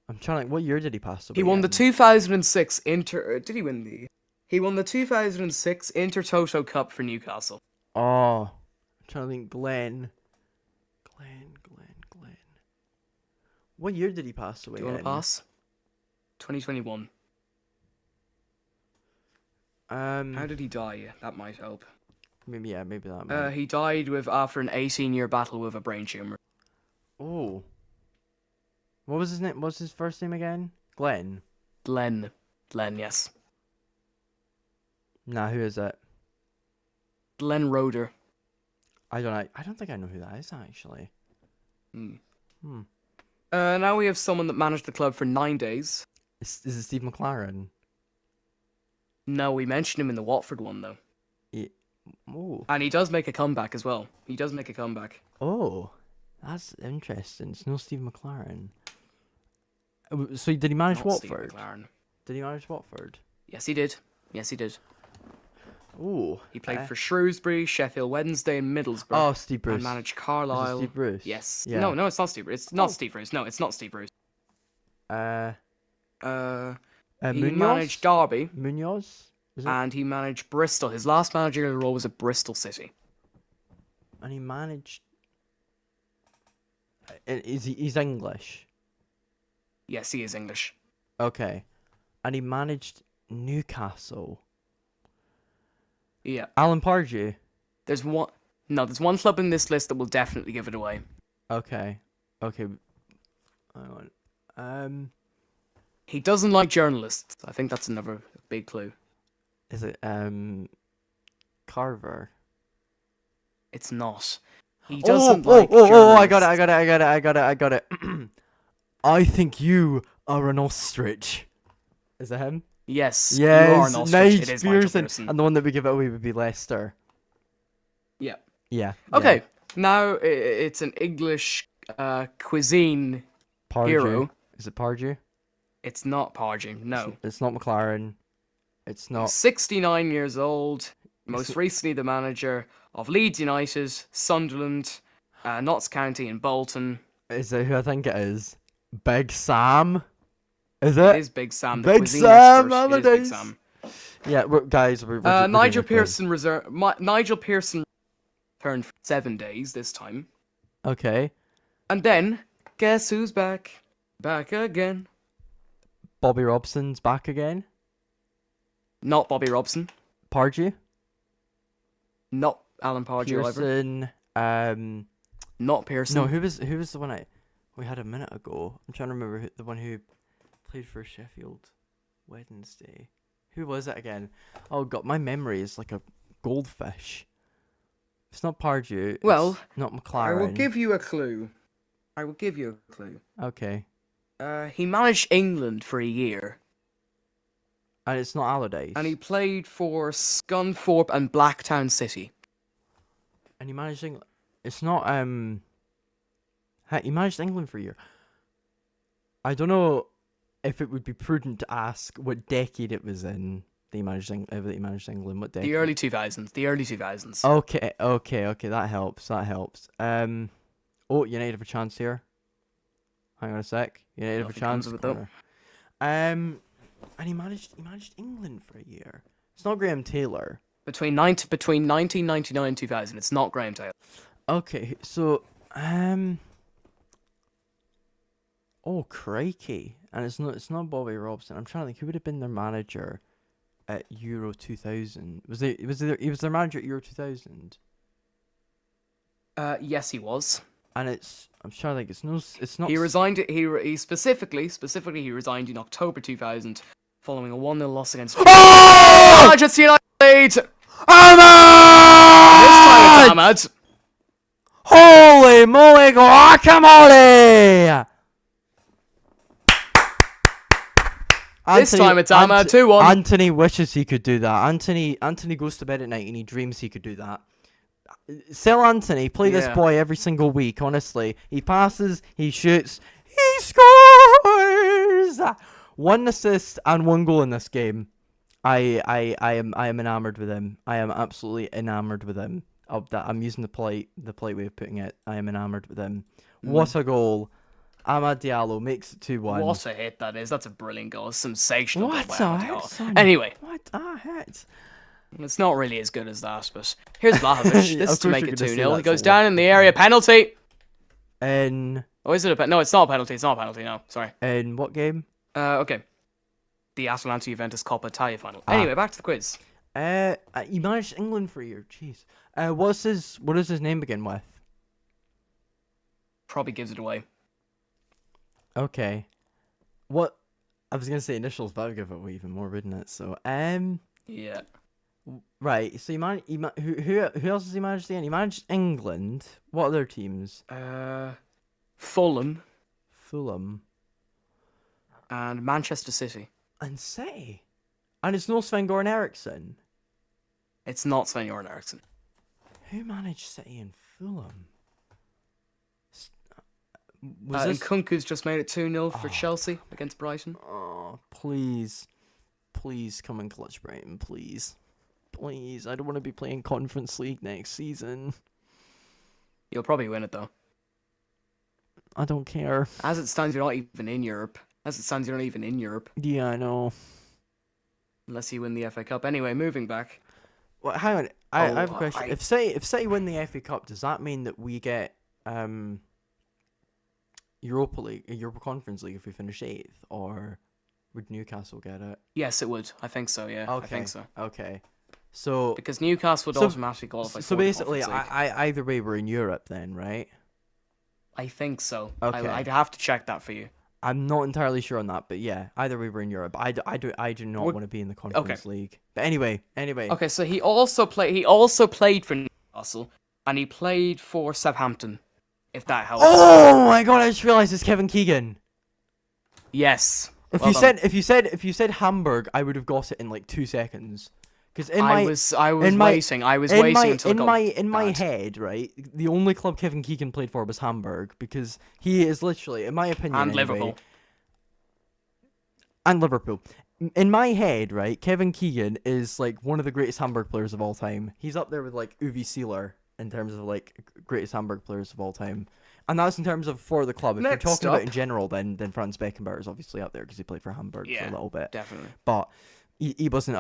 I'm trying to. What year did he pass away? He won the in? 2006 Inter. Did he win the? He won the 2006 Intertoto Cup for Newcastle. Oh, I'm trying to think. Glenn. What year did he pass away? Do you want to pass? 2021. How did he die? That might help. Maybe that. Might. He died after an 18-year battle with a brain tumor. Oh. What was his name? What's his first name again? Glenn. Glenn, yes. Nah, who is it? Glenn Roeder. I don't think I know who that is actually. Now we have someone that managed the club for 9 days. Is it Steve McLaren? No, we mentioned him in the Watford one though. Oh. And he does make a comeback as well. He does make a comeback. Oh, that's interesting. It's no Steve McLaren. So did he manage Not Steve Watford? McLaren. Did he manage Watford? Yes, he did. Oh. He played for Shrewsbury, Sheffield Wednesday, and Middlesbrough. Oh, Steve Bruce. And managed Is it Carlisle. Steve Bruce. Yes. Yeah. No, it's not Steve Bruce. It's not Steve Bruce. No, it's not Steve Bruce. He Munoz? managed Derby. Munoz? Is it? And he managed Bristol. His last managerial role was at Bristol City. And he managed. He's English? Yes, he is English. Okay. And he managed Newcastle. Yeah. Alan Pardew. There's one club in this list that will definitely give it away. Okay. Hang on. He doesn't like journalists. I think that's another big clue. Is it Carver? It's not. He doesn't like I journalists. got it. I think you are an ostrich. Is that him? Yes. You are Yes, an ostrich. nice It is Michael Pearson. Pearson. And the one that we give it away would be Leicester. Yeah. Yeah. Okay. Now it's an English cuisine Pardew. hero. Is it Pardew? It's not Pardew. No. It's not McLaren. It's not. 69 years old. Most recently, the manager of Leeds United, Sunderland, Notts County, and Bolton. Is it who I think it is? Big Sam? Is It it? is Big Sam. The Big cuisine Sam, expert. It is Big Allardyce. Sam. Yeah, guys, we're Nigel doing a quiz. Pearson Nigel Pearson returned for 7 days this time. Okay. And then, guess who's back? Back again. Bobby Robson's back again. Not Bobby Robson. Pardew. Not Alan Pardew either. Pearson. Not Pearson. No, who was the one we had a minute ago? I'm trying to remember the one who played for Sheffield Wednesday. Who was it again? Oh god, my memory is like a goldfish. It's not Pardew. Well, it's not I McLaren. will give you a clue. Okay. He managed England for a year. And it's not Allardyce. And he played for Scunthorpe and Blacktown City. And he managed England. It's not he managed England for a year. I don't know if it would be prudent to ask what decade it was in that he managed England. What decade? The early 2000s. Okay. That helps. Oh, United have a chance here. Hang on a sec. United have a chance. And he managed England for a year. It's not Graham Taylor. Between 1999 and 2000, it's not Graham Taylor. Okay, so oh crikey, and it's not Bobby Robson. I'm trying to think who would have been their manager at Euro 2000. He was their manager at Euro 2000. Yes, he was. And I'm trying to think it's not. He resigned. He specifically he resigned in October 2000, following a 1-0 loss against Manchester United. Ahmad! Ahmad. Holy moly, guacamole! This time it's Ahmad 2-1. Anthony wishes he could do that. Anthony goes to bed at night and he dreams he could do that. Sell Anthony, play this boy every single week, honestly. He passes, he shoots, he scores! 1 assist and 1 goal in this game. I am enamored with him. I am absolutely enamored with him. Of that, I'm using the polite way of putting it. I am enamored with him. What a goal! Amad Diallo makes it 2-1. What a hit that is! That's a brilliant goal. Sensational. What a hit, son. Anyway, what a hit! It's not really as good as that, but here's Vlahovic. This is to make it 2-0. He goes for down in the area. Penalty. Oh, is it a no? It's not a penalty. It's not a penalty. No, sorry. In what game? Okay. The Atalanta Juventus Coppa Italia final. Anyway, back to the quiz. He managed England for a year. Jeez. What does his name begin with? Probably gives it away. Okay. What? I was gonna say initials, but I'll give it away even more, wouldn't it? So, Yeah. Right. So who else has he managed again? He managed England. What other teams? Fulham. And Manchester City. And City. And it's no Sven-Goran Eriksson. It's not Sven-Goran Eriksson. Who managed City and Fulham? And Kunku's just made it 2-0 for Chelsea against Brighton. Oh, please. Please come and clutch Brighton, please. Please, I don't want to be playing Conference League next season. You'll probably win it, though. I don't care. As it stands, you're not even in Europe. Yeah, I know. Unless you win the FA Cup. Anyway, moving back. Well, hang on. I have a question. If City win the FA Cup, does that mean that we get Europa Conference League if we finish 8th, or would Newcastle get it? Yes, it would. I think so. Yeah, okay. I think so. Okay. So because Newcastle would automatically qualify. So basically, either way, we're in Europe then, right? I think so. Okay. I'd have to check that for you. I'm not entirely sure on that, but yeah, either way we're in Europe. I do not want to be in the Conference League. But anyway. Okay, so he also played for Newcastle, and he played for Southampton. If that helps. Oh my god! I just realized it's Kevin Keegan. Yes. If you said Hamburg, I would have got it in like 2 seconds. Because I was waiting until in my head, right? The only club Kevin Keegan played for was Hamburg, because he is literally, in my opinion, and Liverpool. And Liverpool. In my head, right, Kevin Keegan is like one of the greatest Hamburg players of all time. He's up there with like Uwe Seeler in terms of like greatest Hamburg players of all time. And that's in terms of for the club. If you're talking about in general, then Franz Beckenbauer is obviously up there because he played for Hamburg for a little bit. Definitely. But he wasn't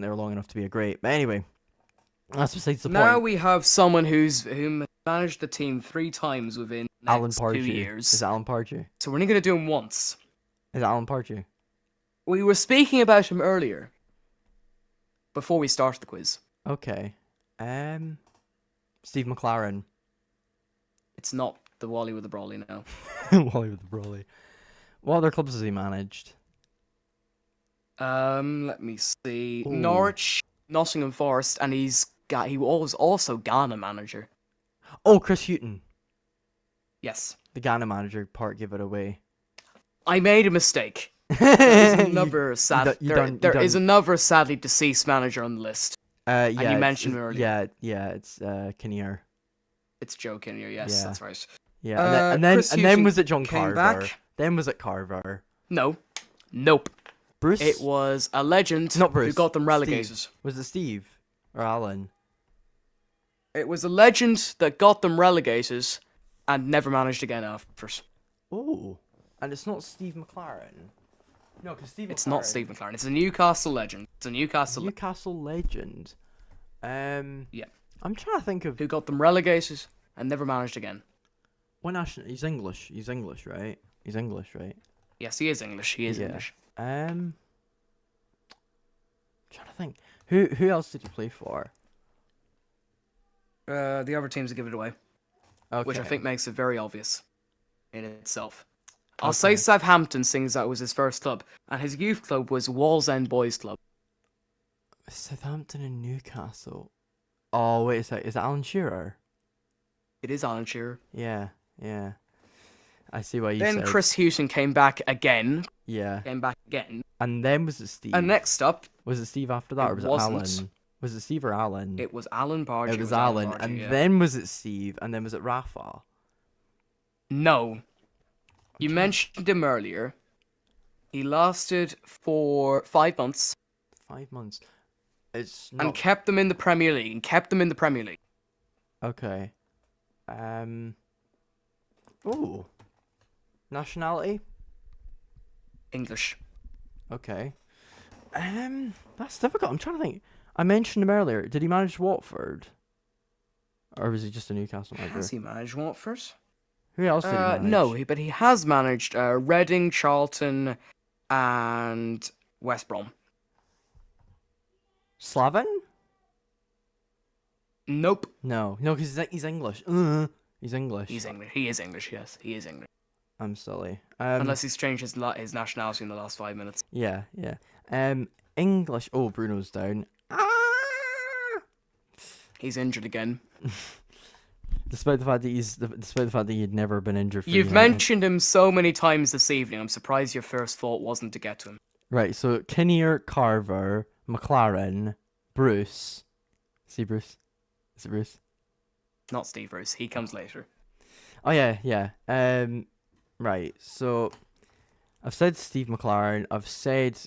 there long enough to be a great. But anyway, That's besides the Now point. we have someone who managed the team 3 times within the Alan next 2 Pardew. years. Is it Alan Pardew? So we're only going to do him once. Is it Alan Pardew? We were speaking about him earlier, before we started the quiz. Okay. Steve McLaren. It's not the Wally with the Brawley now. Wally with the Brawley. What other clubs has he managed? Let me see. Ooh. Norwich, Nottingham Forest, and he was also Ghana manager. Oh, Chris Hughton. Yes. The Ghana manager part gave it away. I made a mistake. There is another you is another sadly deceased manager on the list. Yeah, and you mentioned him earlier. Yeah, it's Kinnear. It's Joe Kinnear, yes, Yeah. that's right. Yeah, and then Chris then Hughton was it John came Carver? back. Then was it Carver? No. Nope. Bruce? It was a legend Not Bruce. who got them relegated. Steve. Was it Steve or Alan? It was a legend that got them relegated and never managed again after. Oh, and it's not Steve McLaren. No, because Steve. It's not Steve McLaren. It's a Newcastle legend. It's a Newcastle legend. Yeah. I'm trying to think of who got them relegated and never managed again. what national. He's English. He's English, right? He's English, right? Yes, he is English. He is Yeah. English. I'm trying to think. Who else did he play for? The other teams will give it away, Okay. which I think makes it very obvious in itself. I'll say Okay. Southampton, seeing as that was his first club, and his youth club was Wallsend Boys Club. Southampton and Newcastle. Oh wait a sec. Is it Alan Shearer? It is Alan Shearer. Yeah. I see what you Then said. Chris Hughton came back again. Yeah. And then was it Steve? And next up, Was it Steve after that, It or was wasn't. it Alan? Was it Steve or Alan? it was Alan Pardew. It was Alan, Pardew, and yeah. then was it Steve, and then was it Rafa? No. You mentioned him earlier. He lasted for 5 months 5 months. It's and not kept them in the Premier League. okay. Oh. Nationality? English. Okay. That's difficult. I'm trying to think. I mentioned him earlier. Did he manage Watford? Or was he just a Newcastle manager? Has he managed Watford? Who else did he manage? No, but he has managed Reading, Charlton, and West Brom. Slaven? Nope. No, because he's English. He's English. He's English. He is English, yes. He is English. I'm silly. Unless he's changed his nationality in the last 5 minutes. Yeah. English. Oh, Bruno's down. He's injured again. Despite the fact that he'd never been injured. For You've United. mentioned him so many times this evening. I'm surprised your first thought wasn't to get to him. Right. So Kinnear, Carver, McLaren, Bruce. See Bruce? Is it Bruce? Not Steve Bruce. He comes later. Oh yeah. Right. So I've said Steve McLaren. I've said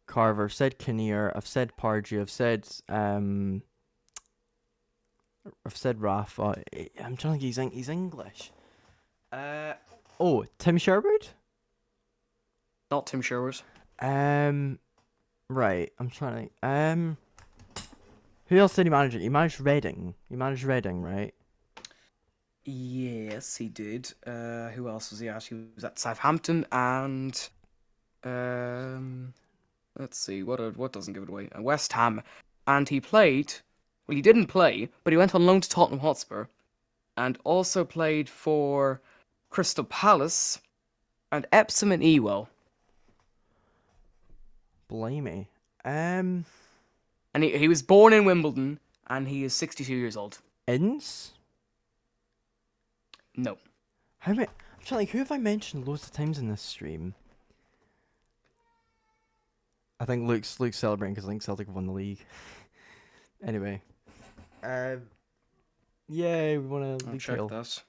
Carver. I've said Kinnear. I've said Pardew. I've said Rafa. I'm trying to think. He's English. Tim Sherwood. Not Tim Sherwood. Right. I'm trying to. Who else did he manage? He managed Reading. Right? Yes, he did. Who else was he at? He was at Southampton and let's see, what doesn't give it away? West Ham. And he played. Well, he didn't play, but he went on loan to Tottenham Hotspur, and also played for Crystal Palace and Epsom and Ewell. Blimey. And he was born in Wimbledon, and he is 62 years old. Inns? No. I'm trying to think, who have I mentioned loads of times in this stream? I think Luke's celebrating because I think Celtic have won the league. Anyway. Yay, we won a I'll league check title. that.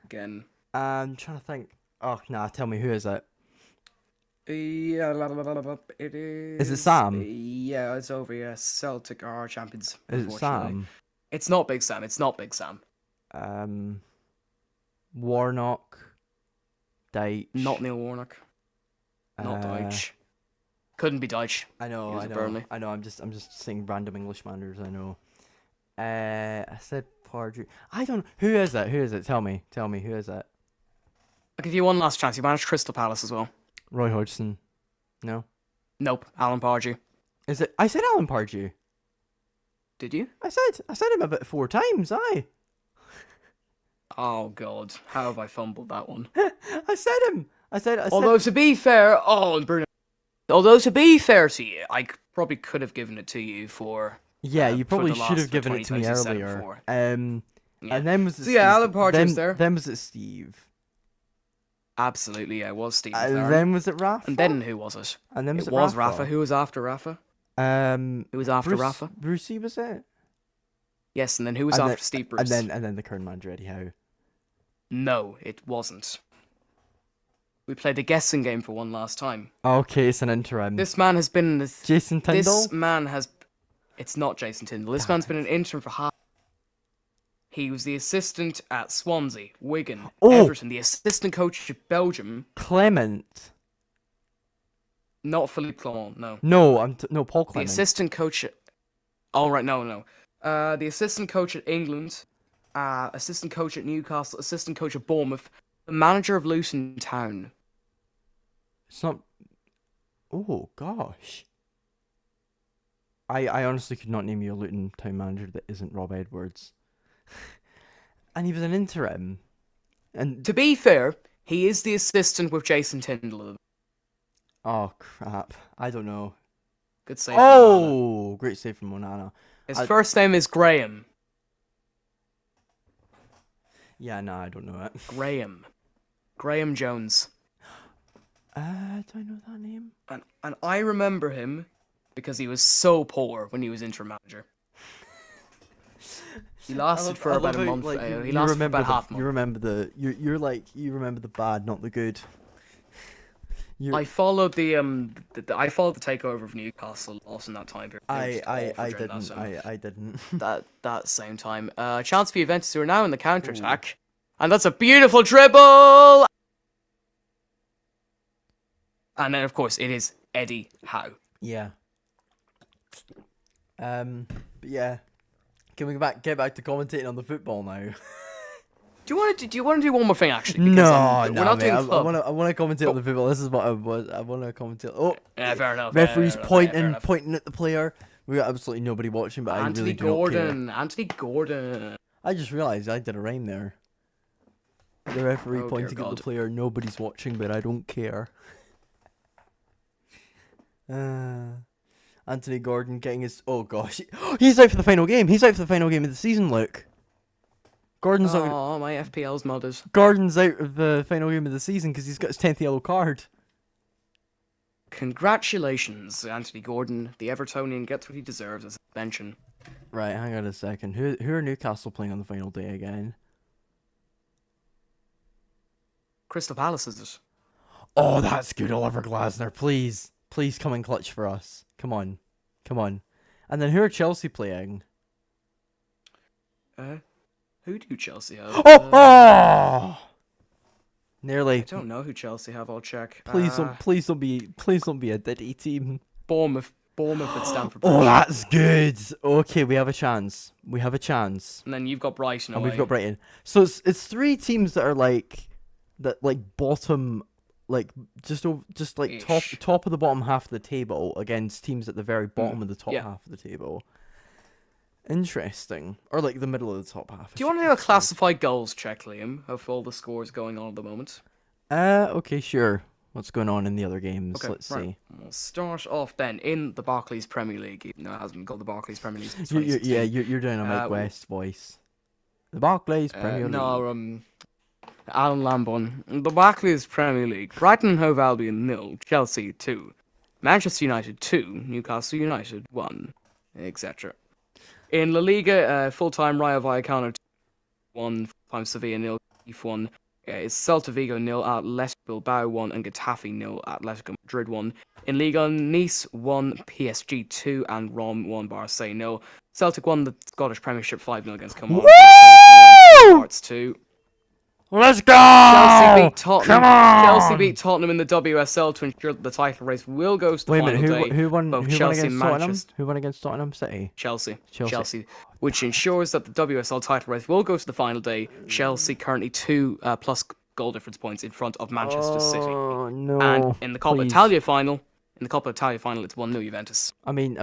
Again. I'm trying to think. Oh, nah, tell me, who is it? Yeah, it is. Is it Sam? Yeah, it's over. Yeah, Celtic are champions. Is it Sam? It's not Big Sam. It's not Big Sam. Warnock. Deitch. Not Neil Warnock. Not Deitch. Couldn't be Deutsch. I know, He was I at know, Burnley. I know. I'm just saying random English manders. I know. I said Pardew. I don't. Who is it? Who is it? Tell me. Tell me. Who is it? I'll give you one last chance. You managed Crystal Palace as well. Roy Hodgson. No. Nope. Alan Pardew. Is it? I said Alan Pardew. Did you? I said him about 4 times. Aye. Oh God, how have I fumbled that one? I said him. I said. Although to be fair, and Bruno. Although to be fair to you, probably could have given it to you for. Yeah, you for probably the should last have given it to me 20 you said it earlier. for. And then was it So yeah, Steve? Alan Pardew's there. Then was it Steve? Absolutely, yeah, it was Steve. Then was it Rafa? And then who was it? And then was It it was Rafa? Rafa. Who was after Rafa? Who was after Bruce, Rafa? Brucey was it? Yes, and then who was And after then- Steve Bruce? And then the current manager Eddie Howe. No, it wasn't. We played a guessing game for one last time. Okay, it's an interim. This man has been Jason Tyndall. This man has. It's not Jason Tyndall. This man's been an interim for half. He was the assistant at Swansea, Wigan, Everton, the assistant coach at Belgium. Clement. Not Philippe Clement, no. No, no Paul The Clement. assistant coach at... Oh, right, no. The assistant coach at England, assistant coach at Newcastle, assistant coach at Bournemouth, the manager of Luton Town. It's not. Oh gosh. I honestly could not name you a Luton Town manager that isn't Rob Edwards. And he was an interim. And To be fair, he is the assistant with Jason Tyndall. oh crap, I don't know. Good save. from Onana. Oh, great save from Onana. His first name is Graham. Yeah, no, I don't know it. Graham Jones. Do I know that name? And I remember him because he was so poor when he was interim manager. He lasted for about a month. He lasted for about half a month. You remember the you remember the bad, not the good. I followed the I followed the takeover of Newcastle also in that time period. I didn't. That same time. Chance for Juventus who are now in the counter attack, and that's a beautiful dribble. And then of course it is Eddie Howe. Yeah. But yeah. Can we get back to commentating on the football now? Do you want to do one more thing actually? No, we're not mate, doing club. I want to commentate on the football. This is what I want to commentate. Oh, yeah, fair enough. referee's fair pointing enough. at the player. We got absolutely nobody watching, but I really do not care. Anthony Gordon. I just realised I did a rhyme there. The referee Oh, dear pointing at God. the player. Nobody's watching, but I don't care. Anthony Gordon getting his. Oh gosh, he's out for the final game. He's out for the final game of the season. Look, Gordon's out. Oh, my FPL's modded. Gordon's out of the final game of the season because he's got his 10th yellow card. Congratulations, Anthony Gordon. The Evertonian gets what he deserves as a suspension. Right, hang on a second. Who are Newcastle playing on the final day again? Crystal Palace is it? Oh, that's good, Oliver Glasner. Please come in clutch for us. Come on. And then who are Chelsea playing? Who do Chelsea have? Oh! Nearly. I don't know who Chelsea have. I'll check. Please don't be a Diddy team. Bournemouth at Stamford Oh, Bridge. that's good. Okay, we have a chance. And then you've got Brighton And away. we've got Brighton. So it's 3 teams that are like bottom, like just like top of the bottom half of the table against teams at the very bottom of the top half of the table. Interesting. Or like the middle of the top half. Do you want to do a classified goals check, Liam, of all the scores going on at the moment? Okay, sure. What's going on in the other games? Okay, Let's right. see. We'll start off then in the Barclays Premier League. No, it hasn't been called the Barclays Premier League since 2016. You're doing a Mike West voice. The Barclays Premier League. No, Alan Lamborn. The Barclays Premier League. Brighton and Hove Albion 0, Chelsea 2, Manchester United 2, Newcastle United 1, etc. In La Liga, full-time Rayo Vallecano 1, full-time Sevilla 0, Kiev 1. Is Celta Vigo 0, Athletic Bilbao 1, and Getafe 0, Atletico Madrid 1. In Liga, Nice 1, PSG 2, and Rome 1, Marseille 0. Celtic won the Scottish Premiership 5-0 against Kilmarnock. Hearts 2. Let's go! Chelsea beat Tottenham. Come on! Chelsea beat Tottenham in the WSL to ensure that the title race will go to the Wait a final minute, day. who won Both against Chelsea and Tottenham? Manchester. Who won against Tottenham? City? Chelsea, which ensures that the WSL title race will go to the final day. Chelsea currently 2 plus goal difference points in front of Manchester City. Oh no! And in the Coppa Please. Italia final, it's 1-0 Juventus. I mean,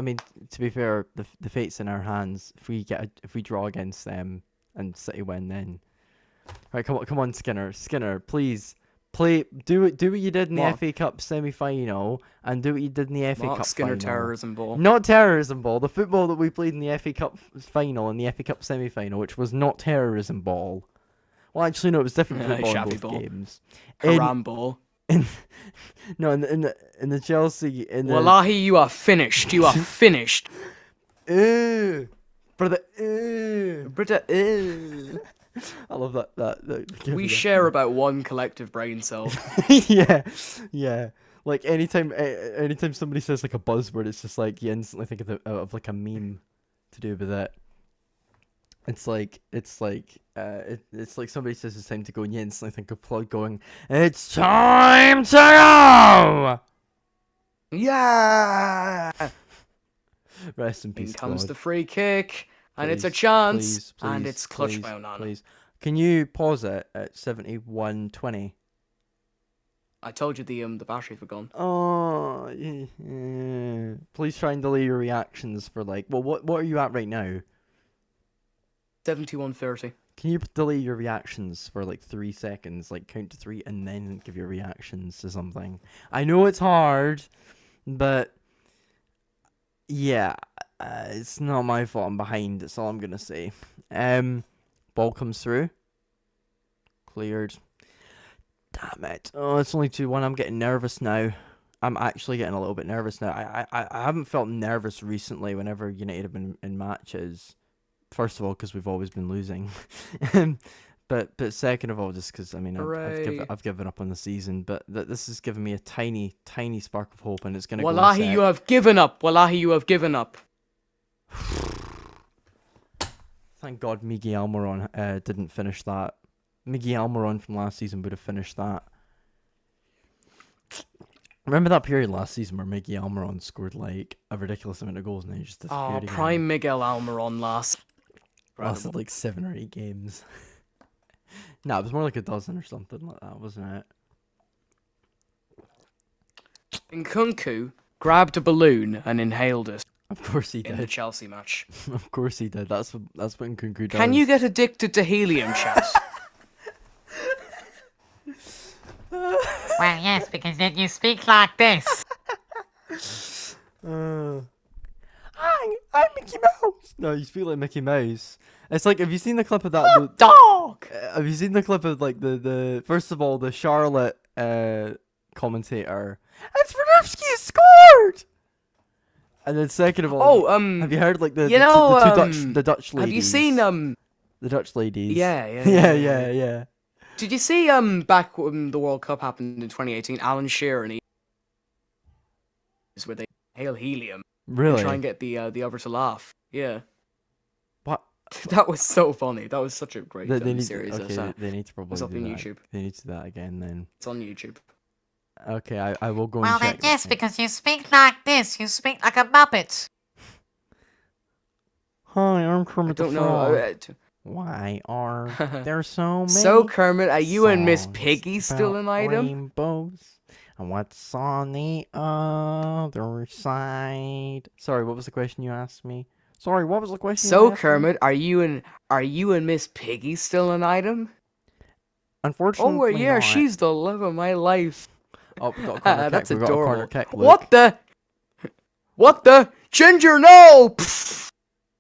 to be fair, the fate's in our hands. If we draw against them and City win, then right, come on, Skinner, please. Do what you did in the What? FA Cup semi-final, and do what you did in the FA Mark Cup Skinner final. terrorism ball. Not terrorism ball. The football that we played in the FA Cup final and the FA Cup semi-final, which was not terrorism ball. Well, actually, no, it was different football in Shabby both ball. games. Haram ball. No, in the Chelsea Wallahi, you are finished. You are finished. brother. Brother, I love that. we share about one collective brain cell. yeah. Like anytime somebody says like a buzzword, it's just like you instantly think of like a meme to do with it. It's like somebody says it's time to go, and you instantly think of Plug going, "It's time to go." Yeah. Rest in peace. In comes Claude. the free kick, and it's a Please, chance, please, and it's clutch please, by Onana. please. Can you pause it at 71:20? I told you the batteries were gone. Oh, yeah. Please try and delay your reactions for like. Well, what are you at right now? 71:30. Can you delay your reactions for like 3 seconds, like count to 3, and then give your reactions to something? I know it's hard, but yeah, it's not my fault. I'm behind. That's all I'm gonna say. Ball comes through. Cleared. Damn it! Oh, it's only 2-1. I'm getting nervous now. I'm actually getting a little bit nervous now. I haven't felt nervous recently whenever United have been in matches. First of all, because we've always been losing, but second of all, just because I've given up on the season. But this has given me a tiny spark of hope, and it's gonna. Wallahi, go in a sec. you have given up. Wallahi, you have given up. Thank God Miguel Almiron didn't finish that. Miguel Almiron from last season would have finished that. Remember that period last season where Miguel Almiron scored like a ridiculous amount of goals and then he just disappeared again? Prime Miguel Almiron lasted like 7 or 8 games. No, it was more like a dozen or something like that, wasn't it? Nkunku grabbed a balloon and inhaled it Of course he in the did. Chelsea match. Of course he did. That's what Nkunku does. Can you get addicted to helium, chat? Well, yes, because then you speak like this. I'm Mickey Mouse. No, you speak like Mickey Mouse. It's like, have you seen the clip of that? Dog! Have you seen the clip of like the first of all the Charlotte commentator? And Swarovski scored. And then second of all, have you heard like the Dutch ladies? Have you seen the Dutch ladies? Yeah. Did you see back when the World Cup happened in 2018, Alan Shearer and he where they inhale helium Really? and try and get the other to laugh. Yeah. What? That was so funny. That was such a great They need series. they need to probably It's up do on that. YouTube. They need to do that again then. It's on YouTube. Okay, I will go Well, and then check. yes, because you speak like this. You speak like a Muppet. Hi, I'm I Kermit the don't Frog. know. Why are there so many? So Kermit, are you and Miss songs Piggy still about an item? Rainbows, and what's on the other side? Sorry, what was the question you asked me? Sorry, what was the question? So you asked me? Kermit, are you and Miss Piggy still an item? Unfortunately, Oh yeah, not. she's the love of my life. Oh, we got a corner kick. That's We got a corner adorable. kick. What the? Ginger? No! Pfft.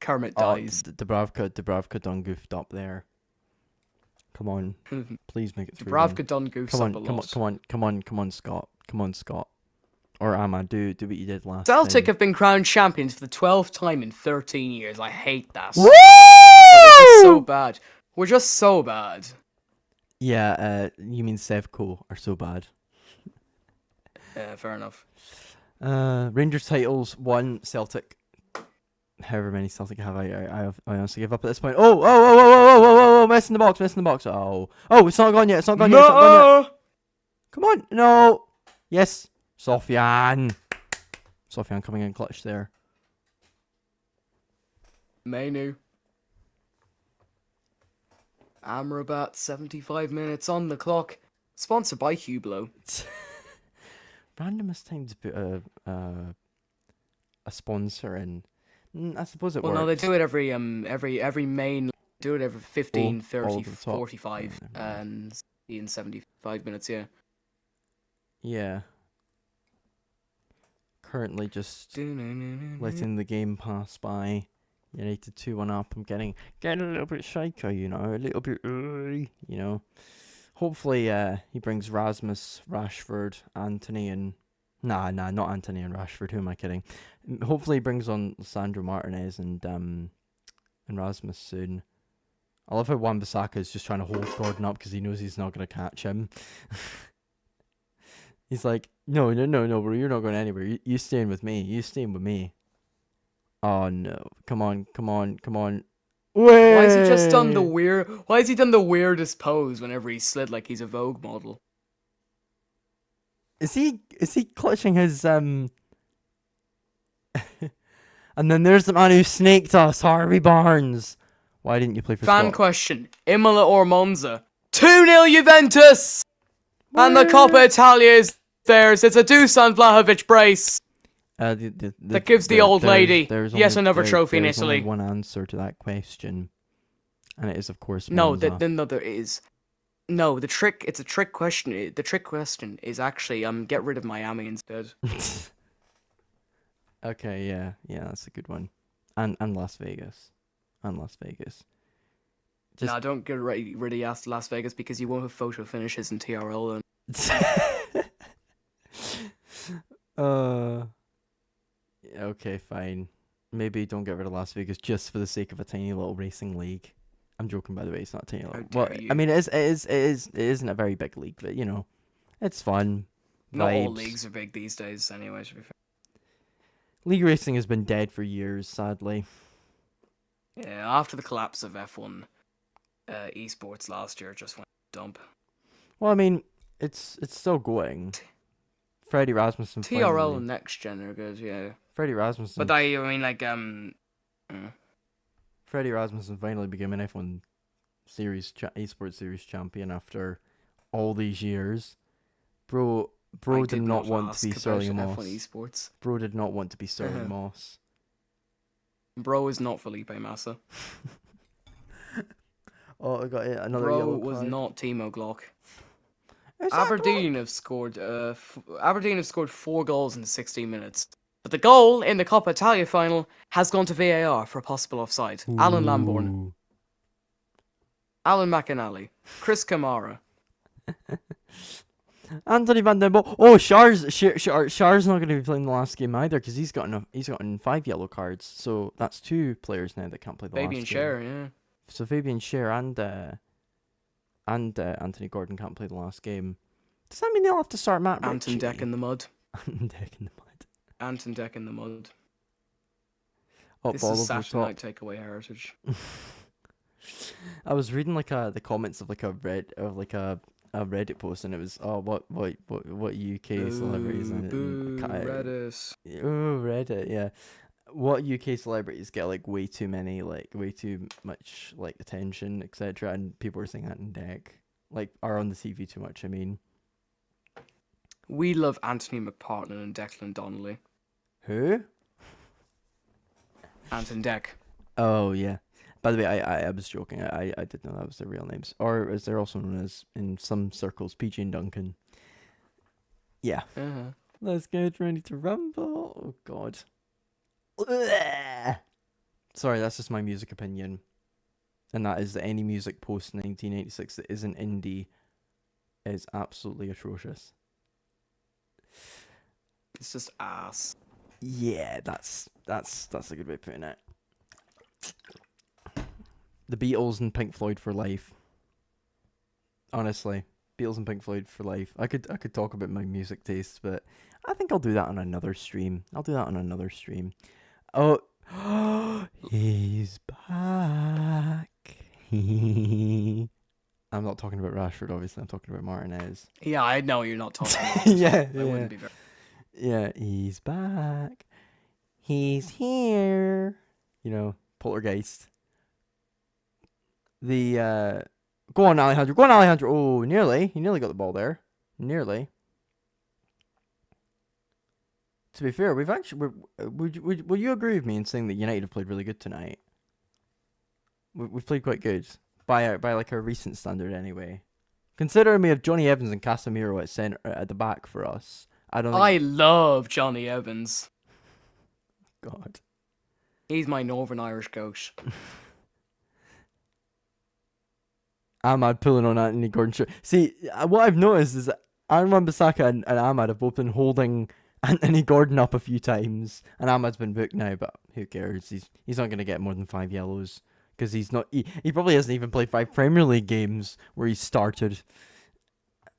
Kermit Oh, dies. Dubravka done goofed up there. Come on, please make it through. Dubravka done goofs Come up a on, lot. come on, Scott. Come on, Scott. Or Amma, do what you did last Celtic time. have been crowned champions for the 12th time in 13 years. I hate that. Woo! We're just so bad. We're just so bad. Yeah, you mean Sevco are so bad. Yeah, fair enough. Rangers titles 1, Celtic however many Celtic have I honestly give up at this point. Oh, miss in the box, miss in the box. Oh, it's not gone yet, it's not gone yet, it's not gone yet. Come on, no. Yes, Sofian coming in clutch there. Mainu. Amrabat, 75 minutes on the clock. Sponsored by Hublot. Randomest time to put a sponsor in. I suppose it Well, works. no, they do it every main. Do it every 15, all 30, of the top. 45, and 75 minutes. Yeah. Yeah. Currently just letting the game pass by. United 2-1 up. I'm getting a little bit shaky, you know, a little bit, you know. Hopefully, he brings Rasmus, Rashford, Anthony, and nah, not Anthony and Rashford. Who am I kidding? Hopefully, he brings on Sandro Martinez and Rasmus soon. I love how Wan-Bissaka is just trying to hold Gordon up because he knows he's not going to catch him. He's like, no, bro, you're not going anywhere. You staying with me. You staying with me. Oh no! Come on! Why has he just done the weird? Why has he done the weirdest pose whenever he slid like he's a Vogue model? Is he clutching his And then there's the man who snaked us, Harvey Barnes. Why didn't you play for Fan Scotland? question: Imola or Monza? 2-0 Juventus, and the Coppa Italia is theirs. It's a Dusan Vlahovic brace. That gives the old lady yet another trophy in Italy. There's only one answer to that question, and it is of course No, Monza. no, there is. No, it's a trick question. The trick question is actually get rid of Miami instead. Okay, yeah, that's a good one. And Las Vegas. Just Nah, don't get rid of Las Vegas because you won't have photo finishes in TRL then. Okay, fine. Maybe don't get rid of Las Vegas just for the sake of a tiny little racing league. I'm joking, by the way. It's not a tiny little. Well, I mean, it isn't a very big league, but you know, it's fun. Not all Vibes. leagues are big these days, anyway. To be fair. League racing has been dead for years, sadly. Yeah, after the collapse of F1, esports last year just went dump. Well, I mean, it's still going. Freddie Rasmussen. TRL finally, and Next Gen are good, yeah. Freddie Rasmussen. But I mean, like, Freddie Rasmussen finally became an F1 series esports series champion after all these years. Bro did not want to be Sterling Moss. F1 esports. Bro did not want to be Sterling Moss. Bro is not Felipe Massa. Oh, I got it. Another Bro yellow was card. not Timo Glock. Is that Aberdeen have scored 4 goals in 16 minutes. But the goal in the Coppa Italia final has gone to VAR for a possible offside. Alan Lambourne, Ooh. Alan McAnally, Chris Kamara. Anthony Van Den Boom. Oh, Shar's not going to be playing the last game either because he's gotten 5 yellow cards. So that's 2 players now that can't play the last game. Fabian Schär, yeah. So Fabian Schär and Anthony Gordon can't play the last game. Does that mean they'll have to start Matt Ritchie? Anton Deck in the mud. Anton Deck in the mud. Anton Deck in the mud. Up This all is over the Saturday top. Night Takeaway heritage. I was reading the comments of a Reddit post, and it was what UK celebrities and Reddit. oh Reddit, yeah. What UK celebrities get like way too much like attention, etc. And people were saying that in deck are on the TV too much. I mean, We love Anthony McPartland and Declan Donnelly. who? Anton Deck. Oh yeah. By the way, I was joking. I didn't know that was their real names, or is there also known as in some circles PG and Duncan? Yeah. Uh-huh. Let's get ready to rumble. Oh God. Ugh. Sorry, that's just my music opinion. And that is that any music post 1986 that isn't indie is absolutely atrocious. It's just ass. Yeah, that's a good way of putting it. The Beatles and Pink Floyd for life. Honestly, Beatles and Pink Floyd for life. I could talk about my music tastes, but I think I'll do that on another stream. Oh, He's back. I'm not talking about Rashford, obviously. I'm talking about Martinez. Yeah, I know you're not talking about Yeah, I wouldn't be very... yeah. He's back. He's here. You know, poltergeist. The go on, Alejandro. Go on, Alejandro. Oh, nearly. He nearly got the ball there. Nearly. To be fair, we've actually. Will you agree with me in saying that United have played really good tonight? We've played quite good by like a recent standard, anyway. Considering we have Johnny Evans and Casemiro at center at the back for us, I don't. I Think... love Johnny Evans. God. He's my Northern Irish coach. Ahmad pulling on Anthony Gordon. See, what I've noticed is that Aaron Wan-Bissaka and Ahmad have both been holding Anthony Gordon up a few times, and Ahmad's been booked now, but who cares? He's not going to get more than 5 yellows, because he's not. He probably hasn't even played 5 Premier League games where he started.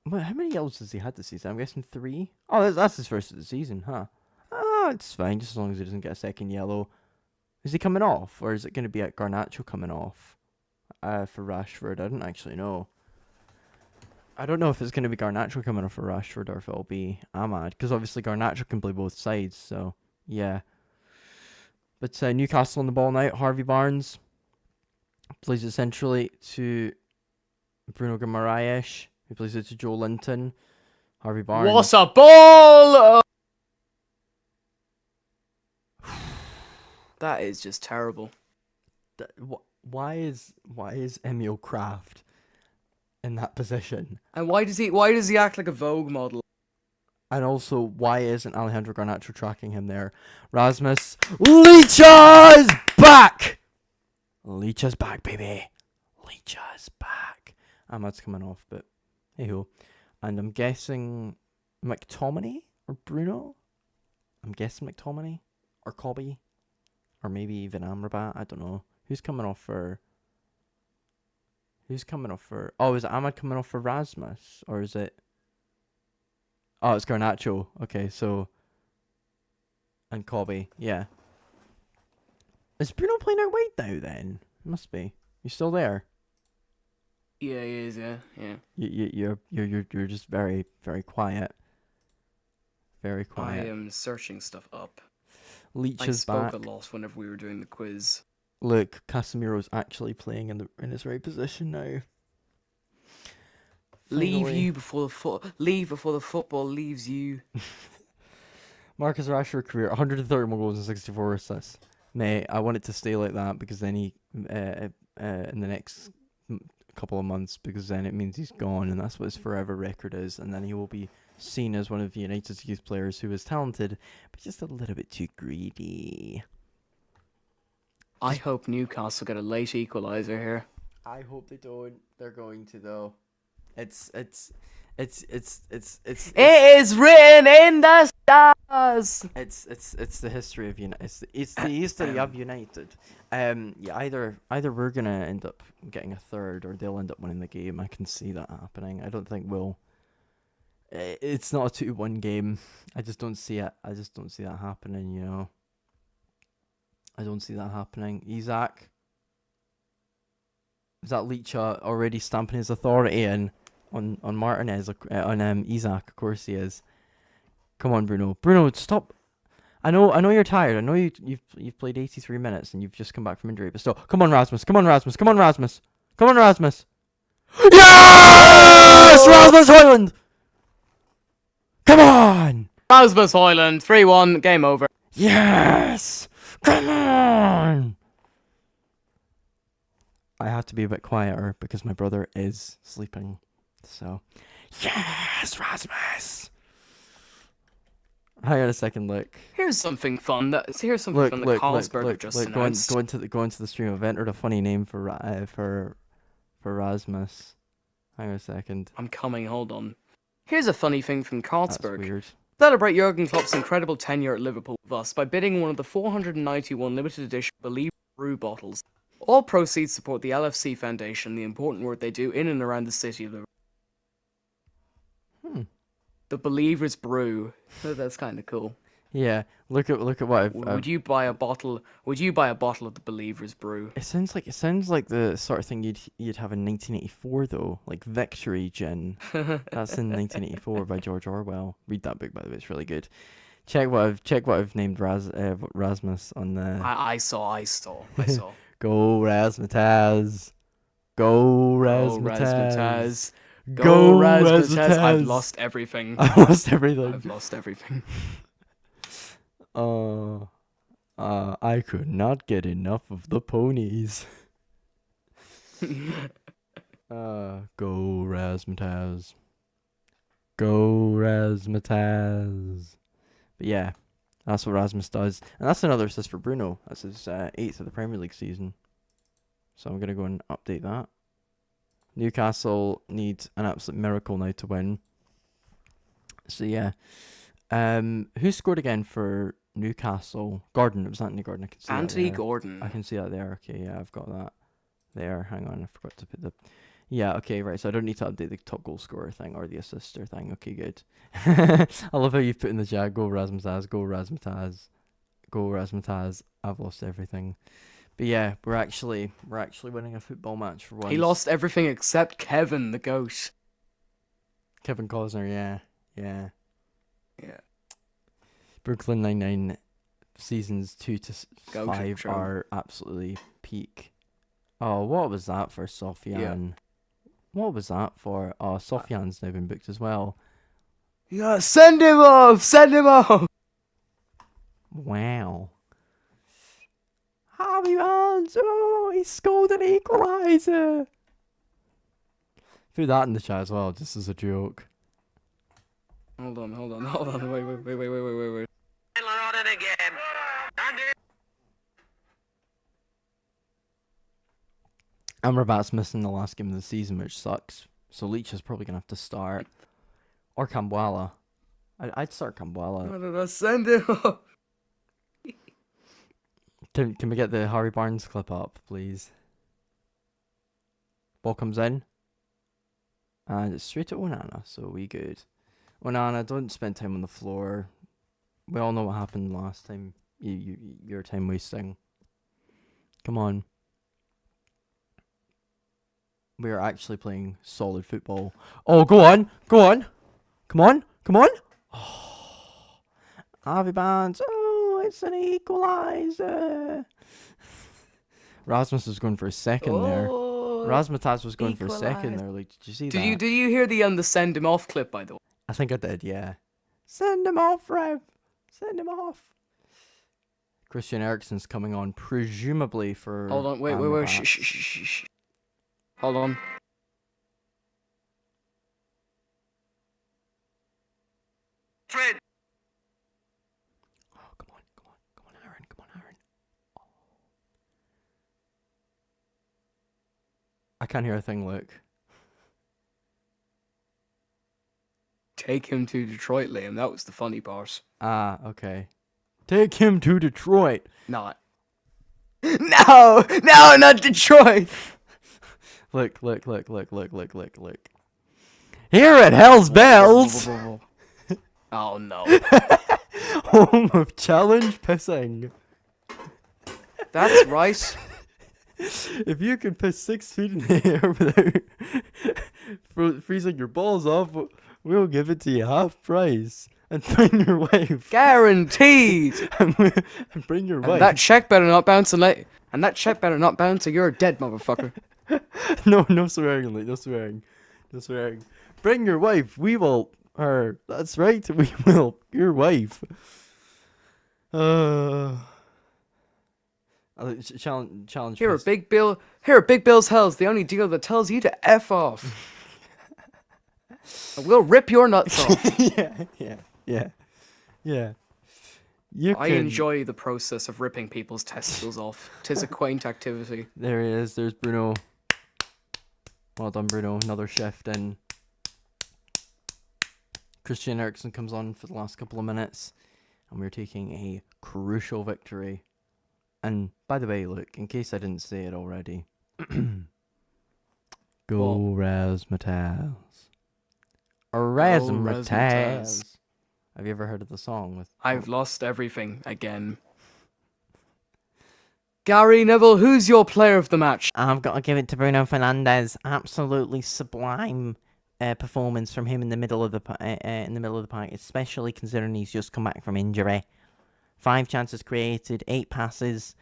How many yellows has he had this season? I'm guessing 3. Oh, that's his first of the season, huh? Oh, it's fine, just as long as he doesn't get a second yellow. Is he coming off, or is it going to be at Garnacho coming off? For Rashford, I don't actually know. I don't know if it's going to be Garnacho coming off for Rashford or if it'll be Ahmad, because obviously Garnacho can play both sides, so yeah. But Newcastle on the ball now. Harvey Barnes plays it centrally to Bruno Guimaraes, who plays it to Joe Linton. Harvey Barnes. What's a ball? That is just terrible. Why is Emil Kraft in that position? And why does he act like a Vogue model? And also, why isn't Alejandro Garnacho tracking him there? Rasmus Leacha's back! Leacha's back, baby. Leacha's back. Ahmad's coming off, but hey-ho. And I'm guessing McTominay or Bruno? I'm guessing McTominay or Cobby. Or maybe even Amrabat. I don't know. Who's coming off for... Oh, is it Ahmad coming off for Rasmus? Or is it... Oh, it's Garnacho. Okay, so... And Cobby, yeah. Is Bruno playing out wide now, then? Must be. You still there? Yeah, he is, yeah. You're just very, very quiet. Very I quiet. am searching stuff up. Leach I is spoke back. a lot whenever we were doing the quiz. Look, Casemiro's actually playing in his right position now. Leave Finally. Leave before the football leaves you. Marcus Rashford career 131 goals and 64 assists. Mate, I want it to stay like that because then he in the next couple of months, because then it means he's gone and that's what his forever record is, and then he will be seen as one of United's youth players who is talented but just a little bit too greedy. I hope Newcastle get a late equaliser here. I hope they don't. They're going to though. It's It is written in the stars. it's the history of United. It's the history of United. Yeah, either we're gonna end up getting a third, or they'll end up winning the game. I can see that happening. I don't think we'll. It's not a 2-1 game. I just don't see it. I just don't see that happening. You know. I don't see that happening. Isaac. Is that Leacha already stamping his authority in on Martinez, on Isaac? Of course he is. Come on, Bruno. Bruno, stop. I know you're tired. I know you've played 83 minutes and you've just come back from injury, but still. Come on, Rasmus. Come on, Rasmus. Come on, Rasmus. Come on, Rasmus. Yes! Rasmus Højlund! Come on! Rasmus Højlund, 3-1, game over. Yes! Come on! I have to be a bit quieter because my brother is sleeping. So, yes, Rasmus! Hang on a second, look. Here's something fun that Carlsberg have just announced. Go into the stream. I've entered a funny name for Rasmus. Hang on a second. I'm coming, hold on. Here's a funny thing from That's Carlsberg. weird. Celebrate Jurgen Klopp's incredible tenure at Liverpool with us by bidding one of the 491 limited edition Believe Brew bottles. All proceeds support the LFC Foundation, the important work they do in and around the city of Liverpool. The Believers Brew. That's kind of cool. Yeah, look at what Would you buy a bottle? Would you buy a bottle of the Believer's Brew? It sounds like the sort of thing you'd have in 1984 though, like Victory Gin. That's in 1984 by George Orwell. Read that book by the way; it's really good. Check what I've named Rasmus on the. I saw. Go Razzmatazz. Go Oh, Razzmatazz. Razzmatazz. Go Go Razzmatazz. Razzmatazz. I've lost everything. I lost everything. I've lost everything. I could not get enough of the ponies. Go Razzmatazz. Go Razzmatazz. But yeah, that's what Rasmus does. And that's another assist for Bruno. That's his 8th of the Premier League season. So I'm going to go and update that. Newcastle need an absolute miracle now to win. So yeah. Who scored again for Newcastle? Gordon. It was Anthony Gordon. I can see Anthony that there. Gordon. I can see that there. Okay, yeah, I've got that there. Hang on, I forgot to put the. Yeah, okay, right. So I don't need to update the top goal scorer thing or the assister thing. Okay, good. I love how you put in the chat. Go Razzmatazz. Go Razzmatazz. Go Razzmatazz. I've lost everything. But yeah, we're actually winning a football match for once. He lost everything except Kevin the goat. Kevin Costner. Yeah. Yeah. Brooklyn Nine-Nine seasons 2 to Go 5 Trump. are absolutely peak. Oh, what was that for Sofian? What was that for? Oh, Sofian's now been booked as well. Yeah, send him off! Send him off! Wow. Harvey Barnes! Oh, he scored an equaliser! Put that in the chat as well, just as a joke. Hold on. Wait. Taylor on it again. Amrabat's missing the last game of the season, which sucks. So Leach is probably going to have to start. Or Kambuala. I'd start Kambuala. No, send him off! Can we get the Harvey Barnes clip up, please? Ball comes in. And it's straight to Onana, so we good. Onana, don't spend time on the floor. We all know what happened last time. Your time wasting. Come on. We are actually playing solid football. Oh, go on! Come on! Oh, Harvey Barnes. Oh, it's an equaliser. Rasmus was going for a second there. Razzmatazz was going for a second there. Like, did you see that? Did you hear the send him off clip, by the way? I think I did, yeah. Send him off, Rev. Send him off. Christian Eriksen's coming on, presumably for. Hold on, wait. Amrabat. Shh. Hold on. Fred. Oh, come on, Aaron. Oh. I can't hear a thing, Luke. Take him to Detroit, Liam. That was the funny part. Ah, okay. Take him to Detroit. Not. No, not Detroit. Look. Here at Hell's Bells, Oh no. home of challenge pissing. That's right. If you can piss 6 feet in the air without freezing your balls off, we'll give it to you half price. And bring your wife. Guaranteed. and bring your wife. And that check better not bounce or you're a dead motherfucker. No swearing, Lee. No swearing. Bring your wife. We will. Her. That's right. We will. Your wife. Challenge. Here at Big Bill's Hells, the only deal that tells you to F off. And we'll rip your nuts off. Yeah. I enjoy the process of ripping people's testicles off. 'Tis a quaint activity. There he is. There's Bruno. Well done, Bruno. Another shift in. Christian Eriksen comes on for the last couple of minutes. And we're taking a crucial victory. And by the way, look, in case I didn't say it already. Go Razzmatazz. Razzmatazz. Have you ever heard of the song with? I've lost everything again. Gary Neville, who's your player of the match? I've got to give it to Bruno Fernandes. Absolutely sublime performance from him in the middle of the park, especially considering he's just come back from injury. 5 chances created, 8 passes,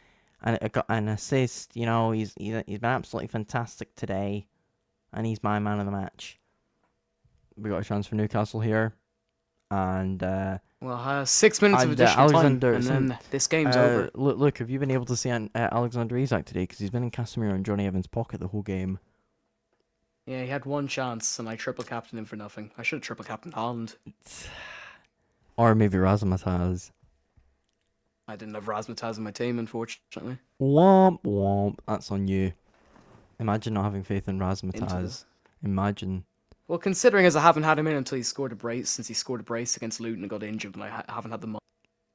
and got an assist. You know, he's been absolutely fantastic today, and he's my man of the match. We got a chance for Newcastle here, and 6 minutes of additional time, and then this game's over. Look, have you been able to see Alexander Isak today? Because he's been in Casemiro and Johnny Evans' pocket the whole game. Yeah, he had 1 chance, and I triple captained him for nothing. I should have triple captained Haaland. Or maybe Razzmatazz. I didn't have Razzmatazz in my team, unfortunately. Womp womp. That's on you. Imagine not having faith in Razzmatazz. Imagine. Well, considering as I haven't had him in until he scored a brace, since he scored a brace against Luton and got injured, and I haven't had the money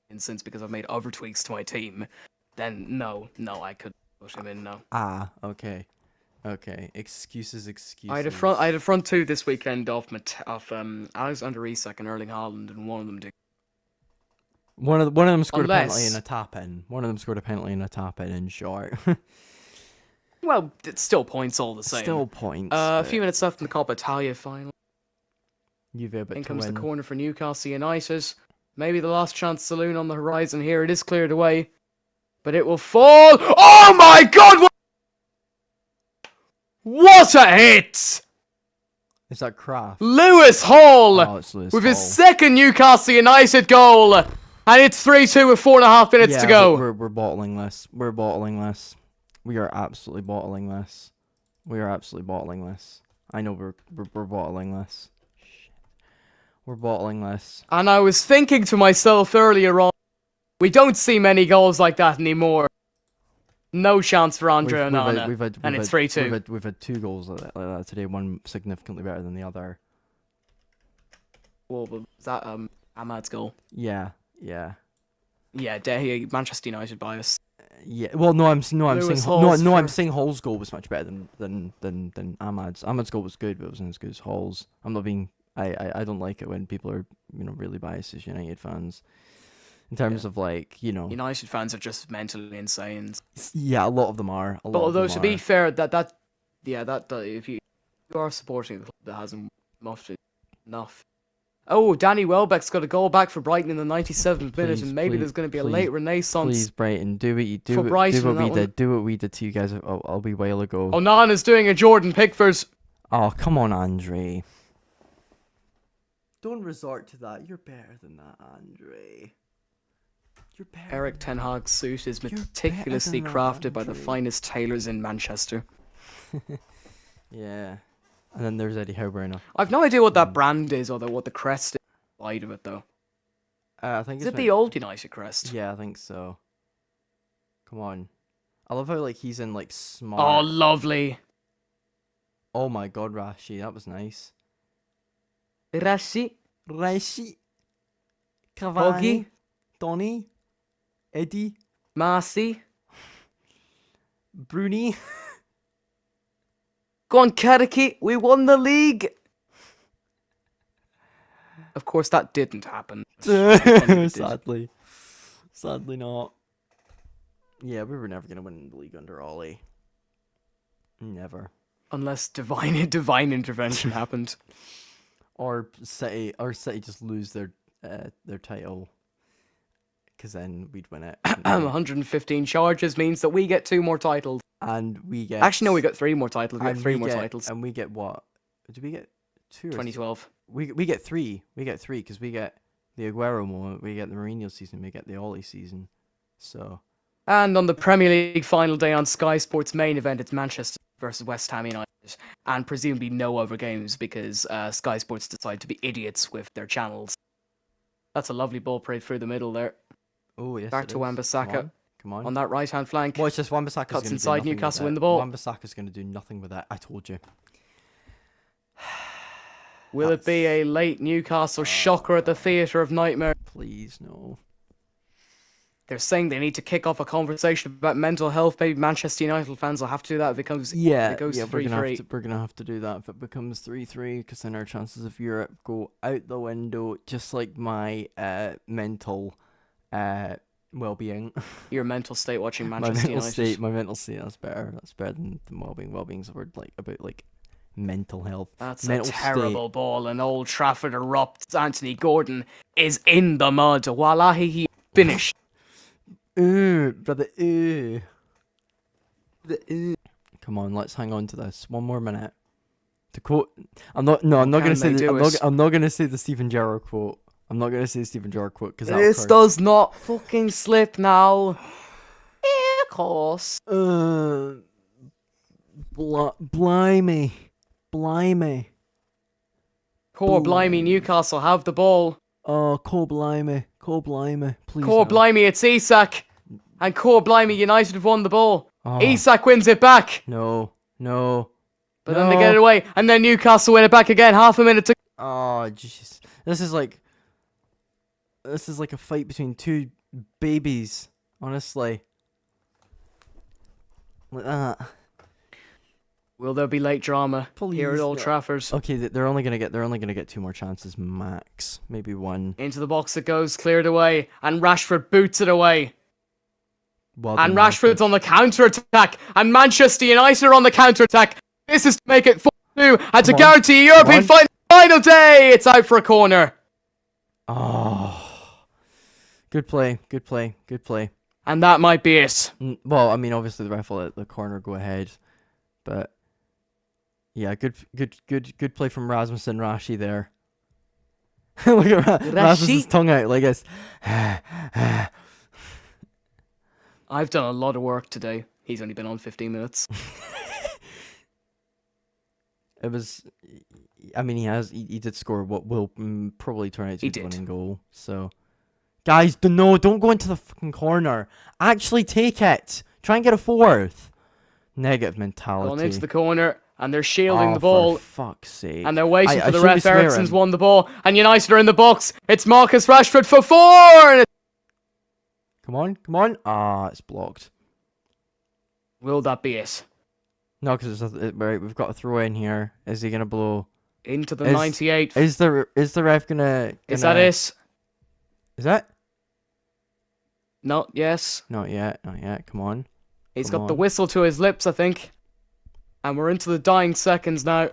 in since because I've made other tweaks to my team, then no, I couldn't put him in now. Ah, okay. Excuses. I had a front 2 this weekend of Alexander Isak and Erling Haaland, and one of them did. One of them scored a penalty and a tap in. One of them scored a penalty and a tap in short. Well, it's still points all the same. Still points. A few minutes left in the Coppa Italia final. In comes the corner for Newcastle United. Maybe the last chance saloon on the horizon here. It is cleared away. But it will fall. Oh my god! What a hit! Is that Kraft? Lewis Hall! Oh, it's Lewis with Hall. his second Newcastle United goal. And it's 3-2 with 4.5 minutes to go. We're bottling this. We are absolutely bottling this. I know we're bottling this. Shit. We're bottling this. And I was thinking to myself earlier on, we don't see many goals like that anymore. No chance for Andre Onana. And it's 3-2. We've had 2 goals like that today. One significantly better than the other. Well, was that Ahmad's goal? Yeah. Yeah, Manchester United bias. Yeah. Well, I'm saying Hall's goal was much better than Ahmad's. Ahmad's goal was good, but it wasn't as good as Hall's. I'm not being. I don't like it when people are really biased as United fans. In terms of United fans are just mentally insane. Yeah, a lot of them are. But although to be fair, that if you are supporting a club that hasn't muffed it enough. Oh, Danny Welbeck's got a goal back for Brighton in the 97th minute, and maybe there's going to be a late renaissance. Please, Brighton, do what you do. For Brighton do what we did. Do what we did to you guys a wee while ago. Onana's doing a Jordan Pickford. Oh, come on, Andre. Don't resort to that. You're better than that, Andre. You're better. Eric Ten Hag's suit is meticulously crafted by the finest tailors in Manchester. Yeah. And then there's Eddie Howe Bruno. I've no idea what that brand is, or what the crest is side of it, though. I think is it the old United crest? Yeah, I think so. Come on. I love how he's in smart. Oh, lovely. Oh my god, Rashi, that was nice. Rashi, Cavani, Donny, Eddie, Marcy, Bruni. Go on, Karaki, we won the league. Of course, that didn't happen. Sadly not. Yeah, we were never gonna win the league under Ollie. Never. Unless divine intervention happened. Or City just lose their title, because then we'd win it. 115 charges means that we get 2 more titles. And we get... Actually, no, we got 3 more titles. We got 3 more titles. And we get what? Did we get 2 or 2012. We get 3. We get 3 because we get the Aguero moment, we get the Mourinho season, we get the Ollie season. So... And on the Premier League final day on Sky Sports main event, it's Manchester versus West Ham United. And presumably no other games because Sky Sports decide to be idiots with their channels. That's a lovely ball parade through the middle there. Oh, yes. Back to Wan-Bissaka. Come on. On that right-hand flank. Watch this. Wan-Bissaka's cuts gonna inside do Newcastle, with win the ball. Wan-Bissaka's going to do nothing with that. I told you. Will it be a late Newcastle shocker at the Theatre of Nightmare? Please, no. They're saying they need to kick off a conversation about mental health. Maybe Manchester United fans will have to do that if it goes. Yeah, it goes yeah, 3-3. we're gonna have to do that if it becomes 3-3, because then our chances of Europe go out the window, just like my mental well-being. Your mental state watching my Manchester mental United. state, my mental state. That's better. That's better than well-being. Well-being's a word like about like mental health. That's mental a terrible ball, and Old Trafford erupts. Anthony Gordon is in the mud. Wallahi, he finished. Ooh, brother. Ooh. Come on, let's hang on to this. One more minute. To quote, I'm not gonna say I'm not gonna say the Stephen Gerrard quote. I'm not gonna say the Stephen Gerrard quote because This does not fucking slip now. Of course. Blimey. Poor blimey, Newcastle have the ball. Oh, blimey, please. Blimey, it's Isak. And blimey, United have won the ball. Oh. Isak wins it back. No. But then they get it away, and then Newcastle win it back again. Half a minute to. Oh, jeez. This is like a fight between two babies, honestly. Like that. Will there be late drama here at Old Trafford? Okay, they're only gonna get 2 more chances max, maybe 1. Into the box it goes, cleared away, and Rashford boots it away. Well And done, Rashford's on the counter-attack, and Manchester United are on the counter-attack. This is to make it 4-2, and to guarantee a European final day. It's out for a corner. Oh, good play. And that might be it. Well, I mean, obviously the ref will let the corner go ahead, but yeah, good play from Rasmussen Rashi there. Look at Rasmussen's tongue out like this. I've done a lot of work today. He's only been on 15 minutes. It was, I mean, he did score what will probably turn out to be the winning goal. So, guys, don't go into the fucking corner. Actually take it. Try and get a 4th. Negative mentality. Going into the corner, and they're shielding the ball. For fuck's sake. And they're waiting for the shouldn't ref. be swearing. Ericsson's won the ball, and United are in the box. It's Marcus Rashford for 4! Come on. Ah, it's blocked. Will that be it? No, because right, we've got a throw in here. Is he gonna blow into the 98th? Is the ref gonna? Is that it? Is that? No. Yes. Not yet. Come on. He's got the whistle to his lips, I think. And we're into the dying seconds now.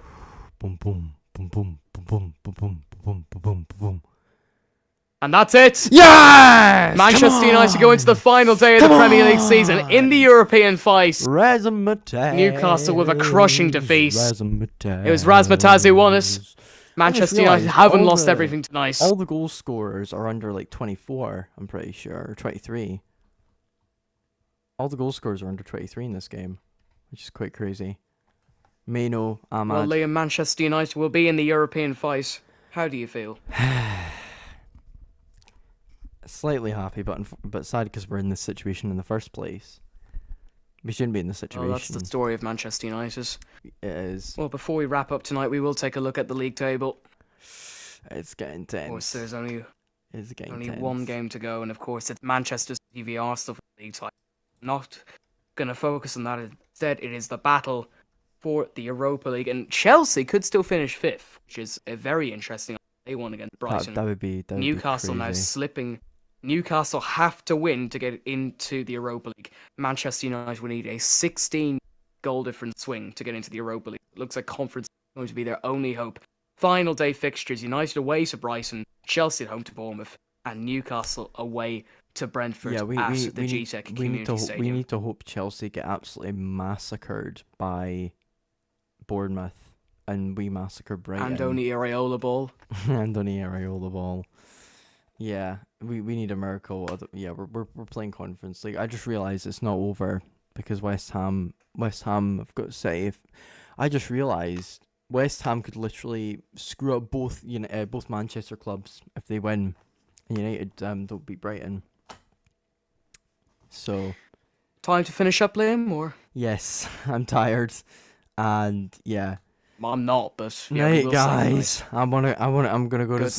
Boom, boom, boom, boom, boom, boom, boom, boom, boom, boom, boom. And that's it! Yes! Manchester United go into the final day of the Premier League season in the European fight. Razzmatazz. Newcastle with a crushing defeat. Razzmatazz. It was Razzmatazz who won it. Manchester United haven't lost everything tonight. All the goal scorers are under like 24, I'm pretty sure, or 23. All the goal scorers are under 23 in this game, which is quite crazy. Meno, Ahmad. Well, Liam, Manchester United will be in the European fight. How do you feel? Slightly happy, but sad because we're in this situation in the first place. We shouldn't be in this situation. Well, that's the story of Manchester United. It is. Well, before we wrap up tonight, we will take a look at the league table. It's getting tense. Of course, there's only tense. one game to go, and of course, it's Manchester City v Arsenal for the league title. Not going to focus on that. Instead, it is the battle for the Europa League, and Chelsea could still finish 5th, which is a very interesting. They won against Brighton. That would be Newcastle now slipping. Newcastle have to win to get into the Europa League. Manchester United will need a 16 goal difference swing to get into the Europa League. It looks like conference is going to be their only hope. Final day fixtures: United away to Brighton, Chelsea at home to Bournemouth, and Newcastle away to Brentford at the GTEC Community Stadium. We need to hope Chelsea get absolutely massacred by Bournemouth, and we massacre Brighton. Andoni Iraola ball. Yeah, we need a miracle. Yeah, we're playing Conference League. I just realised it's not over because West Ham. I've got to say, I just realised West Ham could literally screw up both Manchester clubs if they win. And United don't beat Brighton. So, time to finish up, Liam, or? Yes, I'm tired, and yeah. I'm not, but Night, guys. I'm gonna go to